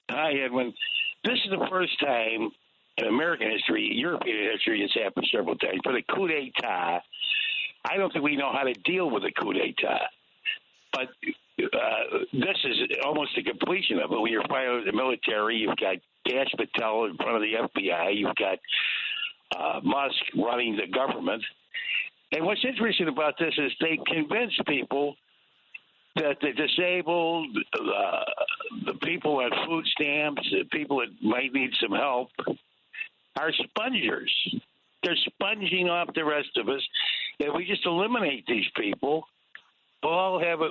Hi, Edwin. This is the first time in American history, European history, it's happened several times, but a coup d'etat, I don't think we know how to deal with a coup d'etat. But this is almost the completion of it. When you're fighting with the military, you've got Gash Patel in front of the FBI, you've got Musk running the government. And what's interesting about this is they convince people that the disabled, the people on food stamps, the people that might need some help, are spongers. They're sponging off the rest of us. If we just eliminate these people, we'll have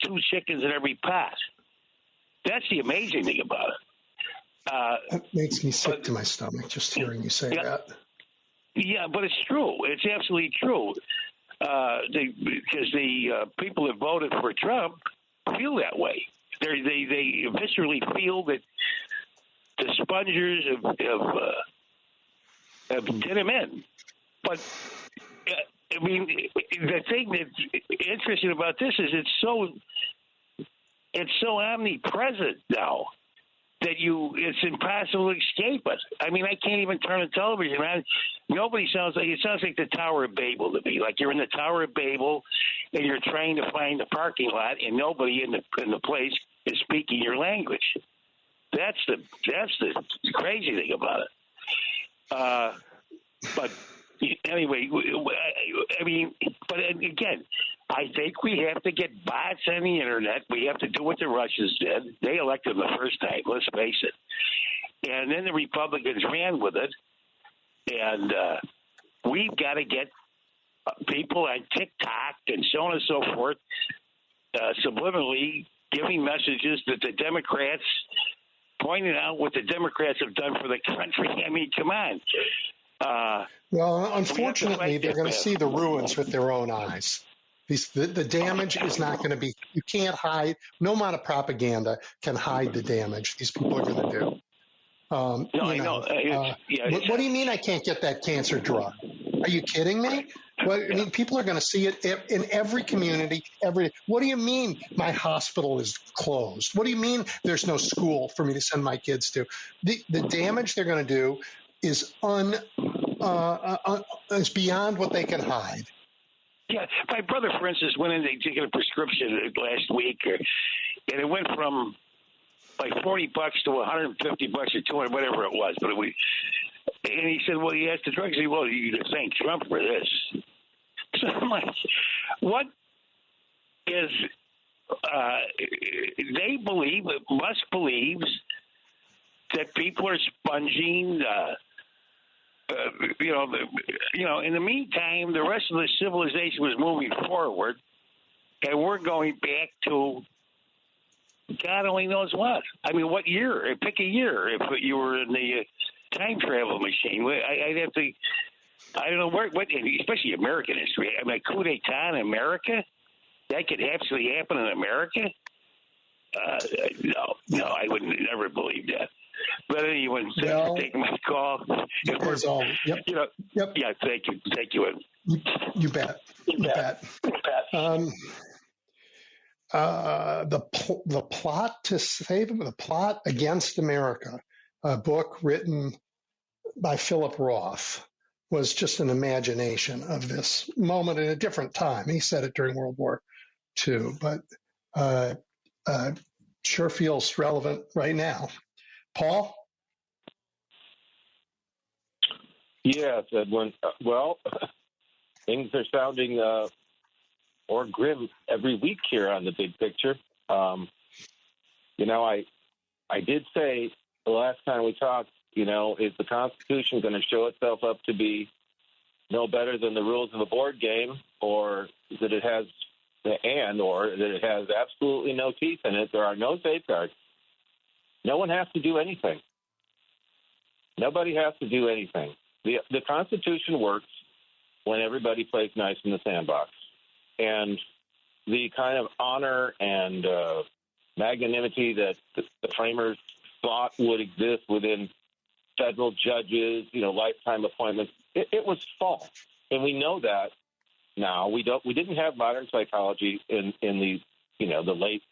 2 chickens in every pot. That's the amazing thing about it. That makes me sick to my stomach just hearing you say that. Yeah, but it's true. It's absolutely true. Because the people that voted for Trump feel that way. They viscerally feel that the spongers have did him in. But I mean, the thing that's interesting about this is it's so omnipresent now that it's impossible to escape it. I mean, I can't even turn the television on. Nobody sounds like the Tower of Babel to me. Like you're in the Tower of Babel and you're trying to find the parking lot, and nobody in the place is speaking your language. That's the crazy thing about it. But anyway, I mean, but again, I think we have to get bots on the internet. We have to do what the Russians did. They elected them the first time, let's face it. And then the Republicans ran with it. And we've got to get people on TikTok and so on and so forth subliminally giving messages that the Democrats, pointing out what the Democrats have done for the country. I mean, come on. Well, unfortunately, they're going to see the ruins with their own eyes. The damage is not going to be, you can't hide, no amount of propaganda can hide the damage these people are going to do. What do you mean I can't get that cancer drug? Are you kidding me? I mean, people are going to see it in every community. What do you mean my hospital is closed? What do you mean there's no school for me to send my kids to? The damage they're going to do is is beyond what they can hide. Yeah, my brother, for instance, went in to get a prescription last week, and it went from like $40 to $150 or $200, whatever it was. And he said, "Well, he asked the drug." He said, "Well, you can thank Trump for this." So I'm like, "What is?" They must believe that people are sponging. In the meantime, the rest of the civilization was moving forward, and we're going back to God only knows what. I mean, what year? Pick a year. If you were in the time travel machine, I'd have to. I don't know what, especially American history. I mean, a coup d'état in America, that could actually happen in America. No, I would never believe that. But anyway, thanks for taking my call. Yep. Yeah, thank you. You bet. The plot to save him, the plot against America, a book written by Philip Roth, was just an imagination of this moment in a different time. He said it during World War II, but sure feels relevant right now. Paul? Yes, Edwin. Well, things are sounding more grim every week here on the big picture. I did say the last time we talked, is the Constitution going to show itself up to be no better than the rules of a board game, or that it has absolutely no teeth in it? There are no safeguards. No one has to do anything. Nobody has to do anything. The Constitution works when everybody plays nice in the sandbox. And the kind of honor and magnanimity that the framers thought would exist within federal judges, lifetime appointments, it was false. And we know that now. We didn't have modern psychology in the late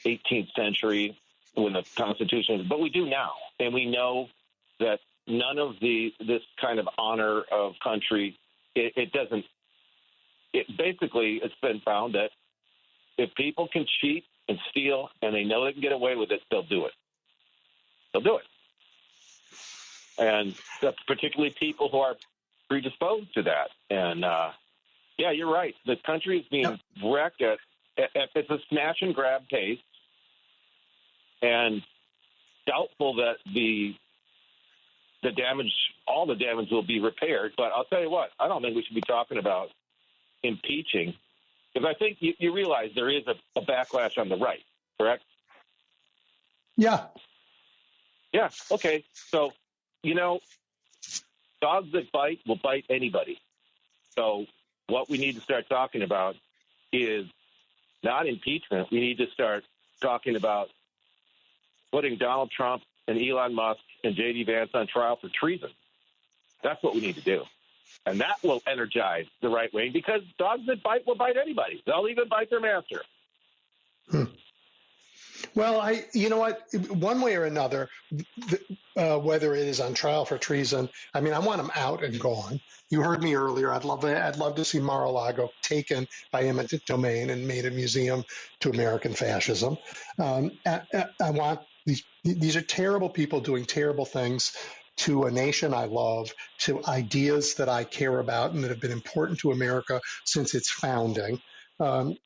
18th century when the Constitution, but we do now. And we know that none of this kind of honor of country, it's been found that if people can cheat and steal and they know they can get away with it, they'll do it. And particularly people who are predisposed to that. And Yeah, you're right. The country is being wrecked at it's a smash and grab pace, and doubtful that all the damage will be repaired. But I'll tell you what, I don't think we should be talking about impeaching, because I think you realize there is a backlash on the right, correct? Yeah. Yeah. Okay. So, dogs that bite will bite anybody. So what we need to start talking about is not impeachment. We need to start talking about putting Donald Trump and Elon Musk and J.D. Vance on trial for treason. That's what we need to do. And that will energize the right wing, because dogs that bite will bite anybody. They'll even bite their master. Well, you know what? One way or another, whether it is on trial for treason, I mean, I want him out and gone. You heard me earlier. I'd love to see Mar-a-Lago taken by eminent domain and made a museum to American fascism. I want these are terrible people doing terrible things to a nation I love, to ideas that I care about and that have been important to America since its founding. And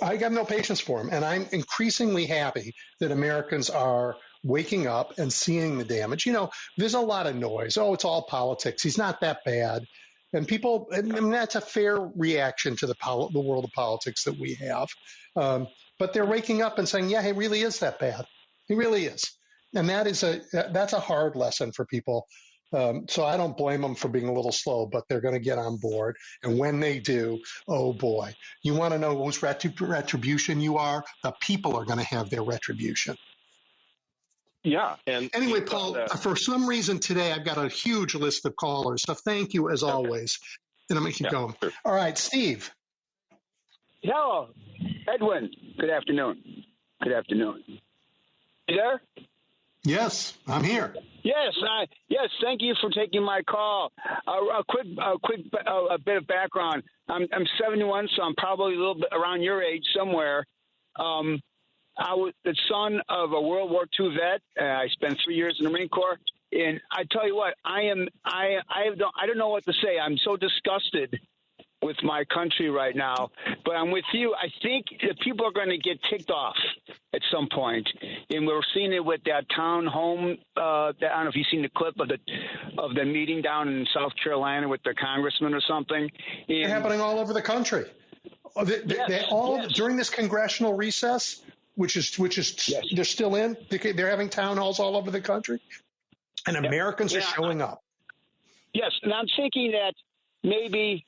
I got no patience for him. And I'm increasingly happy that Americans are waking up and seeing the damage. There's a lot of noise. Oh, it's all politics. He's not that bad. And people, and that's a fair reaction to the world of politics that we have. But they're waking up and saying, yeah, he really is that bad. He really is. And that's a hard lesson for people. So I don't blame them for being a little slow, but they're going to get on board. And when they do, oh boy, you want to know whose retribution you are? The people are going to have their retribution. Yeah. And anyway, Paul, for some reason today I've got a huge list of callers. So thank you as always. And I'm going to keep going. Sure. All right, Steve. Hello, Edwin. Good afternoon. Good afternoon. You there? Yes, I'm here. Yes, thank you for taking my call. A quick bit of background. I'm 71, so I'm probably a little bit around your age somewhere. I was the son of a World War II vet. I spent 3 years in the Marine Corps, and I tell you what, I don't know what to say. I'm so disgusted with my country right now, but I'm with you. I think that people are going to get ticked off at some point, and we're seeing it with that town home. I don't know if you've seen the clip of the meeting down in South Carolina with the congressman or something. It's happening all over the country. During this congressional recess, which is they're still in. They're having town halls all over the country, and Americans are showing up. Yes, and I'm thinking that maybe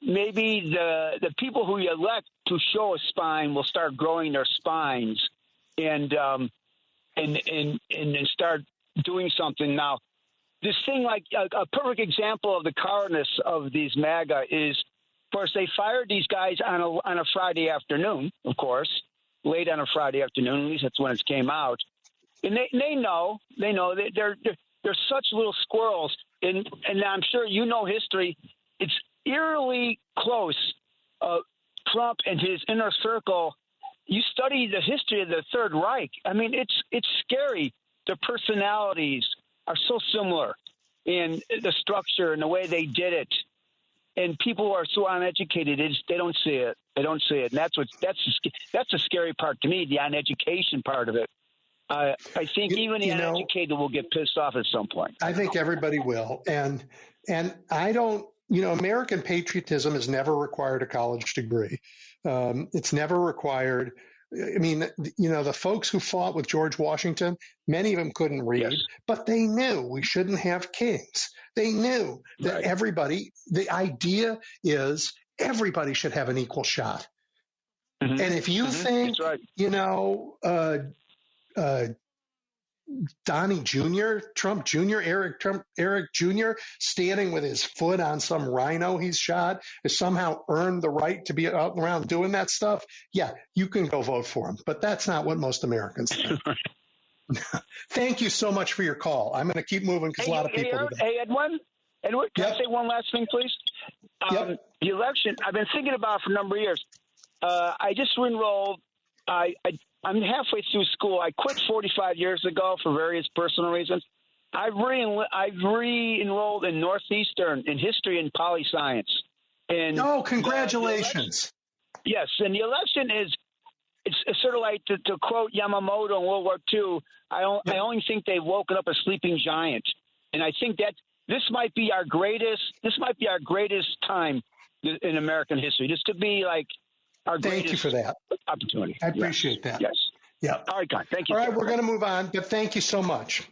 the people who you elect to show a spine will start growing their spines and start doing something. Now, this thing, like a perfect example of the cowardice of these MAGA is, of course, they fired these guys on a Friday afternoon, of course, late on a Friday afternoon. At least that's when it came out. And they know they're such little squirrels. And I'm sure you know history. It's eerily close. Trump and his inner circle. You study the history of the Third Reich. I mean, it's scary. Their personalities are so similar in the structure and the way they did it. And people are so uneducated; they don't see it. They don't see it, and that's the scary part to me. The uneducation part of it. I think even the uneducated will get pissed off at some point. I think everybody will, and I don't. American patriotism has never required a college degree. It's never required. I mean, the folks who fought with George Washington, many of them couldn't read, but they knew we shouldn't have kings. They knew that everybody, the idea is everybody should have an equal shot. Mm-hmm. And if you think, Donnie Jr., Trump Jr., Eric Jr., standing with his foot on some rhino he's shot, has somehow earned the right to be out and around doing that stuff, yeah, you can go vote for him. But that's not what most Americans think. Thank you so much for your call. I'm going to keep moving because a lot of people do that. Hey, Edwin, can I say one last thing, please? The election, I've been thinking about it for a number of years. I just enrolled. I'm halfway through school. I quit 45 years ago for various personal reasons. I've re-enrolled in Northeastern in history and poli-science. And congratulations. Yes, and the election it's sort of like to quote Yamamoto in World War II. I only think they've woken up a sleeping giant, and I think that this might be our greatest time in American history. This could be like our greatest. Thank you for that opportunity. I appreciate that. Yes. Yeah. All right, God. Thank you. All right, we're going to move on, but thank you so much.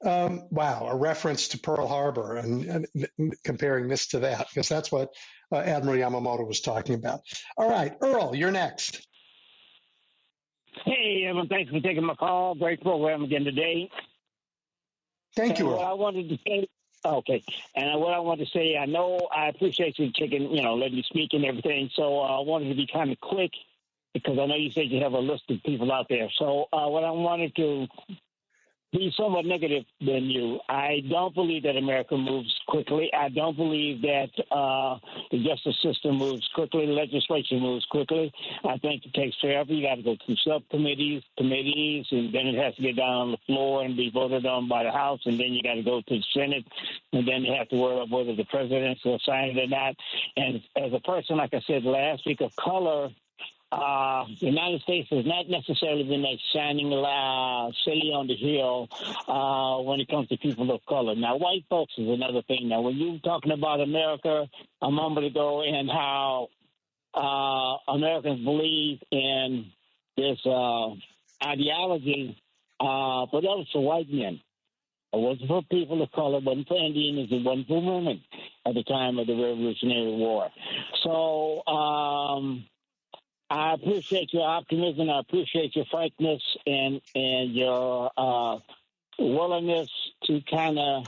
Wow, a reference to Pearl Harbor and comparing this to that, because that's what Admiral Yamamoto was talking about. All right, Earl, you're next. Hey, Evan, thanks for taking my call. Great program again today. Thank you, Earl. What I wanted to say, what I wanted to say, I know I appreciate you letting me speak and everything. So I wanted to be kind of quick because I know you said you have a list of people out there. So what I wanted to be somewhat negative than you. I don't believe that America moves quickly. I don't believe that the justice system moves quickly. Legislation moves quickly. I think it takes forever. You got to go through subcommittees, committees, and then it has to get down on the floor and be voted on by the House, and then you got to go to the Senate, and then you have to worry about whether the president will sign it or not. And as a person, like I said last week, of color, the United States has not necessarily been that shining city on the hill when it comes to people of color. Now, white folks is another thing. Now, when you were talking about America a moment ago and how Americans believe in this ideology, but that was for white men. It wasn't for people of color. It wasn't for Indians. It wasn't for women at the time of the Revolutionary War. So I appreciate your optimism. I appreciate your frankness and your willingness to kind of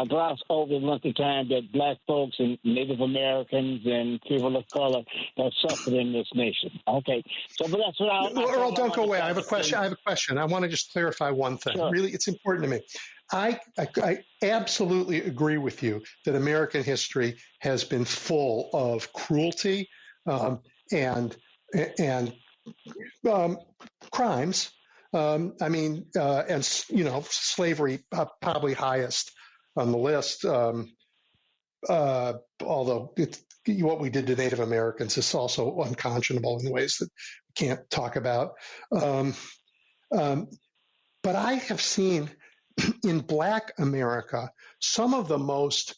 gloss over the length of time that black folks and Native Americans and people of color have suffered in this nation. Okay. So, but that's what Earl, don't go away. I have a question. I want to just clarify one thing. Sure. Really, it's important to me. I absolutely agree with you that American history has been full of cruelty, and crimes. And slavery probably highest on the list. Although what we did to Native Americans is also unconscionable in ways that we can't talk about. But I have seen in Black America some of the most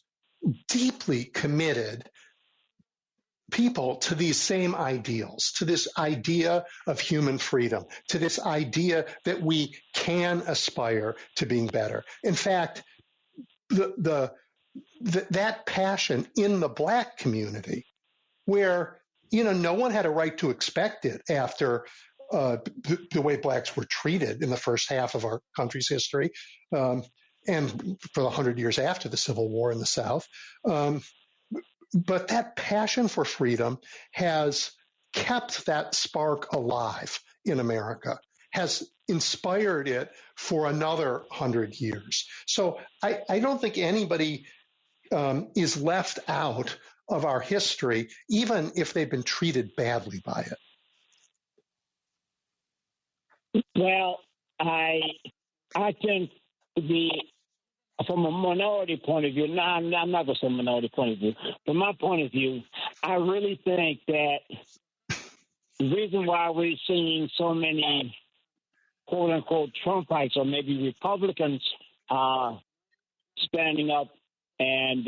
deeply committed people to these same ideals, to this idea of human freedom, to this idea that we can aspire to being better. In fact, that passion in the Black community, where no one had a right to expect it after the way Blacks were treated in the first half of our country's history, and for the 100 years after the Civil War in the South. But that passion for freedom has kept that spark alive in America, has inspired it for another 100 years. So I don't think anybody is left out of our history, even if they've been treated badly by it. Well, I tend to be, from a minority point of view, I'm not going to say minority point of view. From my point of view, I really think that the reason why we're seeing so many quote-unquote Trumpites or maybe Republicans standing up and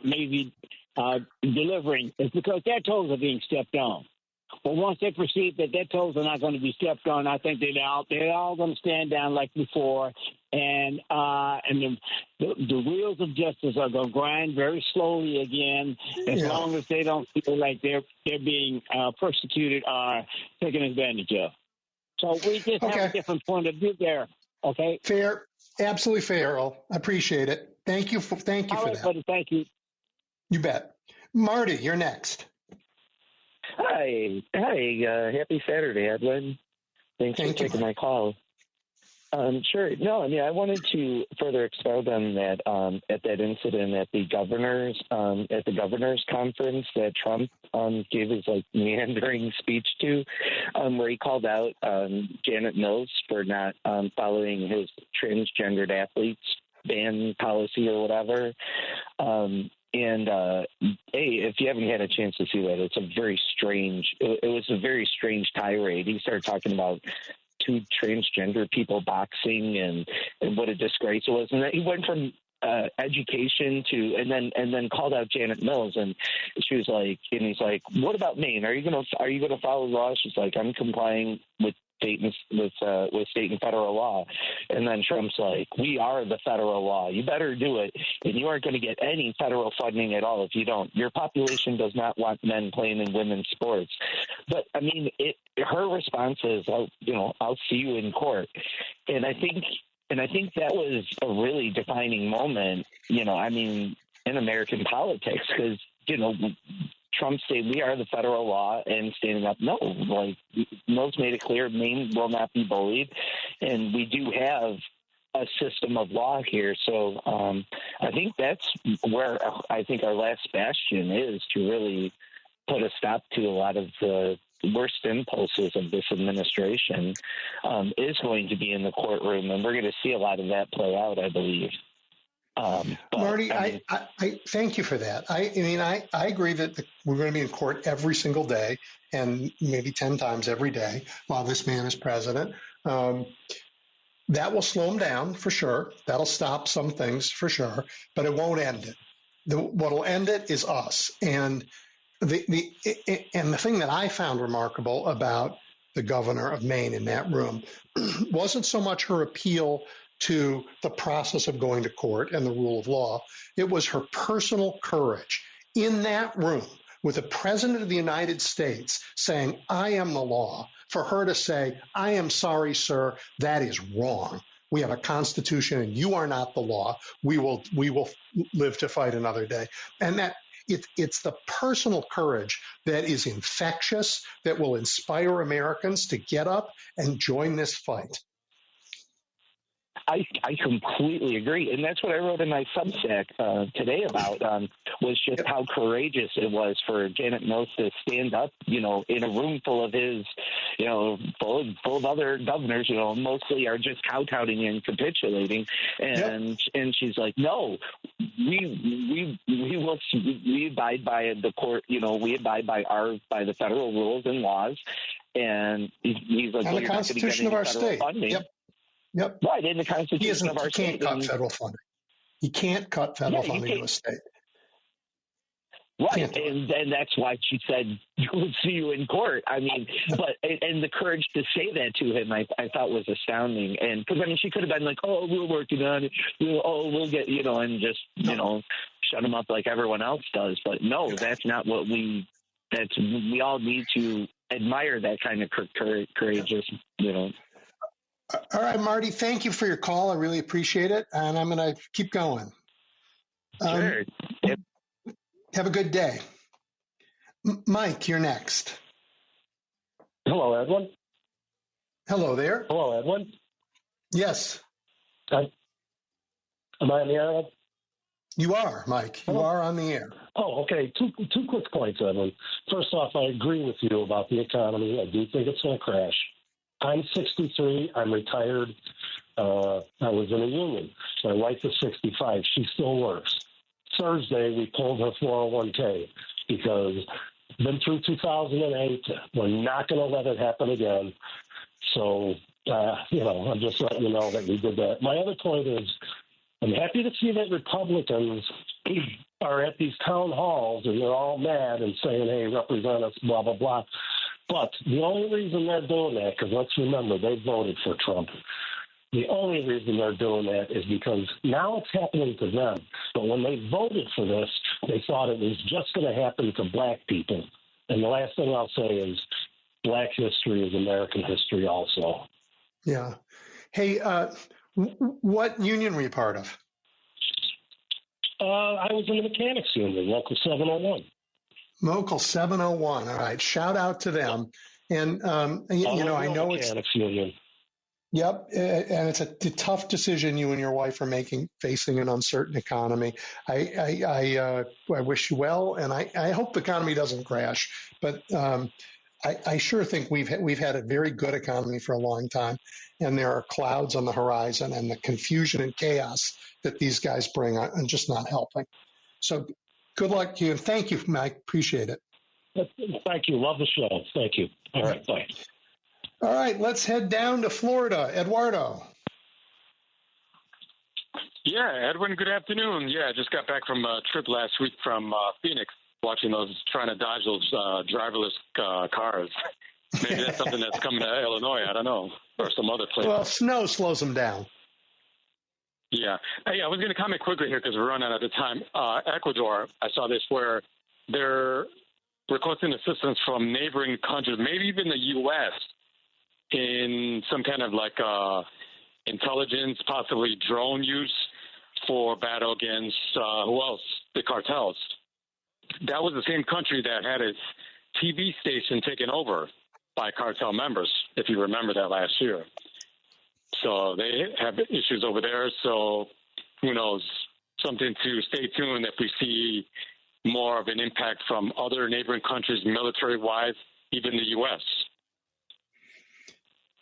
maybe delivering is because their toes are being stepped on. But once they perceive that their toes are not going to be stepped on, I think they're all going to stand down like before, and the wheels of justice are going to grind very slowly again, as long as they don't feel like they're being persecuted or taken advantage of. So we just have a different point of view there. Okay. Fair, absolutely fair, Earl. I appreciate it. Thank you for that. Buddy, thank you. You bet. Marty, you're next. Hi. Happy Saturday, Edwin. Thanks for taking my call. Sure. No, I mean, I wanted to further expound on that at that incident at the governor's conference that Trump gave his meandering speech to, where he called out Janet Mills for not following his transgendered athletes ban policy or whatever. And if you haven't had a chance to see that, it's a very strange. It was a very strange tirade. He started talking about two transgender people boxing and what a disgrace it was. And then he went from education to and then called out Janet Mills, and she was like, and he's like, what about Maine? Are you gonna follow the law? She's like, I'm complying with state and federal law. And then Trump's like, we are the federal law. You better do it, and you aren't going to get any federal funding at all if you don't. Your population does not want men playing in women's sports. But I mean, her response is, I'll see you in court. And I think that was a really defining moment, in American politics, because, Trump said we are the federal law and standing up. No, like Mills made it clear, Maine will not be bullied. And we do have a system of law here. So I think that's where I think our last bastion is to really put a stop to a lot of the worst impulses of this administration is going to be in the courtroom. And we're going to see a lot of that play out, I believe. Marty, I thank you for that. I agree that we're going to be in court every single day and maybe 10 times every day while this man is president. That will slow him down for sure. That'll stop some things for sure, but it won't end it. What will end it is us. And the thing that I found remarkable about the governor of Maine in that room wasn't so much her appeal to the process of going to court and the rule of law. It was her personal courage in that room with the president of the United States saying, I am the law, for her to say, I am sorry, sir, that is wrong. We have a constitution and you are not the law. We will live to fight another day. And that it's the personal courage that is infectious, that will inspire Americans to get up and join this fight. I completely agree. And that's what I wrote in my Substack today about was just how courageous it was for Janet Mills to stand up, in a room full of his, full of other governors, mostly are just kowtowing and capitulating. And she's like, no, we abide by the court, we abide by the federal rules and laws. And he's like, and the Constitution of our state. Funding. Yep. Right, in the Constitution of our state. He can't cut federal funding. He can't cut federal funding to a state. Right, and that's why she said, we'll see you in court. I mean, and the courage to say that to him, I thought was astounding. And because, she could have been like, oh, we're working on it. We'll get, and just, shut him up like everyone else does. But no, that's not what we all need to admire that kind of courageous, All right, Marty, thank you for your call. I really appreciate it. And I'm going to keep going. Sure. Have a good day. Mike, you're next. Hello, Edwin. Hello there. Hello, Edwin. Yes. Am I on the air? You are, Mike. You are on the air. Oh, okay. Two quick points, Edwin. First off, I agree with you about the economy. I do think it's going to crash. I'm 63. I'm retired. I was in a union. My wife is 65. She still works. Thursday, we pulled her 401k because been through 2008. We're not going to let it happen again. So, I'm just letting you know that we did that. My other point is I'm happy to see that Republicans are at these town halls and they're all mad and saying, hey, represent us, blah, blah, blah. But the only reason they're doing that, because let's remember, they voted for Trump. The only reason they're doing that is because now it's happening to them. But when they voted for this, they thought it was just going to happen to black people. And the last thing I'll say is black history is American history also. Yeah. Hey, what union were you part of? I was in the mechanics union, Local 701. Local 701. All right. Shout out to them. And, I know it's union. Yep. And it's a tough decision you and your wife are facing an uncertain economy. I wish you well. And I hope the economy doesn't crash, but, I sure think we've had a very good economy for a long time, and there are clouds on the horizon, and the confusion and chaos that these guys bring are just not helping. So Good luck to you. And thank you, Mike. Appreciate it. Thank you. Love the show. Thank you. All right. Bye. All right. Let's head down to Florida. Eduardo. Yeah, Edwin, good afternoon. Yeah, I just got back from a trip last week from Phoenix, trying to dodge those driverless cars. Maybe that's something that's coming to Illinois. I don't know, or some other place. Well, snow slows them down. Yeah. Hey, I was going to comment quickly here because we're running out of time. Ecuador, I saw this where they're requesting assistance from neighboring countries, maybe even the U.S., in some kind of like intelligence, possibly drone use for battle against, who else? The cartels. That was the same country that had its TV station taken over by cartel members, if you remember that last year. So they have issues over there. So who knows? Something to stay tuned if we see more of an impact from other neighboring countries, military-wise, even the U.S.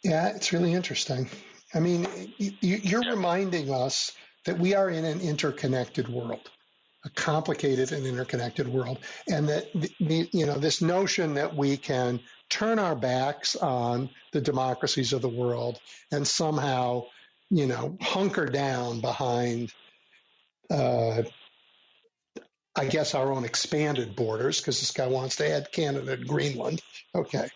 Yeah, it's really interesting. I mean, you're reminding us that we are in an interconnected world, a complicated and interconnected world, and that this notion that we can turn our backs on the democracies of the world and somehow, hunker down behind, I guess, our own expanded borders, because this guy wants to add Canada and Greenland, okay,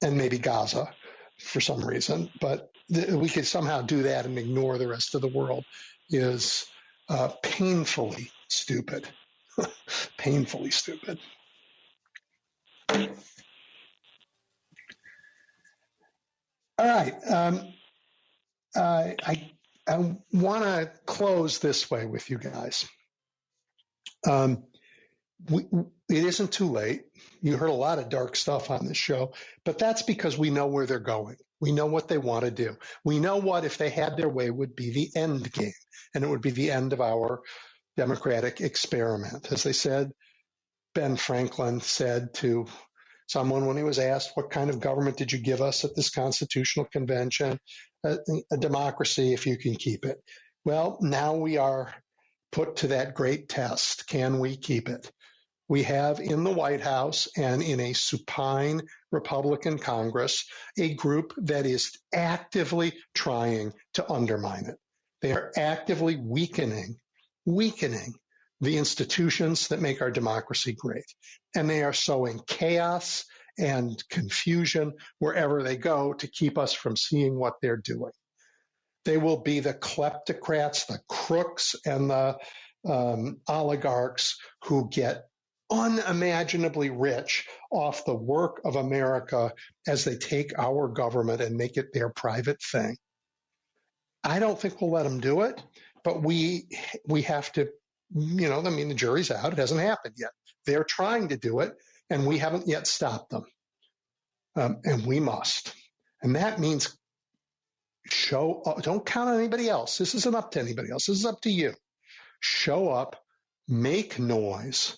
and maybe Gaza for some reason, but we could somehow do that and ignore the rest of the world is painfully stupid. Painfully stupid. All right. I want to close this way with you guys. It isn't too late. You heard a lot of dark stuff on this show, but that's because we know where they're going. We know what they want to do. We know what, if they had their way, would be the end game, and it would be the end of our democratic experiment. As they said, Ben Franklin said to someone when he was asked, what kind of government did you give us at this constitutional convention? A democracy, if you can keep it. Well, now we are put to that great test. Can we keep it? We have in the White House and in a supine Republican Congress a group that is actively trying to undermine it. They are actively weakening the institutions that make our democracy great. And they are sowing chaos and confusion wherever they go to keep us from seeing what they're doing. They will be the kleptocrats, the crooks, and the oligarchs who get unimaginably rich off the work of America as they take our government and make it their private thing. I don't think we'll let them do it, but we have to, the jury's out. It hasn't happened yet. They're trying to do it, and we haven't yet stopped them. And we must. And that means don't count on anybody else. This isn't up to anybody else. This is up to you. Show up, make noise,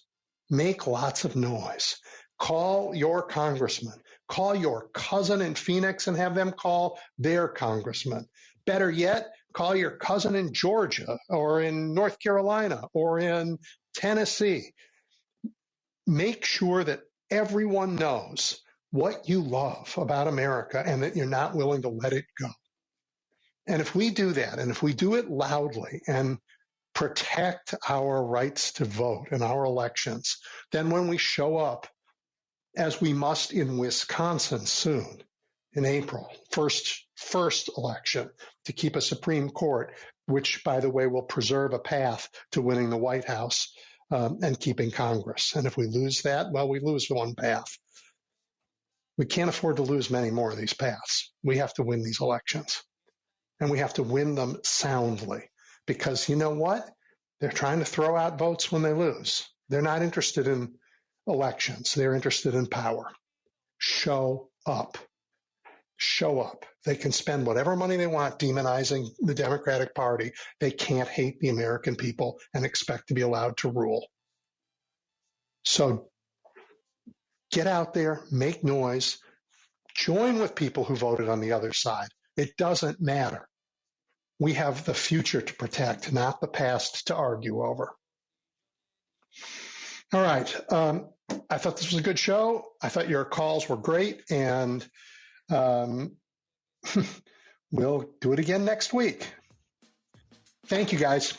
make lots of noise. Call your congressman. Call your cousin in Phoenix and have them call their congressman. Better yet, call your cousin in Georgia or in North Carolina or in Tennessee. Make sure that everyone knows what you love about America and that you're not willing to let it go. And if we do that, and if we do it loudly and protect our rights to vote in our elections, then when we show up, as we must in Wisconsin soon, in April, first election to keep a Supreme Court, which, by the way, will preserve a path to winning the White House and keeping Congress. And if we lose that, well, we lose one path. We can't afford to lose many more of these paths. We have to win these elections. And we have to win them soundly. Because you know what? They're trying to throw out votes when they lose. They're not interested in elections. They're interested in power. Show up. Show up. They can spend whatever money they want demonizing the Democratic Party. They can't hate the American people and expect to be allowed to rule. So get out there, make noise, join with people who voted on the other side. It doesn't matter. We have the future to protect, not the past to argue over. All right. I thought this was a good show. I thought your calls were great, and we'll do it again next week. Thank you, guys.